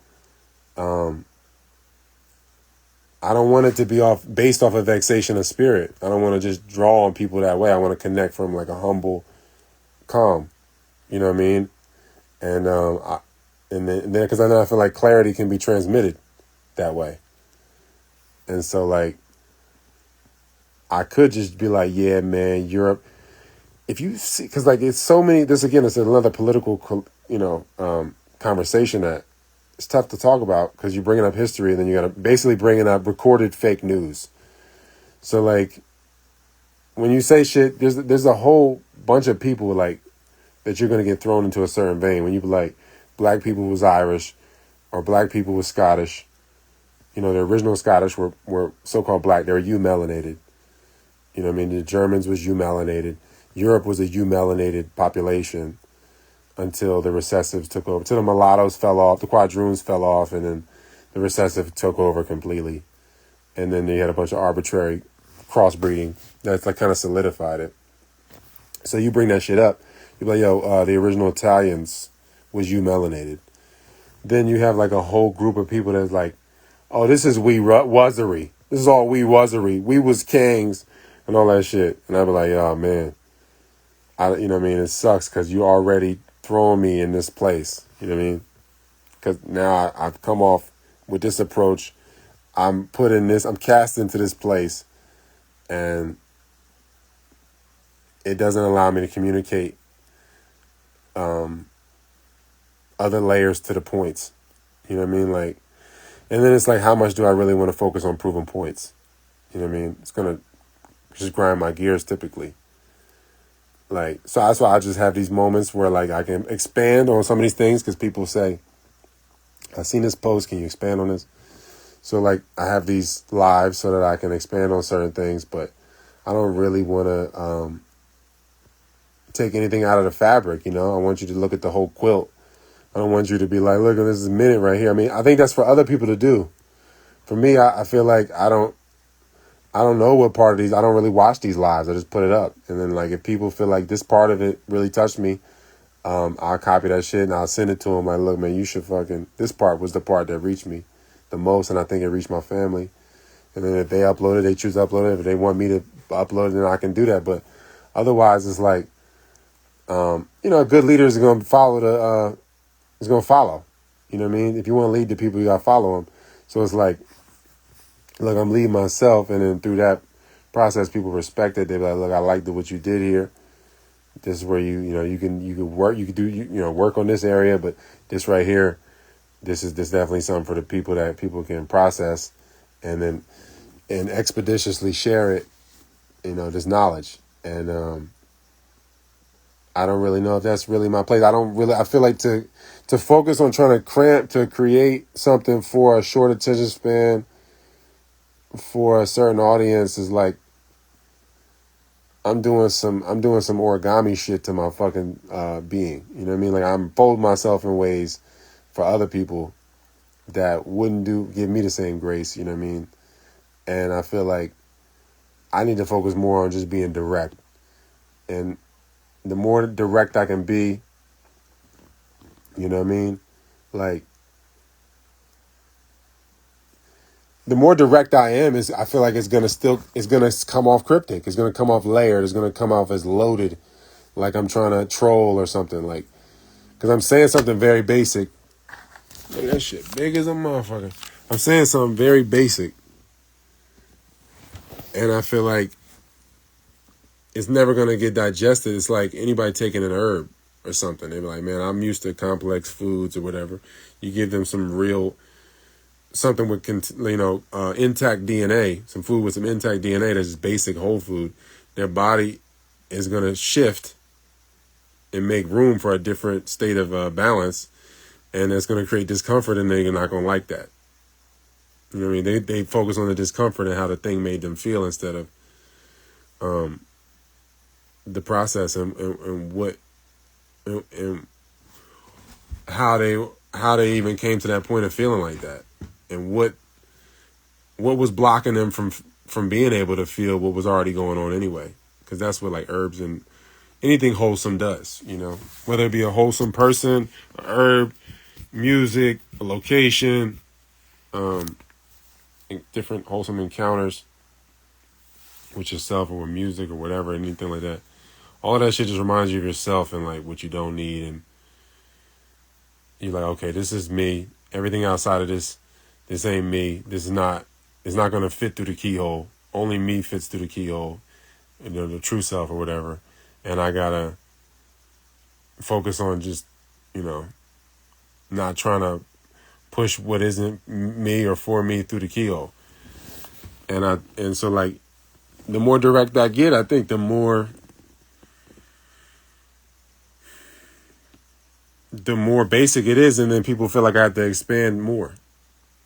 it to be based off of vexation of spirit. I don't want to just draw on people that way. I want to connect from like a humble calm, you know what I mean? And then because I feel like clarity can be transmitted that way. And so like, I could just be like, yeah, man, Europe. If you see, because like it's so many. This again is another political, conversation that it's tough to talk about because you're bringing up history and then you got to basically bringing up recorded fake news. So like, when you say shit, there's a whole bunch of people like that you're gonna get thrown into a certain vein. When you be like, black people was Irish, or black people was Scottish. You know, the original Scottish were so-called black. They were eumelanated. You know what I mean? The Germans was eumelanated. Europe was a eumelanated population until the recessives took over. Until the mulattoes fell off, the quadroons fell off, and then the recessive took over completely. And then you had a bunch of arbitrary crossbreeding that's like kind of solidified it. So you bring that shit up. You're like, yo, the original Italians was eumelanated. Then you have like a whole group of people that's like, oh, this is wazzery. This is all wazzery. We was kings and all that shit. And I'd be like, oh, man. You know what I mean? It sucks because you already throwing me in this place. You know what I mean? Because now I've come off with this approach. I'm cast into this place. And it doesn't allow me to communicate other layers to the points. You know what I mean? Like, and then it's like, how much do I really want to focus on proving points? You know what I mean? It's going to just grind my gears typically. Like, so that's why I just have these moments where like I can expand on some of these things because people say, I seen this post. Can you expand on this? So like I have these lives so that I can expand on certain things, but I don't really want to take anything out of the fabric. You know, I want you to look at the whole quilt. I don't want you to be like, look, this is a minute right here. I mean, I think that's for other people to do. For me, I feel like I don't know what part of these. I don't really watch these lives. I just put it up, and then like if people feel like this part of it really touched me, I'll copy that shit and I'll send it to them. Like, look, man, you should fucking. This part was the part that reached me the most, and I think it reached my family. And then if they upload it, they choose to upload it. If they want me to upload it, then I can do that. But otherwise, it's like, a good leader is going to follow is going to follow. You know what I mean? If you want to lead the people, you got to follow them. So it's like, look, I'm leading myself, and then through that process, people respect it. They're like, look, I liked what you did here. This is where you can work, you can do work on this area, but this right here, this definitely something for the people that people can process, and expeditiously share it, this knowledge. And I don't really know if that's really my place. I feel like to focus on trying to create something for a short attention span for a certain audience is like I'm doing some origami shit to my fucking being. You know what I mean? Like I'm folding myself in ways for other people that wouldn't give me the same grace. You know what I mean? And I feel like I need to focus more on just being direct. And the more direct I can be, you know what I mean? Like, the more direct I am, I feel like it's gonna come off cryptic. It's gonna come off layered. It's gonna come off as loaded, like I'm trying to troll or something. Like, because I'm saying something very basic. Look at that shit, big as a motherfucker. I'm saying something very basic, and I feel like it's never gonna get digested. It's like anybody taking an herb or something. They be like, man, I'm used to complex foods or whatever. You give them something with intact DNA, some food with some intact DNA that's just basic whole food, their body is going to shift and make room for a different state of balance, and it's going to create discomfort, and they're not going to like that. You know what I mean? They focus on the discomfort and how the thing made them feel instead of the process and what and how they even came to that point of feeling like that. And what was blocking them from being able to feel what was already going on anyway? Because that's what like herbs and anything wholesome does, whether it be a wholesome person, a herb, music, a location, different wholesome encounters with yourself or with music or whatever, anything like that. All of that shit just reminds you of yourself and like what you don't need, and you're like, okay, this is me. Everything outside of this ain't me. It's not going to fit through the keyhole. Only me fits through the keyhole, the true self or whatever. And I got to focus on just, not trying to push what isn't me or for me through the keyhole. And so like, the more direct I get, I think the more basic it is. And then people feel like I have to expand more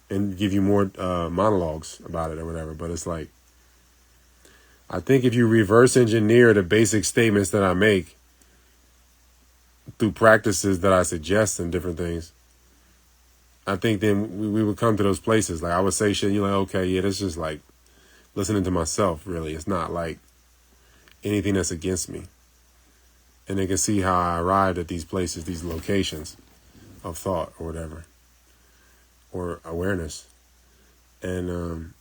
and give you more monologues about it or whatever. But it's like, I think if you reverse engineer the basic statements that I make through practices that I suggest and different things, I think then we would come to those places. Like I would say shit and you're like, okay, yeah, that's just like listening to myself, really. It's not like anything that's against me. And they can see how I arrived at these places, these locations of thought or whatever, or awareness. And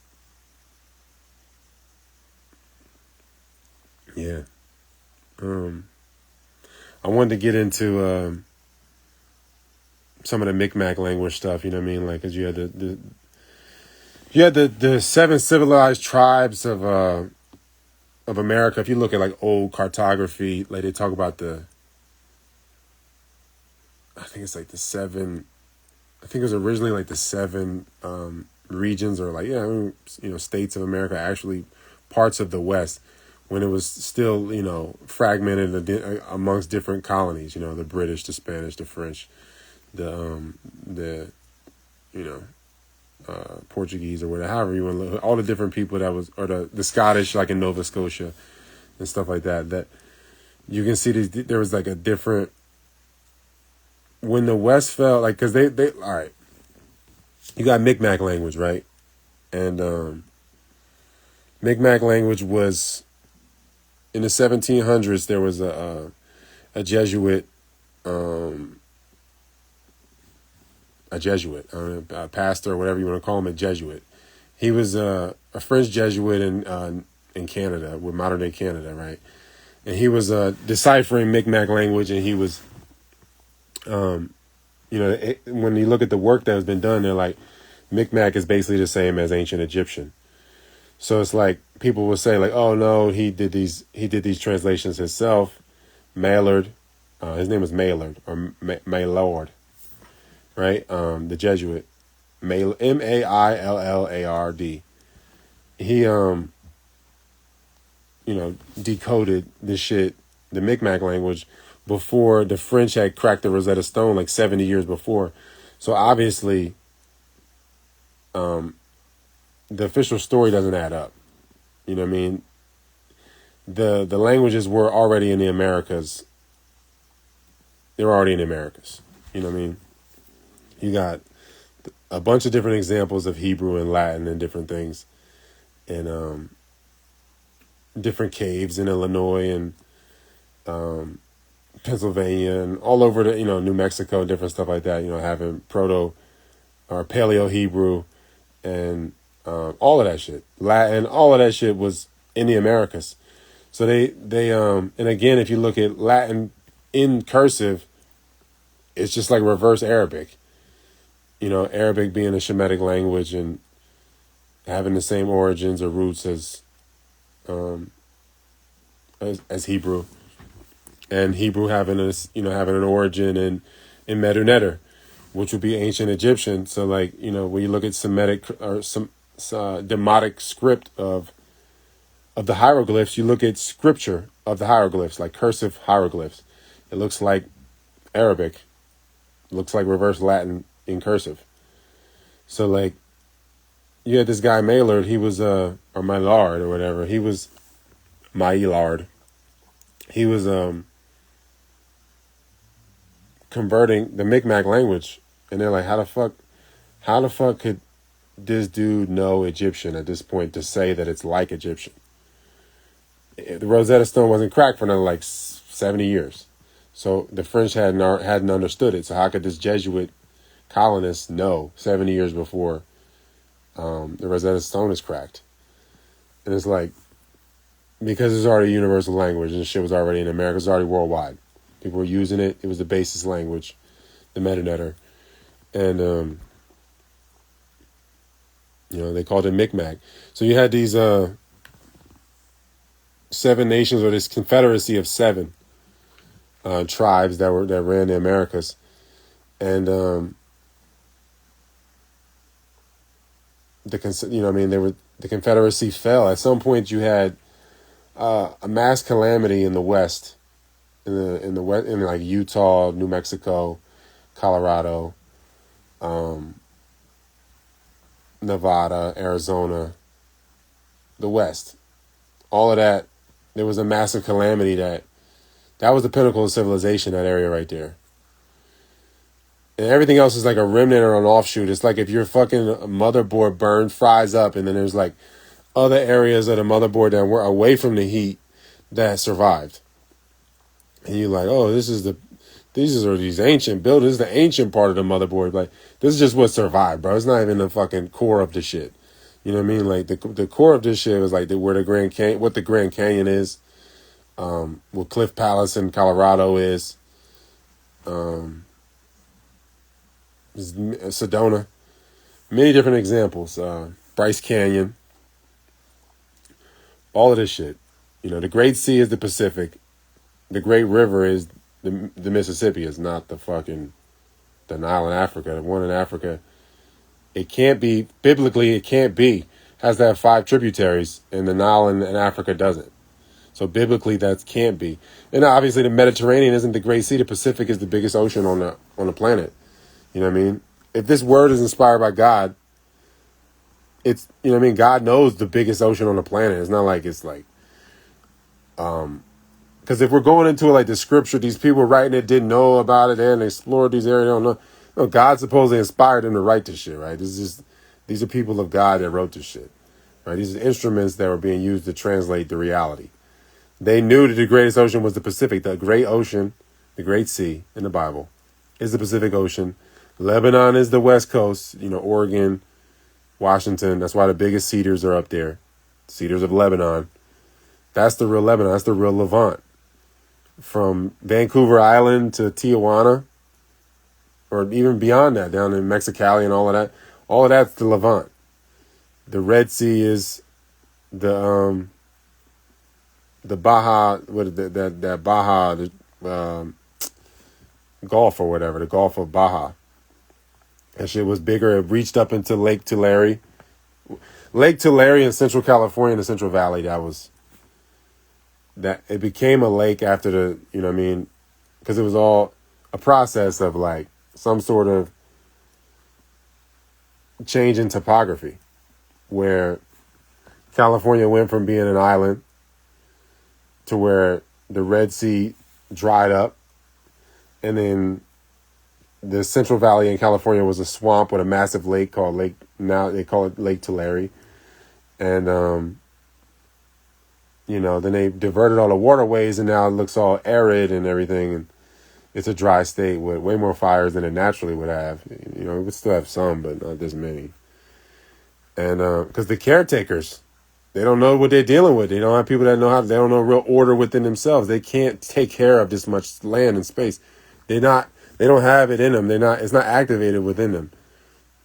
yeah. I wanted to get into some of the Micmac language stuff, you know what I mean? Like, cause you had the 7 civilized tribes of America. If you look at like old cartography, like they talk about I think it's like the 7. I think it was originally like the 7 regions or like states of America, actually parts of the West, when it was still fragmented amongst different colonies. The British, the Spanish, the French, the you know, Portuguese or whatever, however you want to look, all the different people that was, or the Scottish, like in Nova Scotia and stuff like that, that you can see there was like a different, when the West fell, like, cause they, all right, you got Mi'kmaq language, right? And, Mi'kmaq language was, in the 1700s, there was a Jesuit, a Jesuit, I don't know, a pastor or whatever you want to call him, a Jesuit. He was a French Jesuit in Canada, with modern day Canada, right? And he was deciphering Mi'kmaq language, and he was, when you look at the work that has been done, they're like, Mi'kmaq is basically the same as ancient Egyptian. So it's like people will say like, oh no, he did these translations himself. Maillard, his name was Maillard or Maillard, right? The Jesuit, Maillard. He decoded this shit, the Mi'kmaq language, before the French had cracked the Rosetta Stone, like 70 years before. So obviously, the official story doesn't add up. You know what I mean? The languages were already in the Americas. They were already in the Americas. You know what I mean? You got a bunch of different examples of Hebrew and Latin and different things. And different caves in Illinois and Pennsylvania and all over New Mexico and different stuff like that, having Proto or Paleo Hebrew and all of that shit. Latin, all of that shit was in the Americas. So they and again, if you look at Latin in cursive, it's just like reverse Arabic. Arabic being a Shemitic language and having the same origins or roots as Hebrew, and Hebrew having an origin in Medu Neter, which would be ancient Egyptian. So like, when you look at Semitic or some Demotic script of the hieroglyphs, you look at scripture of the hieroglyphs, like cursive hieroglyphs. It looks like Arabic. It looks like reverse Latin in cursive. So like, you had this guy Maillard, he was or Maillard or whatever. He was Maillard. He was converting the Mi'kmaq language, and they're like, how the fuck could this dude know Egyptian at this point to say that it's like Egyptian? The Rosetta Stone wasn't cracked for another like 70 years. So the French hadn't understood it. So how could this Jesuit colonist know 70 years before the Rosetta Stone is cracked? And it's like, because it's already a universal language and shit was already in America, it's already worldwide. People were using it. It was the basis language, the Medu Neter. And, they called it Mi'kmaq. So you had these 7 nations, or this confederacy of 7 tribes that ran the Americas. And, the Confederacy fell. At some point you had a mass calamity in the West, in like Utah, New Mexico, Colorado, Nevada, Arizona, the West. All of that, there was a massive calamity that was the pinnacle of civilization, that area right there. And everything else is like a remnant or an offshoot. It's like if your fucking motherboard fries up, and then there's like other areas of the motherboard that were away from the heat that survived. And you're like, oh, these are these ancient buildings, the ancient part of the motherboard. Like, this is just what survived, bro. It's not even the fucking core of the shit. You know what I mean? Like, the core of this shit was like what the Grand Canyon is, what Cliff Palace in Colorado is, Sedona. Many different examples. Bryce Canyon. All of this shit. The Great Sea is the Pacific. The Great River is the Mississippi. Is not the Nile in Africa. The one in Africa, it can't be, biblically it can't be. Has to have 5 tributaries, and the Nile in Africa doesn't. So biblically that can't be. And obviously the Mediterranean isn't the Great Sea. The Pacific is the biggest ocean on the planet. You know what I mean? if this word is inspired by God, it's, you know what I mean? God knows the biggest ocean on the planet. It's not like it's like, because if we're going into it like the scripture, these people writing it didn't know about it and explored these areas, they don't know. No, God supposedly inspired them to write this shit, right? These are people of God that wrote this shit, right? These are instruments that were being used to translate the reality. They knew that the greatest ocean was the Pacific. The great ocean, the great sea in the Bible is the Pacific Ocean. Lebanon is the West Coast, Oregon, Washington. That's why the biggest cedars are up there. Cedars of Lebanon. That's the real Lebanon. That's the real Levant. From Vancouver Island to Tijuana, or even beyond that, down in Mexicali and all of that's the Levant. The Red Sea is the Baja, that Baja, Gulf or whatever, the Gulf of Baja. That shit was bigger. It reached up into Lake Tulare. Lake Tulare in Central California, in the Central Valley, that it became a lake after the, because it was all a process of like some sort of change in topography where California went from being an island to where the Red Sea dried up, and then the Central Valley in California was a swamp with a massive lake now they call it Lake Tulare. And, then they diverted all the waterways and now it looks all arid and everything. And it's a dry state with way more fires than it naturally would have. It would still have some, but not this many. And because the caretakers, they don't know what they're dealing with. They don't have people that they don't know real order within themselves. They can't take care of this much land and space. They don't have it in them. It's not activated within them.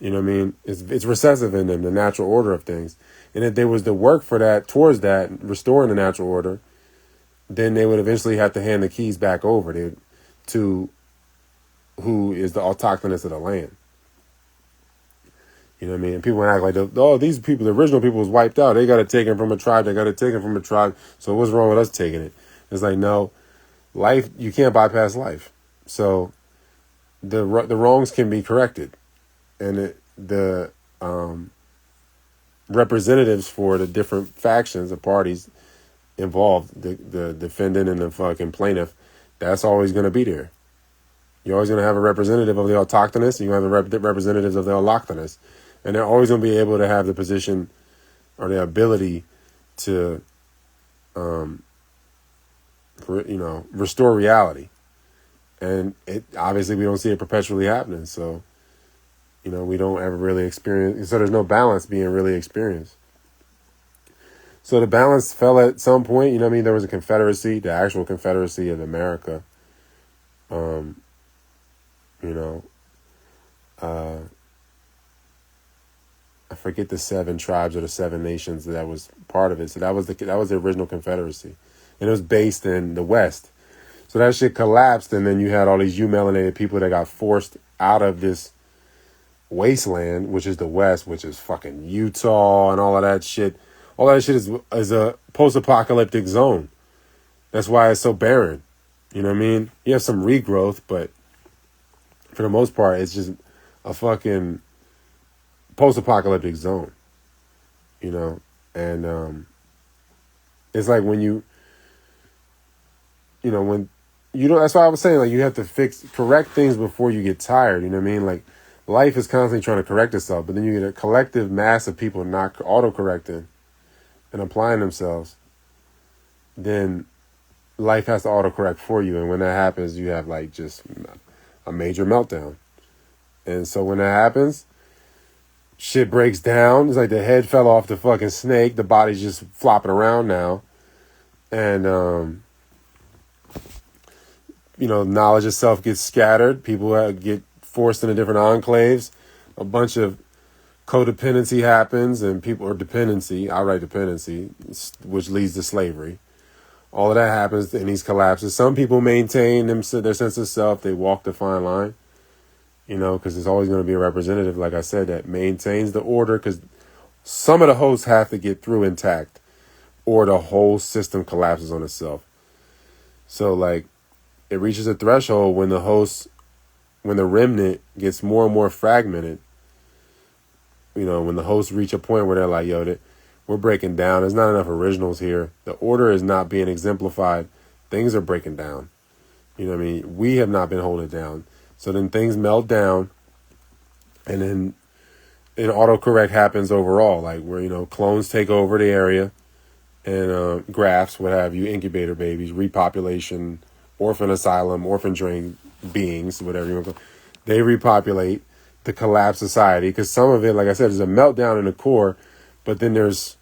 You know what I mean? It's recessive in them, the natural order of things. And if there was the work for that, towards that, restoring the natural order, then they would eventually have to hand the keys back over to who is the autochthonous of the land. You know what I mean? And people act like, these people, the original people was wiped out. They got to take it from a tribe. They got to take it from a tribe. So what's wrong with us taking it? It's like, no, life, you can't bypass life. So the wrongs can be corrected. And the representatives for the different factions of parties involved, the defendant and the fucking plaintiff, that's always going to be there. You're always going to have a representative of the autochthonous, and you have the representatives of the allochthonous. And they're always going to be able to have the position or the ability to, restore reality. And obviously we don't see it perpetually happening. So, we don't ever really experience. So there's no balance being really experienced. So the balance fell at some point. There was a confederacy, the actual Confederacy of America. I forget the 7 tribes or the 7 nations that was part of it. So that was the original Confederacy, and it was based in the West. So that shit collapsed, and then you had all these melanated people that got forced out of this wasteland, which is the West, which is fucking Utah and all of that shit. All that shit is a post-apocalyptic zone. That's why it's so barren. You know what I mean? You have some regrowth, but for the most part, it's just a fucking post-apocalyptic zone. And it's like when that's why I was saying, like, you have to correct things before you get tired. You know what I mean? Like, life is constantly trying to correct itself, but then you get a collective mass of people not auto-correcting and applying themselves. Then life has to auto-correct for you. And when that happens, you have like just a major meltdown. And so when that happens, shit breaks down. It's like the head fell off the fucking snake. The body's just flopping around now. And, knowledge itself gets scattered. People get forced into different enclaves. A bunch of codependency happens, and outright dependency, which leads to slavery. All of that happens in these collapses. Some people maintain their sense of self. They walk the fine line, because there's always going to be a representative, like I said, that maintains the order, because some of the hosts have to get through intact, or the whole system collapses on itself. So, like, it reaches a threshold when the hosts when the remnant gets more and more fragmented, when the hosts reach a point where they're like, yo, we're breaking down. There's not enough originals here. The order is not being exemplified. Things are breaking down. You know what I mean? We have not been holding it down. So then things melt down, and then an autocorrect happens overall, like where, clones take over the area, and grafts, what have you, incubator babies, repopulation, orphan asylum, orphan drain beings, whatever you want to call it. They repopulate the collapsed society, because some of it, like I said, is a meltdown in the core, but then there's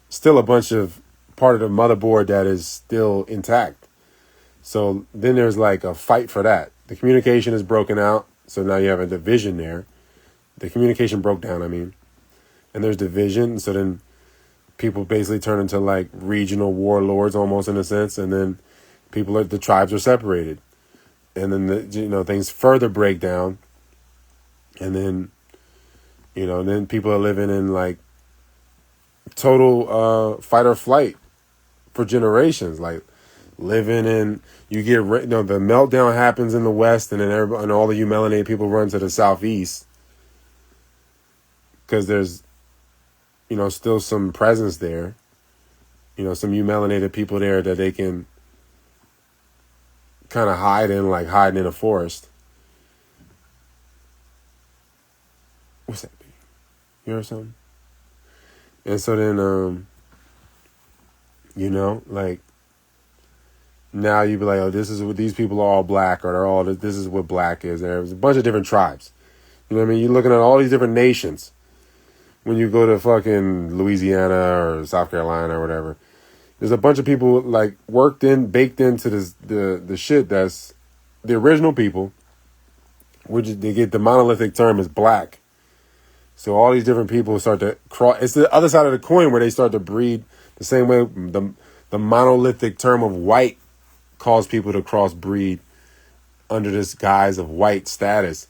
still a bunch of part of the motherboard that is still intact. So then there's like a fight for that. The communication is broken out, so now you have a division there. The communication broke down, and there's division, so then people basically turn into like regional warlords almost in a sense, and then the tribes are separated. And then things further break down, and then then people are living in like total fight or flight for generations, like living in, the meltdown happens in the West, and then and all of you melanated people run to the Southeast because there's still some presence there, some you melanated people there that they can kind of hiding in a forest. What's that? You heard something? And so then, now you be like, oh, this is what these people are all black, or they're all, this is what black is. There's a bunch of different tribes. You know what I mean? You're looking at all these different nations. When you go to fucking Louisiana or South Carolina or whatever, there's a bunch of people like baked into this, the shit that's the original people, which they get the monolithic term is black. So all these different people start to cross. It's the other side of the coin where they start to breed the same way the monolithic term of white caused people to crossbreed under this guise of white status.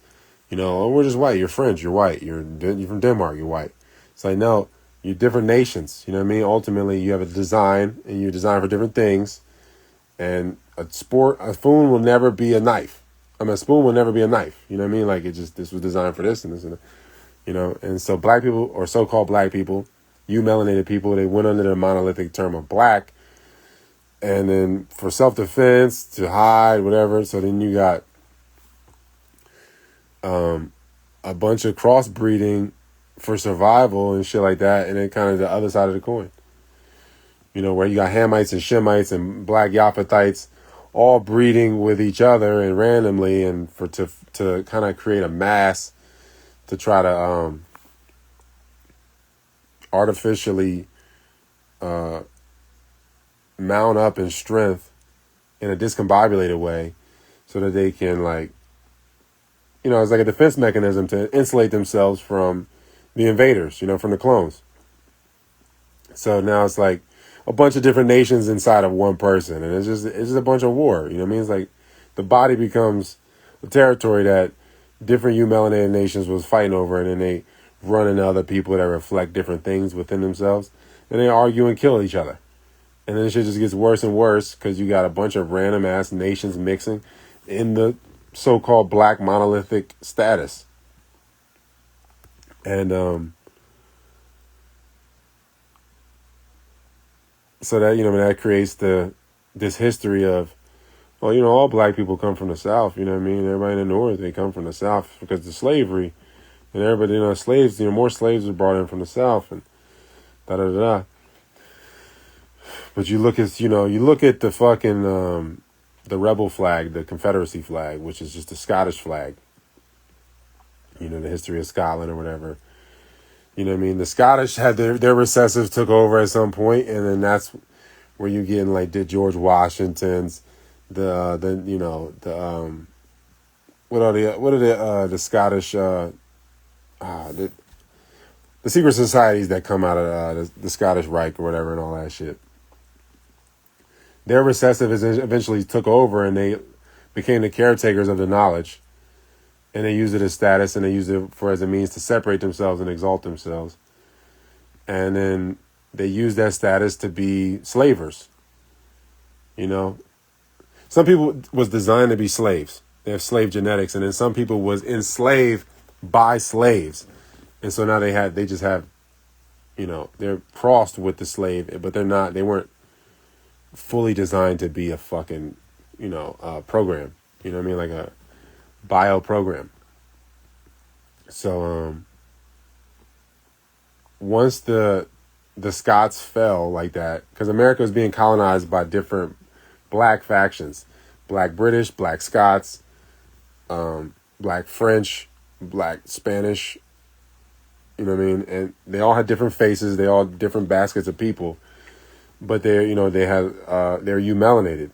Oh, we're just white. You're French. You're white. You're from Denmark. You're white. It's like, no, you're different nations. You know what I mean? Ultimately, you have a design, and you design for different things. And a spoon will never be a knife. A spoon will never be a knife. You know what I mean? Like, this was designed for this and this and that. And so black people, or so-called black people, you melanated people, they went under the monolithic term of black. And then for self-defense, to hide, whatever. So then you got a bunch of crossbreeding for survival and shit like that. And then kind of the other side of the coin. Where you got Hamites and Shemites and black Yaphethites all breeding with each other and randomly, and to kind of create a mass to try to artificially mount up in strength in a discombobulated way, so that they can it's like a defense mechanism to insulate themselves from the invaders, from the clones. So now it's like a bunch of different nations inside of one person, and it's just a bunch of war. You know what I mean? It's like the body becomes a territory that different melanated nations was fighting over, and then they run into other people that reflect different things within themselves, and they argue and kill each other. And then shit just gets worse and worse because you got a bunch of random ass nations mixing in the so-called black monolithic status. And so that, that creates this history of, well, all black people come from the South, you know what I mean? Everybody in the North, they come from the South because of slavery. And everybody, slaves, more slaves were brought in from the South, and da-da-da-da. But you look at the fucking, the rebel flag, the Confederacy flag, which is just a Scottish flag. The history of Scotland or whatever. You know what I mean? The Scottish had their recessives took over at some point, and then that's where you get in like the George Washington's, what are the Scottish the secret societies that come out of the Scottish Reich or whatever and all that shit. Their recessive eventually took over, and they became the caretakers of the knowledge, and they used it as status, and they used it as a means to separate themselves and exalt themselves. And then they used that status to be slavers. Some people was designed to be slaves. They have slave genetics, and then some people was enslaved by slaves, and so now they just have, they're crossed with the slave, but they weren't fully designed to be a fucking, program. You know what I mean? Like a bio program. So once the Scots fell like that, because America was being colonized by different black factions, black British, black Scots, black French, black Spanish, you know what I mean? And they all had different faces. They all had different baskets of people, but they're melanated.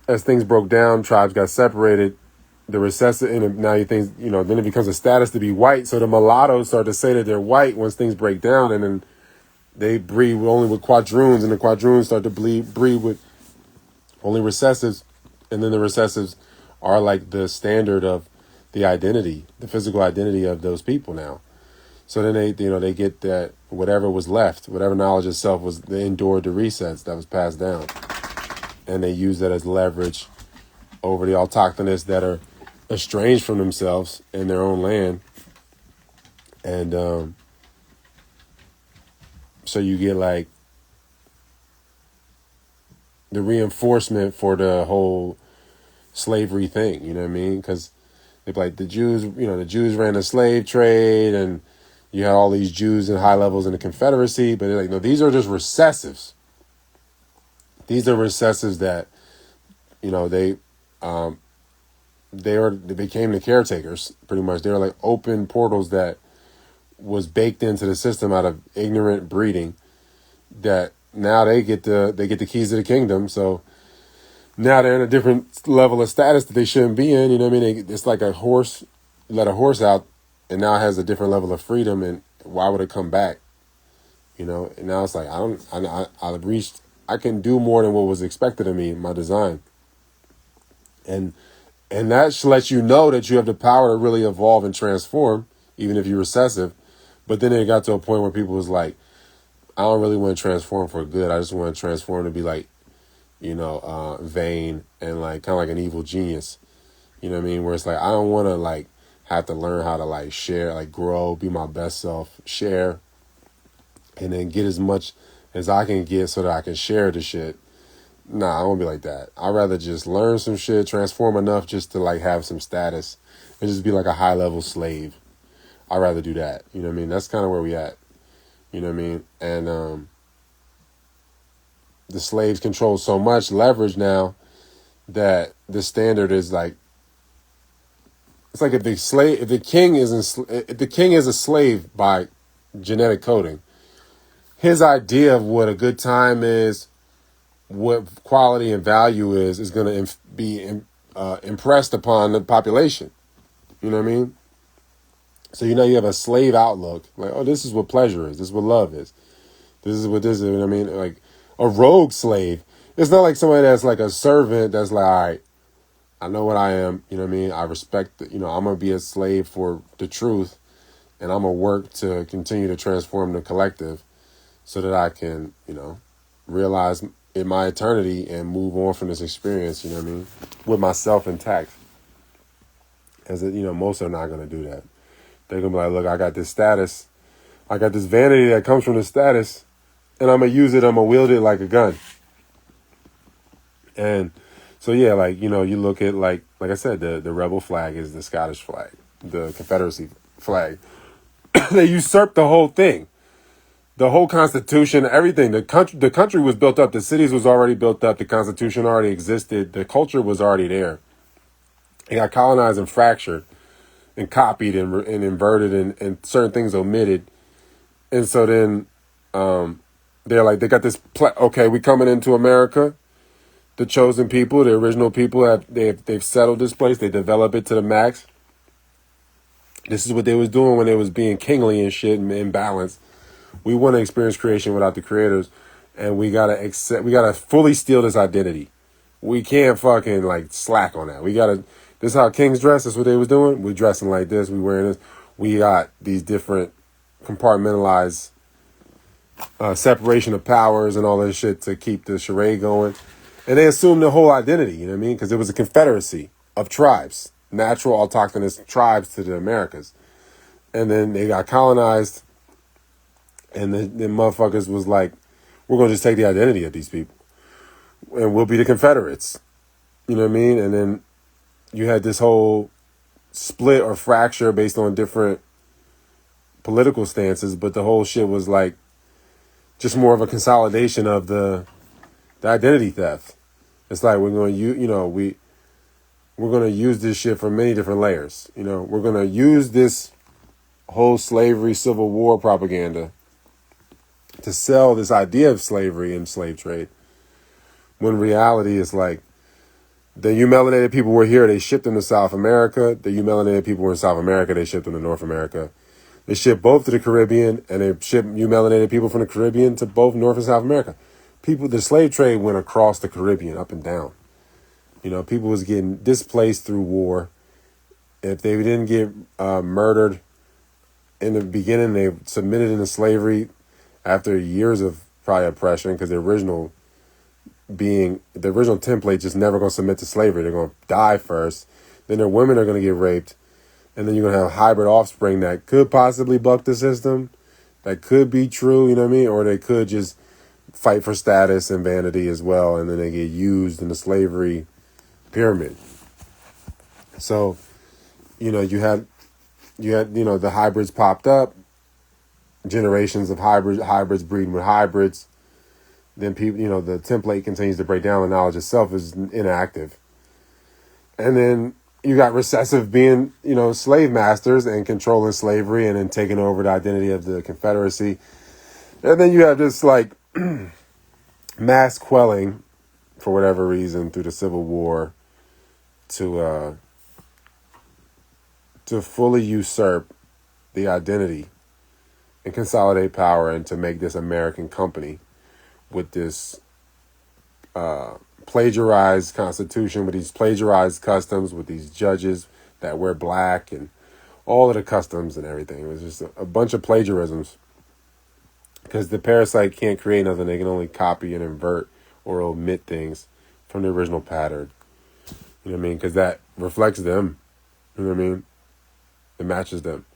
As things broke down, tribes got separated. The recessive, and now you think, then it becomes a status to be white. So the mulattoes start to say that they're white once things break down, and then they breed only with quadroons, and the quadroons start to breed with only recessives, and then the recessives are like the standard of the identity, the physical identity of those people now. So then they get that whatever was left, whatever knowledge of self was, they endured the resets that was passed down, and they use that as leverage over the autochthonous that are estranged from themselves in their own land. And so you get like the reinforcement for the whole slavery thing, you know what I mean? Because they're like the Jews ran the slave trade, and you had all these Jews in high levels in the Confederacy, but they're like, no, these are just recessives. These are recessives that, they became the caretakers, pretty much. They were like open portals that was baked into the system out of ignorant breeding, that now they get the keys to the kingdom. So now they're in a different level of status that they shouldn't be in. You know what I mean? It's like a horse, you let a horse out, and now it has a different level of freedom. And why would it come back? And now it's like, I can do more than what was expected of me in my design. And that lets you know that you have the power to really evolve and transform, even if you're recessive. But then it got to a point where people was like, I don't really want to transform for good. I just want to transform to be like, vain and like kind of like an evil genius. You know what I mean? Where it's like, I don't want to like have to learn how to like share, like grow, be my best self, share, and then get as much as I can get so that I can share the shit. Nah, I won't be like that. I'd rather just learn some shit, transform enough just to like have some status and just be like a high level slave. I'd rather do that. You know what I mean? That's kind of where we at. You know what I mean? And the slaves control so much leverage now that the standard is like, it's like if the king is a slave by genetic coding, his idea of what a good time is, what quality and value is going to be impressed upon the population. You know what I mean? So, you have a slave outlook. Like, oh, this is what pleasure is. This is what love is. This is what this is. You know what I mean? Like a rogue slave. It's not like somebody that's like a servant that's like, all right, I know what I am. You know what I mean? I respect, I'm going to be a slave for the truth, and I'm going to work to continue to transform the collective so that I can, realize in my eternity and move on from this experience, you know what I mean, with myself intact. As most are not going to do that. They're going to be like, look, I got this status. I got this vanity that comes from the status, and I'm going to use it. I'm going to wield it like a gun. And so, yeah, like, you look at, like I said, the rebel flag is the Scottish flag, the Confederacy flag. They usurped the whole thing. The whole Constitution, everything. The country was built up. The cities was already built up. The Constitution already existed. The culture was already there. It got colonized and fractured and copied and inverted and certain things omitted. And so then they're like, they got this, okay, we coming into America. The chosen people, the original people, they've settled this place. They develop it to the max. This is what they was doing when they was being kingly and shit and in balance. We want to experience creation without the creators, and we gotta fully steal this identity. We can't fucking like slack on that. This is how kings dress. That's what they was doing. We're dressing like this. We wearing this. We got these different compartmentalized separation of powers and all this shit to keep the charade going. And they assumed the whole identity, you know what I mean? Because it was a confederacy. of tribes, natural autochthonous tribes to the Americas. And then they got colonized, and the motherfuckers was like, we're going to just take the identity of these people, and we'll be the Confederates. You know what I mean? And then you had this whole split or fracture based on different political stances, but the whole shit was like just more of a consolidation of the identity theft. It's like we're going to we're going to use this shit from many different layers. We're going to use this whole slavery, Civil War propaganda to sell this idea of slavery and slave trade, when reality is like, the melanated people were here, they shipped them to South America. The melanated people were in South America, they shipped them to North America. They shipped both to the Caribbean, and they shipped melanated people from the Caribbean to both North and South America. The slave trade went across the Caribbean, up and down. People was getting displaced through war. If they didn't get murdered in the beginning, they submitted into slavery after years of probably oppression, because the original template just never going to submit to slavery. They're going to die first. Then their women are going to get raped. And then you're going to have hybrid offspring that could possibly buck the system. That could be true, you know what I mean? Or they could just fight for status and vanity as well. And then they get used in the slavery pyramid. So, you had the hybrids popped up. Generations of hybrids breeding with hybrids. Then people, the template continues to break down. The knowledge itself is inactive. And then you got recessive being, slave masters and controlling slavery and then taking over the identity of the Confederacy. And then you have this like mass quelling for whatever reason through the Civil War to fully usurp the identity and consolidate power, and to make this American company with this plagiarized constitution, with these plagiarized customs, with these judges that wear black, and all of the customs and everything. It was just a bunch of plagiarisms, because the parasite can't create nothing. They can only copy and invert or omit things from the original pattern. You know what I mean? Because that reflects them. You know what I mean? It matches them.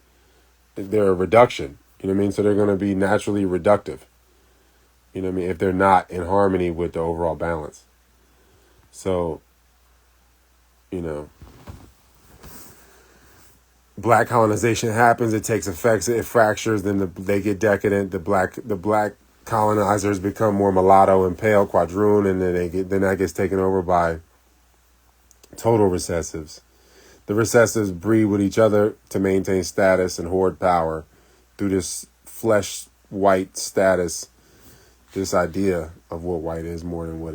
They're a reduction. You know what I mean? So they're going to be naturally reductive. You know what I mean? If they're not in harmony with the overall balance. So, black colonization happens. It takes effects. It fractures. Then they get decadent. The black colonizers become more mulatto and pale, quadroon, and then that gets taken over by total recessives. The recessives breed with each other to maintain status and hoard power through this flesh white status. This idea of what white is more than what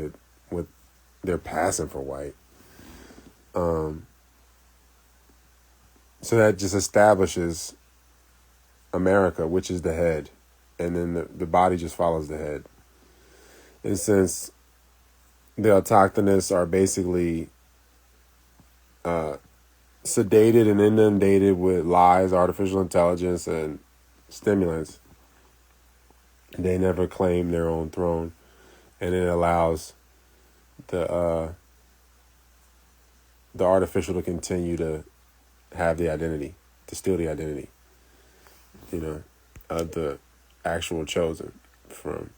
they're passing for white. So that just establishes America, which is the head, and then the body just follows the head. And since the autochthonous are basically sedated and inundated with lies, artificial intelligence, and stimulants, they never claim their own throne, and it allows the artificial to continue to have the identity, to steal the identity, of the actual chosen, from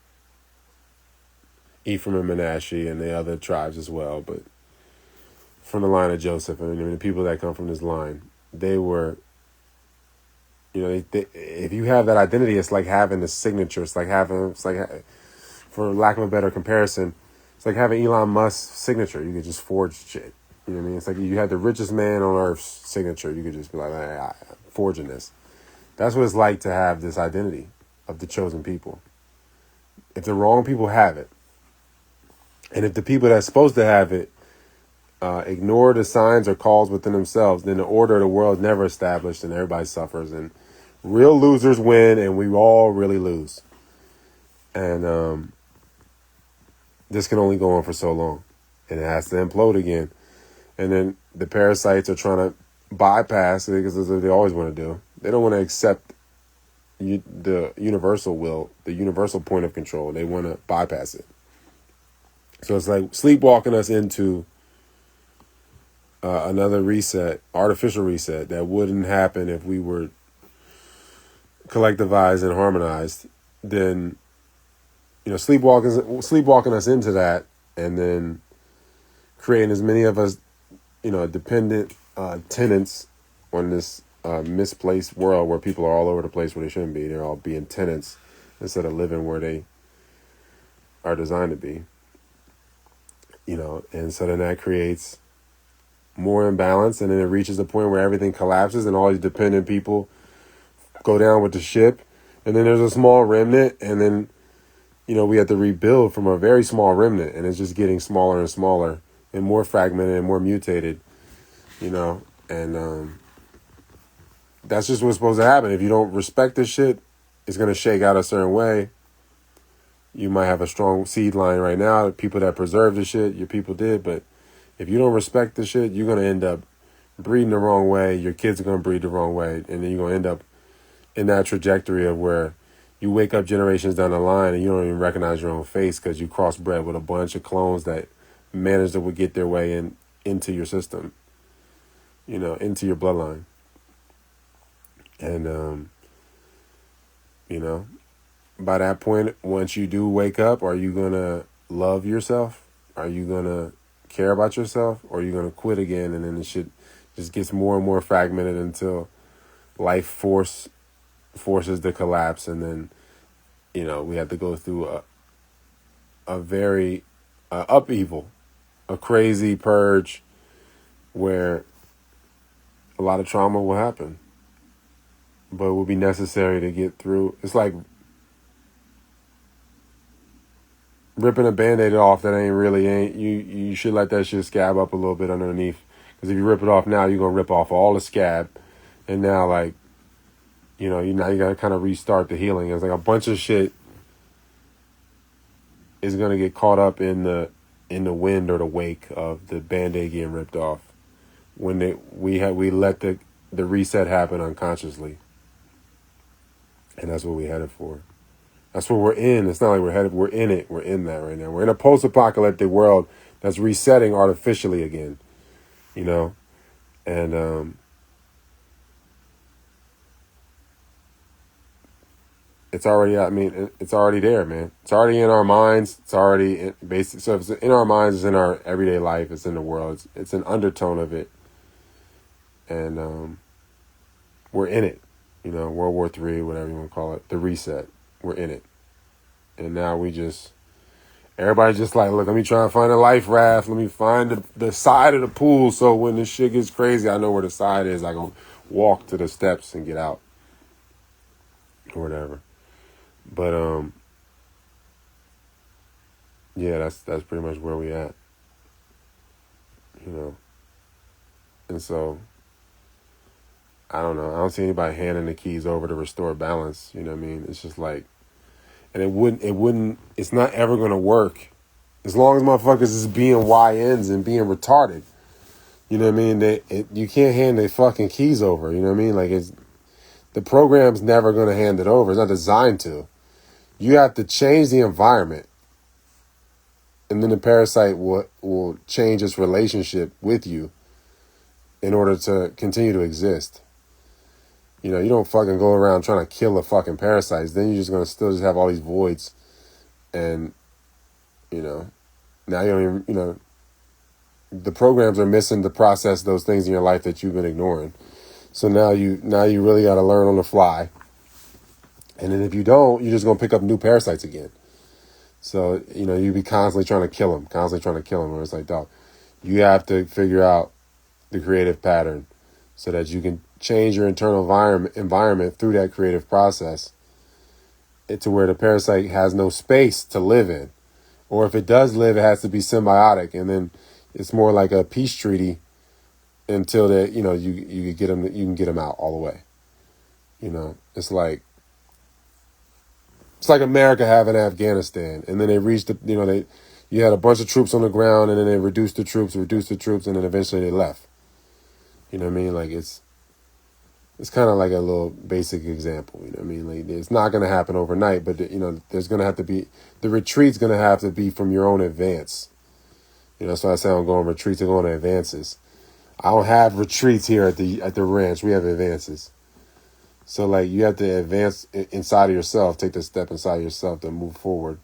Ephraim and Manasseh and the other tribes as well, but from the line of Joseph. I mean, the people that come from this line, they were, if you have that identity, it's like having the signature. It's like, for lack of a better comparison, it's like having Elon Musk's signature. You could just forge shit. You know what I mean? It's like you had the richest man on earth's signature. You could just be like, hey, I'm forging this. That's what it's like to have this identity of the chosen people. If the wrong people have it, and if the people that's supposed to have it ignore the signs or calls within themselves, then the order of the world is never established, and everybody suffers, and real losers win, and we all really lose. And this can only go on for so long, and it has to implode again. And then the parasites are trying to bypass it, because that's what they always want to do. They don't want to accept the universal will, the universal point of control. They want to bypass it. So it's like sleepwalking us into another reset, artificial reset that wouldn't happen if we were collectivized and harmonized, then sleepwalking us into that, and then creating as many of us, dependent tenants on this misplaced world where people are all over the place where they shouldn't be. They're all being tenants instead of living where they are designed to be. And so then that creates more imbalance, and then it reaches a point where everything collapses and all these dependent people go down with the ship, and then there's a small remnant, and then we have to rebuild from a very small remnant, and it's just getting smaller and smaller and more fragmented and more mutated, and that's just what's supposed to happen. If you don't respect this shit, it's going to shake out a certain way. You might have a strong seed line right now, people that preserve the shit, your people did, but if you don't respect the shit, you're going to end up breeding the wrong way, your kids are going to breed the wrong way, and then you're going to end up in that trajectory of where you wake up generations down the line and you don't even recognize your own face because you crossbred with a bunch of clones that managed to get their way into your system, into your bloodline. And, by that point, once you do wake up, are you going to love yourself? Are you going to care about yourself? Or are you going to quit again? And then the shit just gets more and more fragmented until life forces the collapse. And then, we have to go through a very upheaval, a crazy purge where a lot of trauma will happen, but it will be necessary to get through. It's like ripping a Band-Aid off that ain't you should let that shit scab up a little bit underneath, because if you rip it off now, you're gonna rip off all the scab, and now you gotta kind of restart the healing. It's like a bunch of shit is gonna get caught up in the wind or the wake of the Band-Aid getting ripped off when we let the reset happen unconsciously, and that's what we headed for. That's what we're in. It's not like we're headed. We're in it. We're in that right now. We're in a post-apocalyptic world that's resetting artificially again, and it's already. It's already there, man. It's already in our minds. It's already basic. So if it's in our minds, it's in our everyday life. It's in the world. It's an undertone of it, and we're in it. World War III, whatever you want to call it, the reset. We're in it. And now everybody's just like, look, let me try and find a life raft. Let me find the side of the pool. So when this shit gets crazy, I know where the side is. I can walk to the steps and get out or whatever. But, yeah, that's pretty much where we at, and so I don't know. I don't see anybody handing the keys over to restore balance. You know what I mean? It's just like, and it's not ever going to work as long as motherfuckers is being YNs and being retarded. You know what I mean? You can't hand the fucking keys over. You know what I mean? Like, the program's never going to hand it over. It's not designed to. You have to change the environment. And then the parasite will change its relationship with you in order to continue to exist. You don't fucking go around trying to kill the fucking parasites. Then you're just going to still just have all these voids. And, now you don't even, the programs are missing to process those things in your life that you've been ignoring. So now you really got to learn on the fly. And then if you don't, you're just going to pick up new parasites again. So, you be constantly trying to kill them. Where it's like, dog, you have to figure out the creative pattern so that you can change your internal environment through that creative process to where the parasite has no space to live in. Or if it does live, it has to be symbiotic. And then it's more like a peace treaty until that, you can get them out all the way. It's like America having Afghanistan. And then they reached you had a bunch of troops on the ground, and then they reduced the troops, and then eventually they left. You know what I mean? Like, it's kind of like a little basic example. You know what I mean? Like, it's not going to happen overnight, but, there's going to have to be, the retreat's going to have to be from your own advance. So I say I'm going retreats, I'm going to advances. I don't have retreats here at the ranch. We have advances. So like you have to advance inside of yourself, take the step inside of yourself to move forward.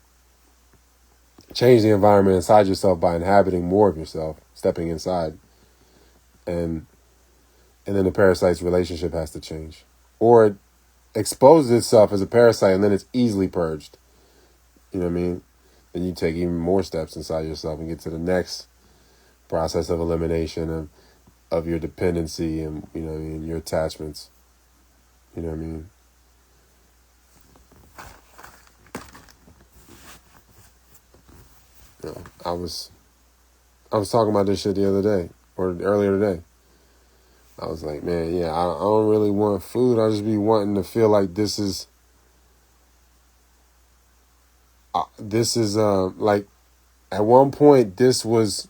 Change the environment inside yourself by inhabiting more of yourself, stepping inside. And then the parasite's relationship has to change. Or it exposes itself as a parasite and then it's easily purged. You know what I mean? Then you take even more steps inside yourself and get to the next process of elimination of your dependency and, you know what I mean, your attachments. You know what I mean? You know, I was talking about this shit the other day, or earlier today. I was like, man, yeah, I don't really want food. I just be wanting to feel like this is like, at one point, this was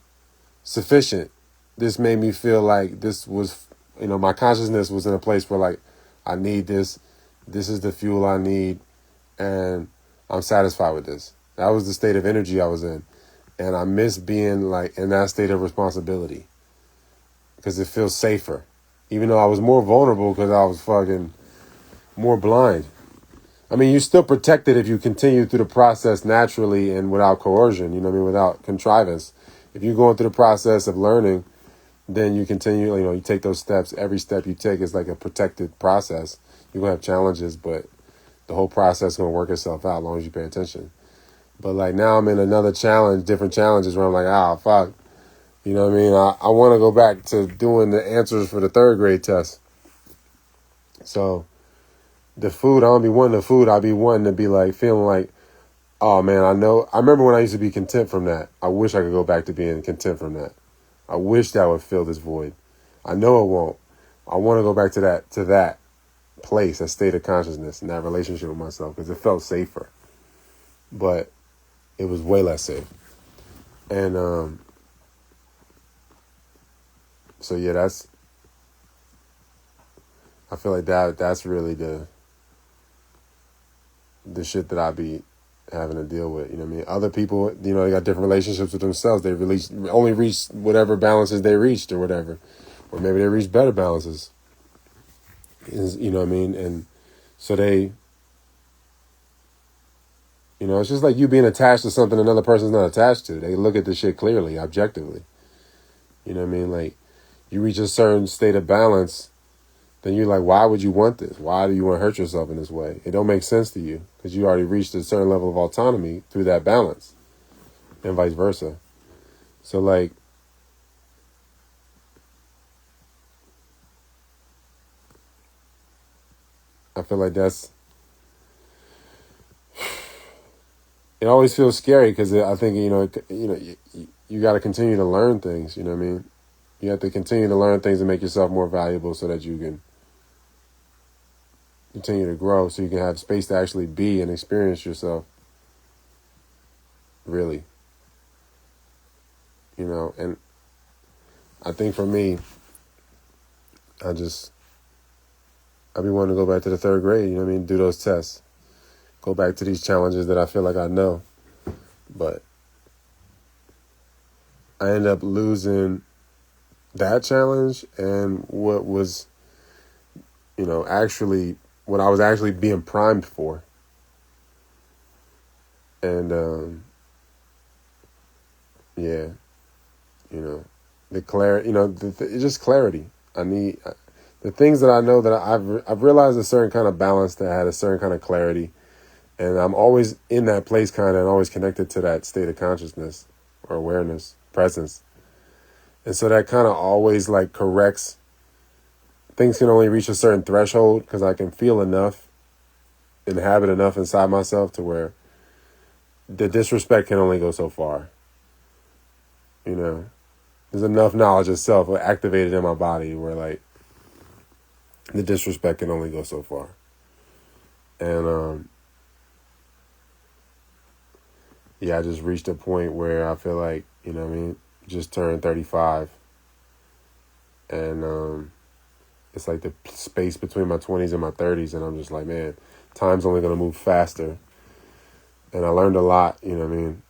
sufficient. This made me feel like this was, you know, my consciousness was in a place where, like, I need this. This is the fuel I need. And I'm satisfied with this. That was the state of energy I was in. And I miss being, like, in that state of responsibility. Because it feels safer. Even though I was more vulnerable because I was fucking more blind. I mean, you're still protected if you continue through the process naturally and without coercion, you know what I mean, without contrivance. If you're going through the process of learning, then you continue, you know, you take those steps. Every step you take is like a protected process. You're going to have challenges, but the whole process is going to work itself out as long as you pay attention. But like now I'm in another challenge, different challenges where I'm like, fuck. You know what I mean? I want to go back to doing the answers for the 3rd grade test. So the food, I don't be wanting the food. I be wanting to be like, feeling like, oh man, I remember when I used to be content from that. I wish I could go back to being content from that. I wish that would fill this void. I know it won't. I want to go back to that place, that state of consciousness and that relationship with myself because it felt safer. But it was way less safe. And, so yeah, I feel like that's really the shit that I be having to deal with. You know what I mean? Other people, you know, they got different relationships with themselves. They only reach whatever balances they reached or whatever. Or maybe they reach better balances. You know what I mean? And so they, you know, it's just like you being attached to something another person's not attached to. They look at the shit clearly, objectively. You know what I mean? Like, you reach a certain state of balance, then you're like, why would you want this? Why do you want to hurt yourself in this way? It don't make sense to you because you already reached a certain level of autonomy through that balance and vice versa. So like, I feel like it always feels scary because I think, you got to continue to learn things, you know what I mean? You have to continue to learn things and make yourself more valuable so that you can continue to grow, so you can have space to actually be and experience yourself. Really. You know, and I think for me, I be wanting to go back to the 3rd grade, you know what I mean? Do those tests. Go back to these challenges that I feel like I know. But I end up losing that challenge and what was, actually what I was actually being primed for. And, yeah, the clarity, it's just clarity. I need the things that I know that I've realized a certain kind of balance that had a certain kind of clarity. And I'm always in that place kind of and always connected to that state of consciousness or awareness, presence. And so that kind of always like corrects. Things can only reach a certain threshold because I can feel enough, inhabit enough inside myself to where the disrespect can only go so far. There's enough knowledge of self activated in my body where like the disrespect can only go so far. And, yeah, I just reached a point where I feel like, just turned 35. And it's like the space between my 20s and my 30s. And I'm just like, man, time's only going to move faster. And I learned a lot, in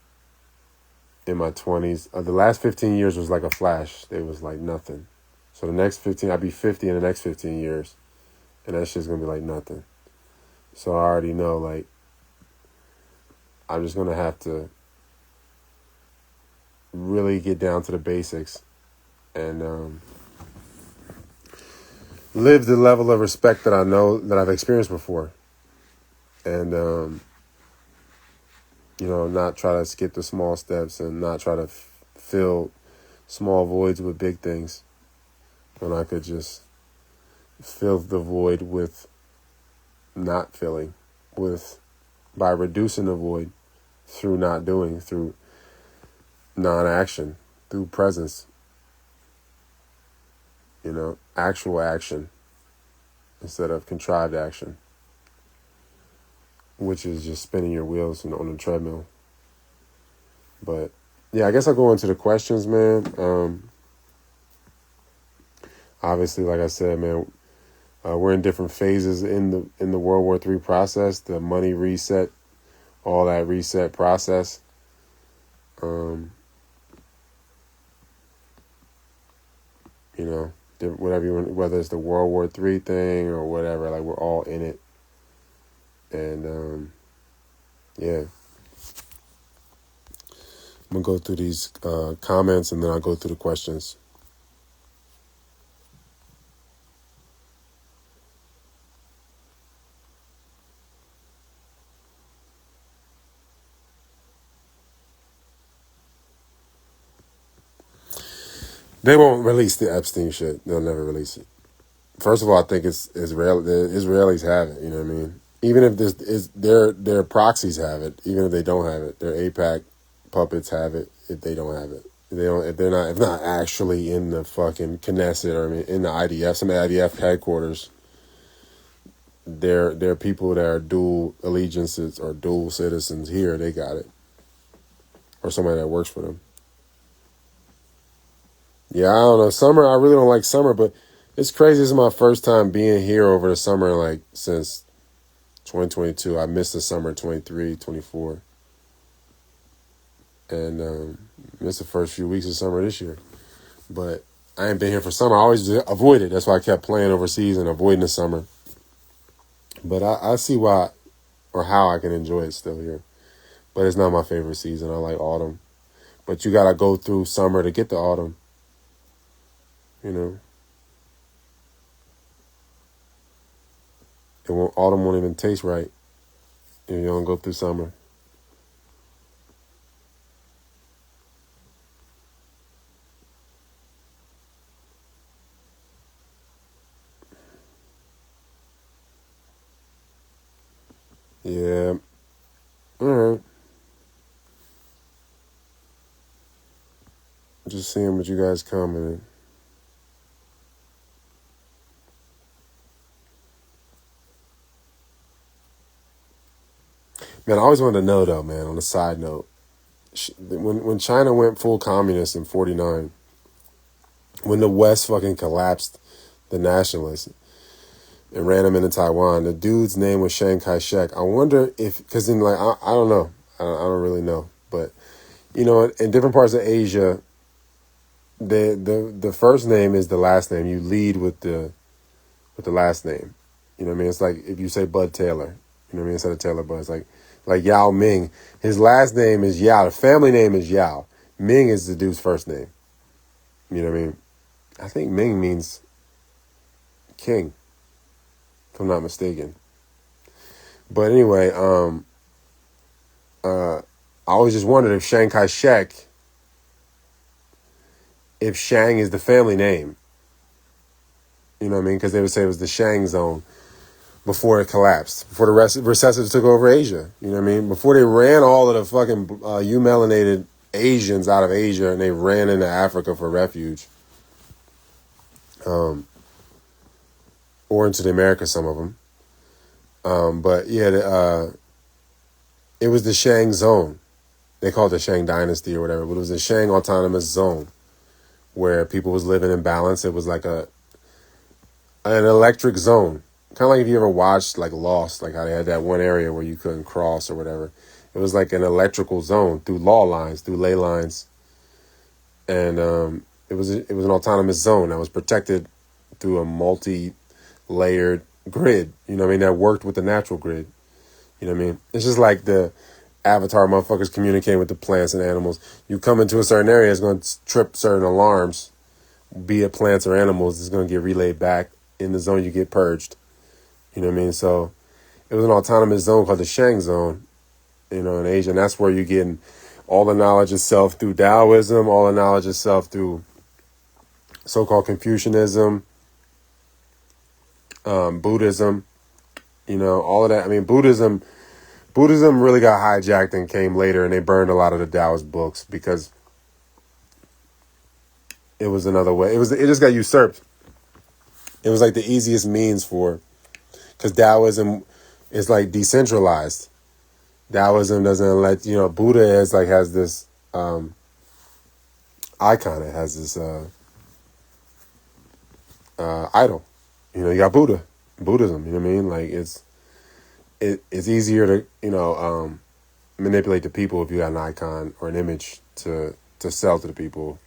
my 20s. The last 15 years was like a flash. It was like nothing. So the next 15, I'll be 50 in the next 15 years. And that shit's going to be like nothing. So I already know, like, I'm just going to have to really get down to the basics and live the level of respect that I know that I've experienced before. And, not try to skip the small steps and not try to fill small voids with big things when I could just fill the void with not filling, by reducing the void through not doing, through non-action, through presence, actual action instead of contrived action, which is just spinning your wheels on a treadmill. But yeah, I guess I'll go into the questions, man. Obviously, like I said, man, we're in different phases in the World War III process, the money reset, all that reset process. Whatever whether it's the World War III thing or whatever, like we're all in it. And yeah. I'm going to go through these comments and then I'll go through the questions. They won't release the Epstein shit. They'll never release it. First of all, I think it's Israel. The Israelis have it. You know what I mean? Even if this is their proxies have it. Even if they don't have it, their AIPAC puppets have it. If they don't have it, if they're not actually in the fucking Knesset or in the IDF, some IDF headquarters. They're people that are dual allegiances or dual citizens here. They got it, or somebody that works for them. Yeah, I don't know. Summer, I really don't like summer, but it's crazy. This is my first time being here over the summer, like, since 2022. I missed the summer 23, 24. And missed the first few weeks of summer this year. But I ain't been here for summer. I always avoid it. That's why I kept playing overseas and avoiding the summer. But I see why or how I can enjoy it still here. But it's not my favorite season. I like autumn. But you got to go through summer to get to autumn. Autumn won't even taste right if you don't go through summer. Yeah. All right. Just seeing what you guys commented. Man, I always wanted to know, though, man, on a side note, when China went full communist in 49, when the West fucking collapsed the nationalists and ran them into Taiwan, the dude's name was Chiang Kai-shek. I wonder if, because I don't know. I don't really know. But, in different parts of Asia, the first name is the last name. You lead with the last name. You know what I mean? It's like if you say Bud Taylor, you know what I mean? Instead of Taylor Bud, it's like Yao Ming. His last name is Yao. The family name is Yao. Ming is the dude's first name. You know what I mean? I think Ming means king, if I'm not mistaken. But anyway, I always just wondered if Chiang Kai-shek, if Shang is the family name. You know what I mean? Because they would say it was the Shang zone before it collapsed, before the recessives took over Asia. You know what I mean? Before they ran all of the fucking melanated Asians out of Asia and they ran into Africa for refuge. Or into the Americas, some of them. But yeah, it was the Shang zone. They called it the Shang dynasty or whatever, but it was the Shang autonomous zone where people was living in balance. It was like an electric zone. Kind of like if you ever watched like Lost, like how they had that one area where you couldn't cross or whatever. It was like an electrical zone through law lines, through ley lines. And was an autonomous zone that was protected through a multi-layered grid. You know what I mean? That worked with the natural grid. You know what I mean? It's just like the Avatar motherfuckers communicating with the plants and animals. You come into a certain area, it's going to trip certain alarms, be it plants or animals. It's going to get relayed back in the zone. You get purged. You know what I mean? So it was an autonomous zone called the Shang Zone, you know, in Asia. And that's where you're getting all the knowledge of self through Taoism, all the knowledge of self through so-called Confucianism, Buddhism, you know, all of that. I mean, Buddhism really got hijacked and came later, and they burned a lot of the Taoist books because it was another way. It just got usurped. It was like the easiest means because Taoism is like decentralized. Taoism doesn't let, you know, Buddha has this icon. It has this idol. You know, you got Buddhism, you know what I mean? Like it's easier to, you know, manipulate the people if you got an icon or an image to sell to the people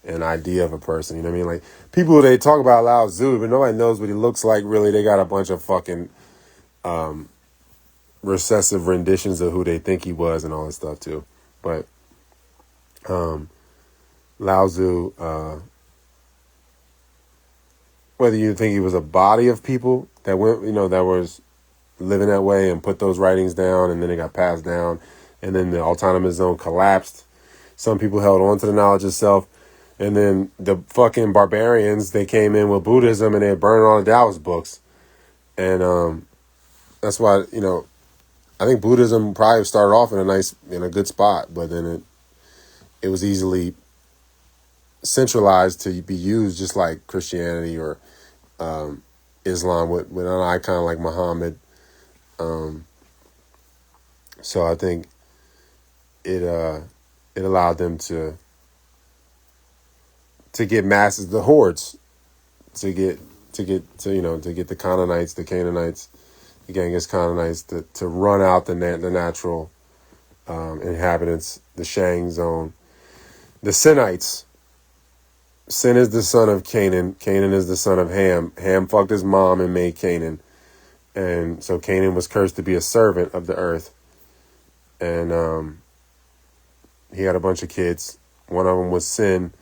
an idea of a person, you know what I mean? Like people, they talk about Lao Tzu, but nobody knows what he looks like really. They got a bunch of fucking recessive renditions of who they think he was and all that stuff too. But Lao Tzu, whether you think he was a body of people that went, you know, that was living that way and put those writings down, and then it got passed down, and then the autonomous zone collapsed. Some people held on to the knowledge of self, and then the fucking barbarians, they came in with Buddhism and they burned all the Taoist books. And that's why, you know, I think Buddhism probably started off in a good spot, but then it was easily centralized to be used just like Christianity or Islam with an icon like Muhammad. So I think it allowed them to get masses, the hordes, to get the Canaanites, the Canaanites, the Genghis Khananites, to run out the natural inhabitants, the Shang zone, the Sinites. Sin is the son of Canaan. Canaan is the son of Ham. Ham fucked his mom and made Canaan. And so Canaan was cursed to be a servant of the earth. And he had a bunch of kids. One of them was Sin.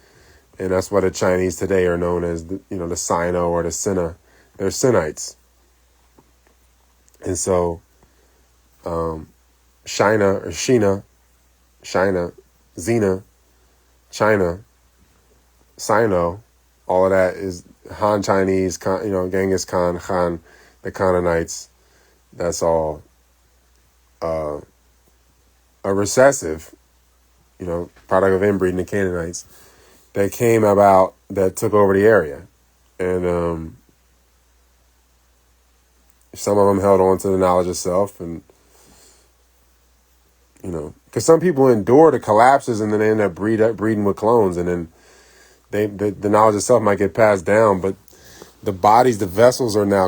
And that's why the Chinese today are known as, the Sino or the Sina. They're Sinites. And so China, Xena, China, Sino, all of that is Han Chinese, Genghis Khan, the Khananites. That's all a recessive, product of inbreeding the Canaanites that came about, that took over the area. And some of them held on to the knowledge of self, and because some people endure the collapses and then they end up breeding with clones, and then the knowledge of self might get passed down, but the bodies, the vessels are now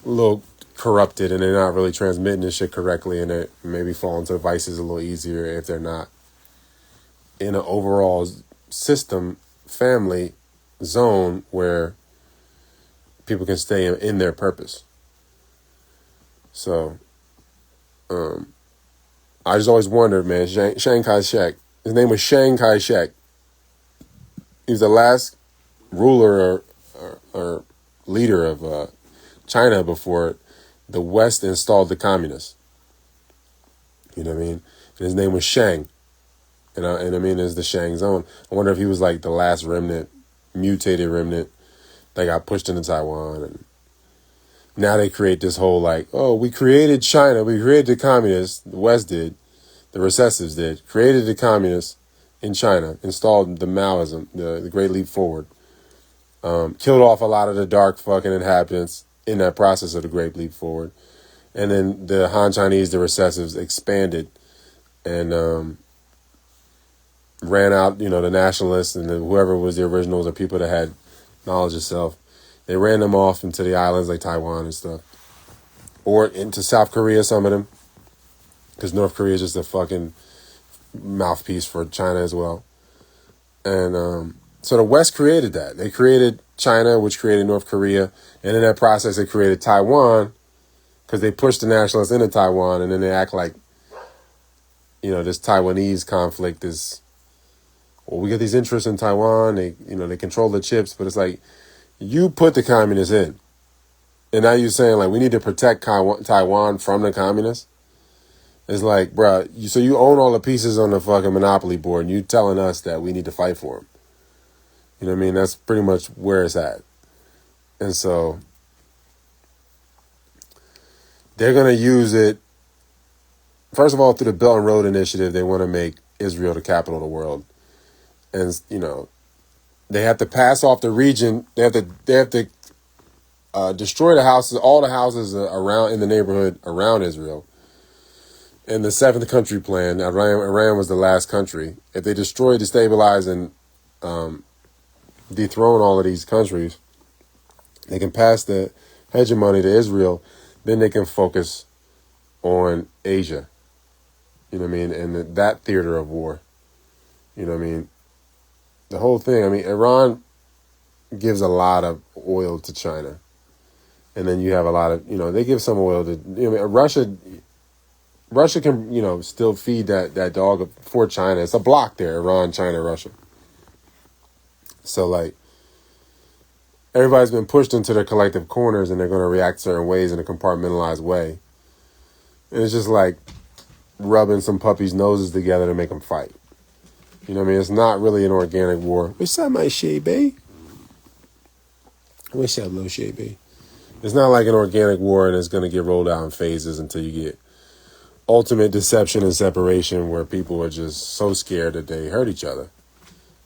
a little corrupted and they're not really transmitting this shit correctly, and it maybe fall into vices a little easier if they're not in an overall system, family zone where people can stay in their purpose. So, I just always wondered, man, Chiang Kai-shek, his name was Chiang Kai-shek. He was the last ruler or leader of China before the West installed the communists. You know what I mean? And his name was Shang. And I mean, it's the Shang zone. I wonder if he was like the last mutated remnant that got pushed into Taiwan. And now they create this whole we created China. We created the communists. The West did. The recessives did. Created the communists in China. Installed the Maoism, the Great Leap Forward. Killed off a lot of the dark fucking inhabitants in that process of the Great Leap Forward. And then the Han Chinese, the recessives, expanded and ran out, the nationalists and then whoever was the originals or people that had knowledge of self. They ran them off into the islands like Taiwan and stuff. Or into South Korea, some of them. Because North Korea is just a fucking mouthpiece for China as well. And So the West created that. They created China, which created North Korea. And in that process, they created Taiwan because they pushed the nationalists into Taiwan. And then they act like, this Taiwanese conflict is, well, we get these interests in Taiwan. They control the chips. But it's like, you put the communists in. And now you're saying, like, we need to protect Taiwan from the communists? It's like, bruh, so you own all the pieces on the fucking monopoly board, and you telling us that we need to fight for them. You know what I mean? That's pretty much where it's at. And so they're going to use it, first of all, through the Belt and Road Initiative. They want to make Israel the capital of the world. And, they have to pass off the region. They have to destroy the houses, all the houses around in the neighborhood around Israel. In the seventh country plan, Iran was the last country. If they destroy, destabilize, and dethrone all of these countries, they can pass the hegemony to Israel. Then they can focus on Asia. You know what I mean? And that theater of war. You know what I mean? The whole thing. I mean, Iran gives a lot of oil to China. And then you have a lot of, they give some oil to, Russia can, still feed that dog for China. It's a block there, Iran, China, Russia. So, like, everybody's been pushed into their collective corners and they're going to react certain ways in a compartmentalized way. And it's just like rubbing some puppies' noses together to make them fight. You know what I mean? It's not really an organic war. What's up, my Shay-Bay? What's up, little Shay-Bay? It's not like an organic war and it's going to get rolled out in phases until you get ultimate deception and separation where people are just so scared that they hurt each other.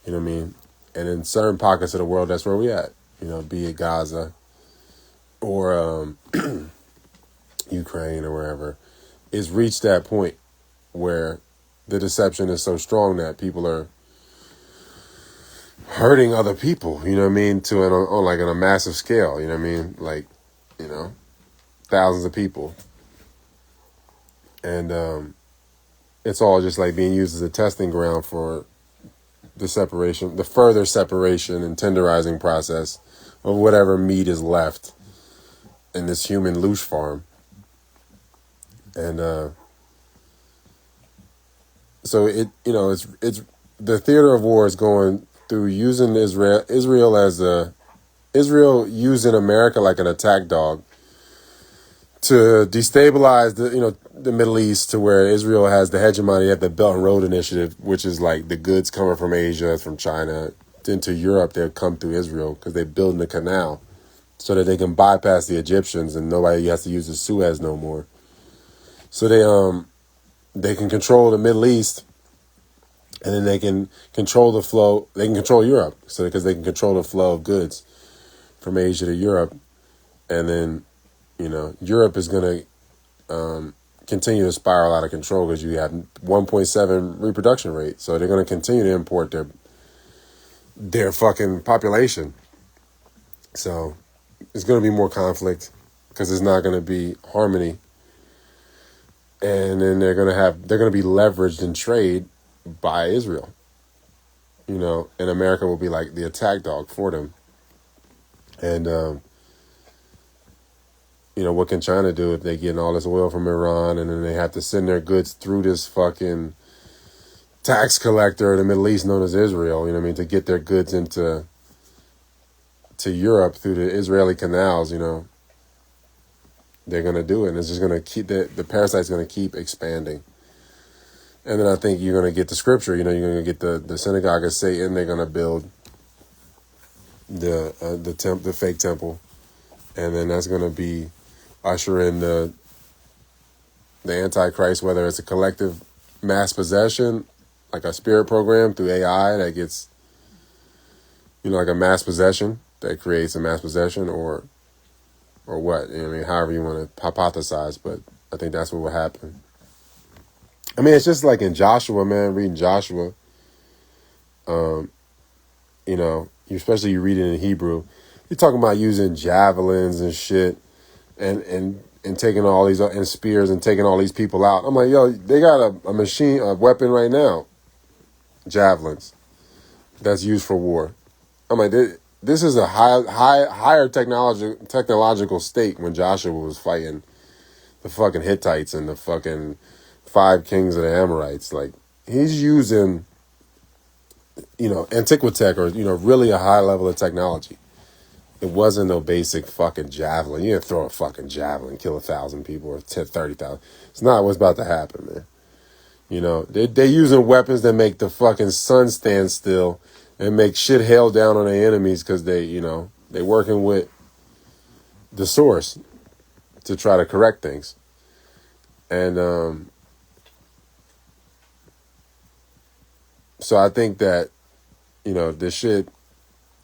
You know what I mean? And in certain pockets of the world, that's where we at. Be it Gaza or Ukraine or wherever. It's reached that point where the deception is so strong that people are hurting other people, you know what I mean, on a massive scale, you know what I mean? Like, thousands of people. And it's all just like being used as a testing ground for the further separation and tenderizing process of whatever meat is left in this human loosh farm. And so it's the theater of war is going through using Israel using America like an attack dog to destabilize the Middle East to where Israel has the hegemony at the Belt and Road Initiative, which is like the goods coming from Asia, from China, into Europe. They'll come through Israel because they're building a canal so that they can bypass the Egyptians and nobody has to use the Suez no more. So they can control the Middle East, and then they can control the flow. They can control Europe, because they can control the flow of goods from Asia to Europe, and then Europe is going to continue to spiral out of control because you have 1.7 reproduction rate. So they're going to continue to import their fucking population. So it's going to be more conflict because there's not going to be harmony. And then they're going to be leveraged in trade by Israel, and America will be like the attack dog for them. And, what can China do if they get all this oil from Iran and then they have to send their goods through this fucking tax collector in the Middle East known as Israel, to get their goods to Europe through the Israeli canals, they're going to do it. And it's just going to keep, the parasite's going to keep expanding. And then I think you're going to get the scripture, you're going to get the synagogue of Satan. They're going to build the fake temple. And then that's going to be usher in the Antichrist, whether it's a collective mass possession, like a spirit program through AI that gets, like a mass possession that creates a mass possession, or what, however you want to hypothesize, but I think that's what will happen. It's just like in Joshua, man, reading Joshua, especially you read it in Hebrew, you're talking about using javelins and shit and taking all these, and spears and taking all these people out. I'm like, yo, they got a weapon right now, javelins, that's used for war. I'm like, this is a higher technological state when Joshua was fighting the fucking Hittites and the fucking 5 kings of the Amorites. Like, he's using, Antiquitech, or, really a high level of technology. It wasn't no basic fucking javelin. You didn't throw a fucking javelin, kill 1,000 people or 30,000. It's not what's about to happen, man. They're using weapons that make the fucking sun stand still and make shit hail down on their enemies because they're working with the source to try to correct things. And so I think that, this shit,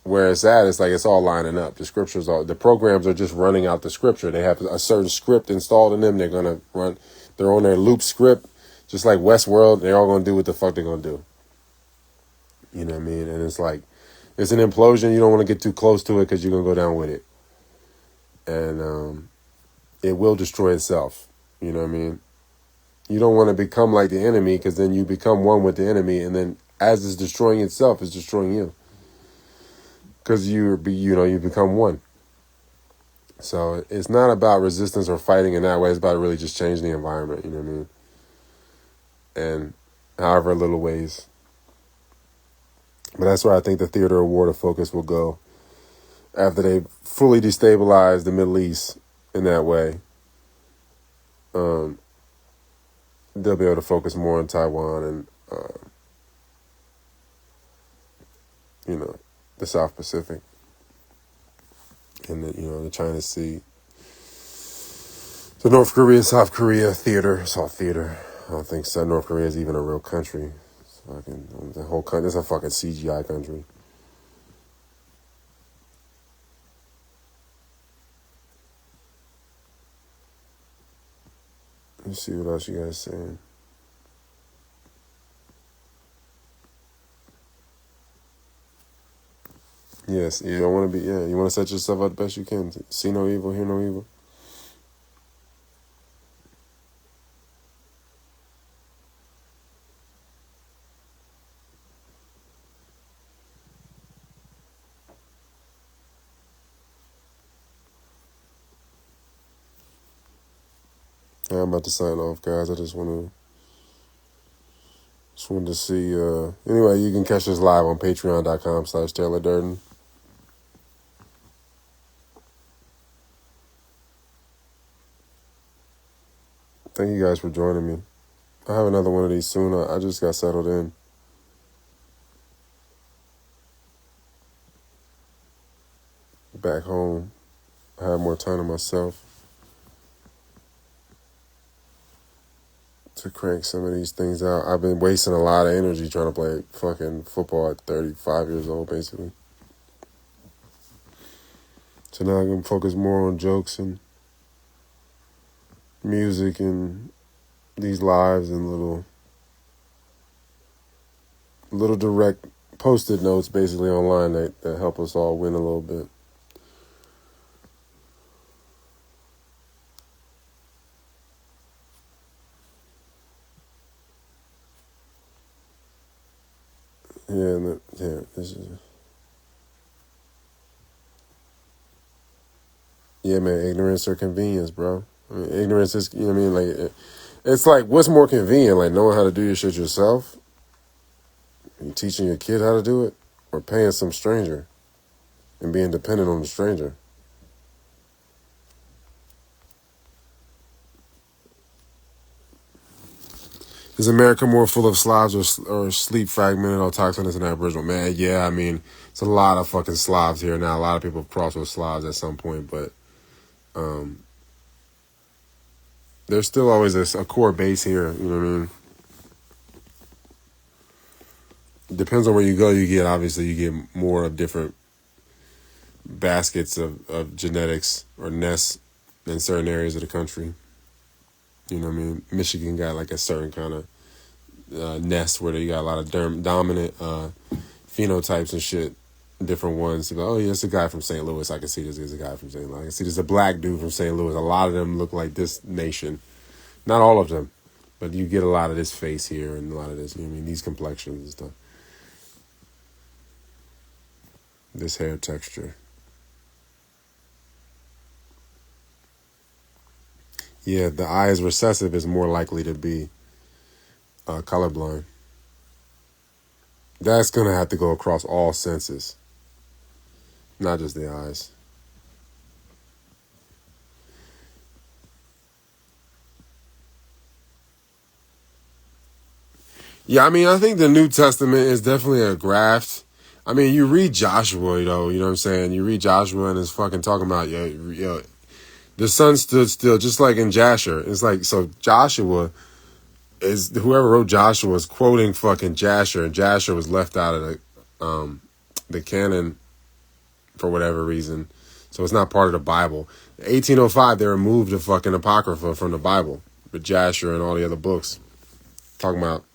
where it's at, it's like it's all lining up. The programs are just running out the scripture. They have a certain script installed in them. They're going to run, they're on their loop script, just like Westworld. They're all going to do what the fuck they're going to do. You know what I mean? And it's like, it's an implosion. You don't want to get too close to it because you're going to go down with it. And it will destroy itself. You know what I mean? You don't want to become like the enemy because then you become one with the enemy. And then as it's destroying itself, it's destroying you. Because you become one. So it's not about resistance or fighting in that way. It's about really just changing the environment. You know what I mean? And however little ways. But that's where I think the theater of war to focus will go after they fully destabilize the Middle East in that way. They'll be able to focus more on Taiwan and, the South Pacific and the China Sea. So North Korea, South Korea theater. It's all theater. I don't think North Korea is even a real country. The whole country. It's a fucking CGI country. Let's see what else you guys saying. Yes, you don't want to be. Yeah, you want to set yourself up the best you can. See no evil, hear no evil. Yeah, I'm about to sign off, guys. I just wanted to see. Anyway, you can catch us live on patreon.com/Taylor Durden. Thank you guys for joining me. I have another one of these soon. I just got settled in. Back home. I have more time to myself to crank some of these things out. I've been wasting a lot of energy trying to play fucking football at 35 years old, basically. So now I'm going to focus more on jokes and music and these lives and little direct post-it notes basically online that help us all win a little bit. This is. Yeah, man, ignorance or convenience, bro. I mean, ignorance is, like, it's like, what's more convenient, like knowing how to do your shit yourself? You teaching your kid how to do it? Or paying some stranger and being dependent on the stranger? Is America more full of Slavs or sleep fragmented autochthonous and Aboriginal? Man, yeah, I mean, it's a lot of fucking Slavs here now. A lot of people have crossed with Slavs at some point, but there's still always a core base here, you know what I mean? Depends on where you go, you get more of different baskets of genetics or nests in certain areas of the country. You know what I mean? Michigan got like a certain kind of nest where they got a lot of dominant phenotypes and shit. Different ones. Oh, yeah, it's a guy from St. Louis. I can see this is a guy from St. Louis. I can see there's a black dude from St. Louis. A lot of them look like this nation. Not all of them, but you get a lot of this face here and a lot of this, you know what I mean? These complexions and stuff. this hair texture. Yeah, the eye is recessive is more likely to be colorblind. That's going to have to go across all senses, not just the eyes. Yeah, I mean, I think the New Testament is definitely a graft. I mean, you read Joshua, though, you know what I'm saying? You read Joshua and it's fucking talking about, the sun stood still, just like in Jasher. It's like, so Joshua is, whoever wrote Joshua was quoting fucking Jasher, and Jasher was left out of the canon for whatever reason. So it's not part of the Bible. In 1805, they removed the fucking Apocrypha from the Bible with Jasher and all the other books. Talking about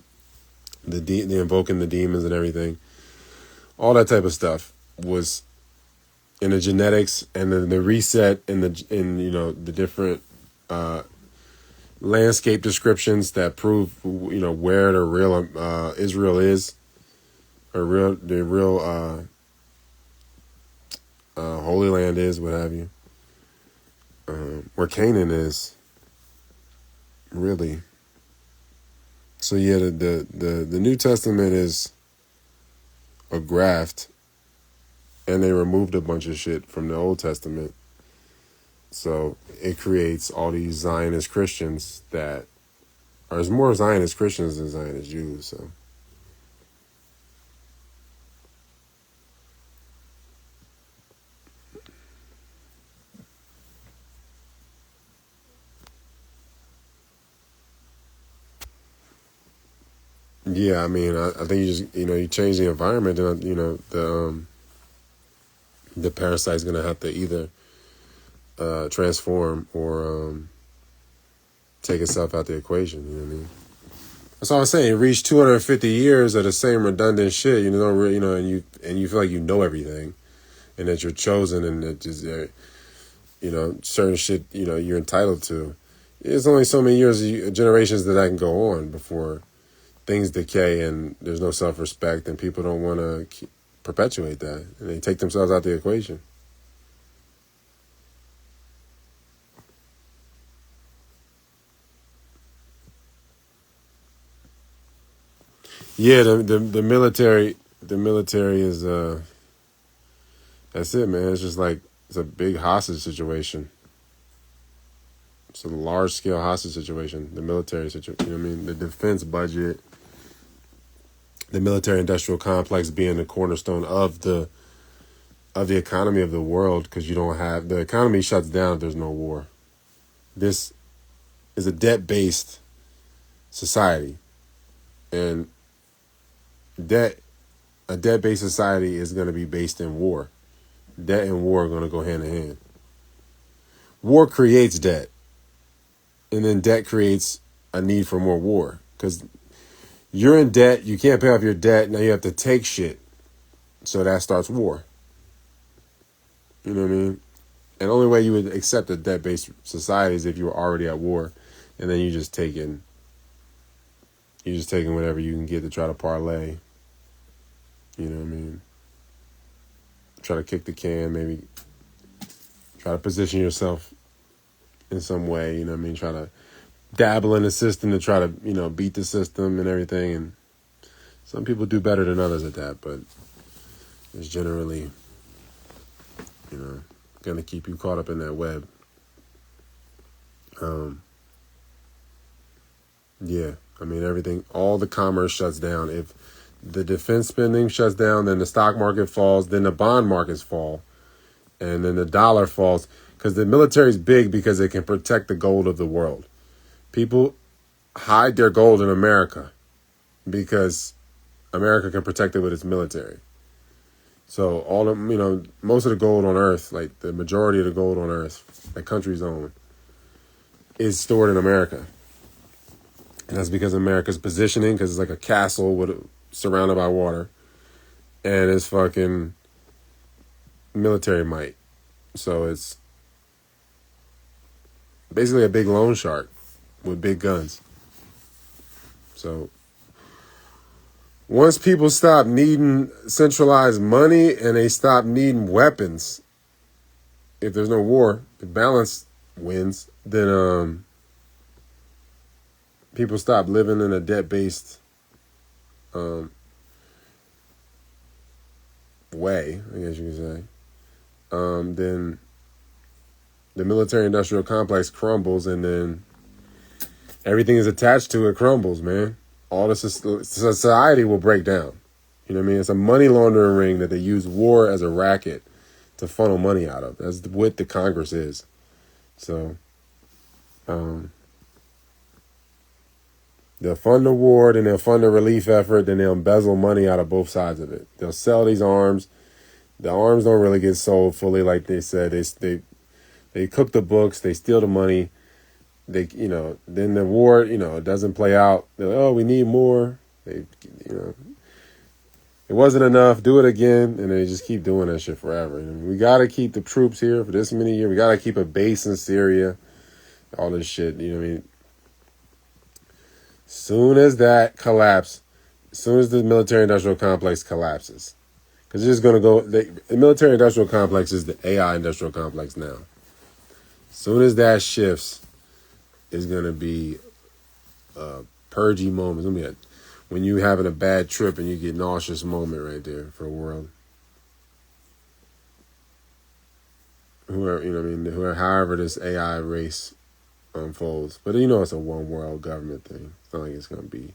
the invoking the demons and everything. All that type of stuff was in the genetics, and then the reset in the different landscape descriptions that prove where the real Israel is, or the real Holy Land is, what have you, where Canaan is, really. So yeah, the New Testament is a graft, and they removed a bunch of shit from the Old Testament. So it creates all these Zionist Christians that are more Zionist Christians than Zionist Jews. So yeah, I mean, I think you just you change the environment, and the parasite's gonna have to either transform or take itself out the equation. You know what I mean? That's all I'm saying. You reach 250 years of the same redundant shit. And you feel like you know everything, and that you're chosen, and that just certain shit you're entitled to. There's only so many generations that can go on before things decay, and there's no self-respect, and people don't want to perpetuate that, and they take themselves out the equation. Yeah, the military is that's it, man. It's just like it's a big hostage situation. It's a large scale hostage situation. The military situation, you know what I mean? The defense budget, the military industrial complex being the cornerstone of the economy of the world, because the economy shuts down if there's no war. This is a debt-based society, and a debt-based society is going to be based in war. Debt and war are going to go hand in hand. War creates debt, and then debt creates a need for more war, because you're in debt, you can't pay off your debt, now you have to take shit, so that starts war. You know what I mean? And the only way you would accept a debt-based society is if you were already at war, and then you're just taking whatever you can get to try to parlay. You know what I mean? Try to kick the can, maybe try to position yourself in some way, you know what I mean? Try to dabble in the system to try to, beat the system and everything. And some people do better than others at that, but it's generally, going to keep you caught up in that web. Yeah, I mean, everything, all the commerce shuts down. If the defense spending shuts down, then the stock market falls, then the bond markets fall, and then the dollar falls, because the military is big because it can protect the gold of the world. People hide their gold in America because America can protect it with its military. So most of the gold on Earth, like the majority of the gold on Earth, that countries own, is stored in America. And that's because America's positioning, because it's like a castle surrounded by water, and it's fucking military might. So it's basically a big loan shark with big guns. So Once people stop needing centralized money and they stop needing weapons, if there's no war, the balance wins, then people stop living in a debt-based way, I guess you could say. Then the military-industrial complex crumbles, and then everything is attached to it crumbles, man. All the society will break down. You know what I mean? It's a money laundering ring that they use war as a racket to funnel money out of. That's what the Congress is. So, they'll fund the war, then they'll fund the relief effort, then they'll embezzle money out of both sides of it. They'll sell these arms. The arms don't really get sold fully, like they said. They cook the books, they steal the money. They, then the war, it doesn't play out. They're like, oh, we need more. It wasn't enough. Do it again, and they just keep doing that shit forever. And we got to keep the troops here for this many years. We got to keep a base in Syria. All this shit, you know what I mean? Soon as that collapse, as soon as the military-industrial complex collapses, because it's just going to go, the military-industrial complex is the AI industrial complex now. Soon as that shifts, it's going to be a purgy moment. It's going to be when you having a bad trip and you get nauseous moment right there for the world. However this AI race unfolds. But it's a one world government thing. It's not like it's going to be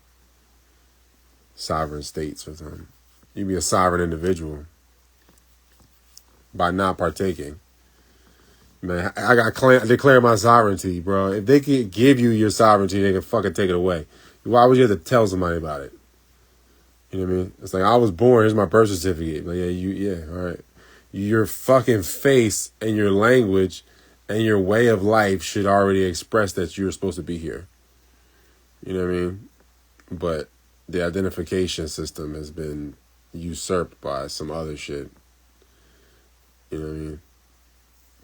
sovereign states or something. You be a sovereign individual by not partaking. Man, I got declare my sovereignty, bro. If they could give you your sovereignty, they can fucking take it away. Why would you have to tell somebody about it? You know what I mean? It's like, I was born, here's my birth certificate. Like, all right. Your fucking face and your language and your way of life should already express that you're supposed to be here. You know what I mean? But the identification system has been usurped by some other shit. You know what I mean?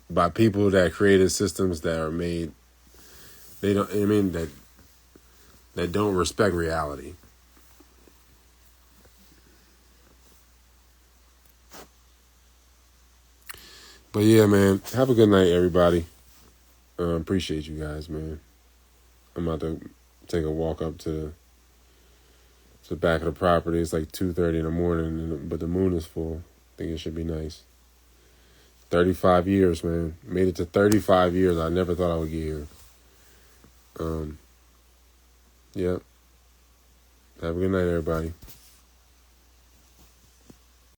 By people that created systems that are made, that don't respect reality. But yeah, man, have a good night, everybody. Appreciate you guys, man. I'm about to take a walk up to the back of the property. It's like 2:30 in the morning, but the moon is full. I think it should be nice. 35 years, man. Made it to 35 years. I never thought I would get here. Yeah. Have a good night, everybody.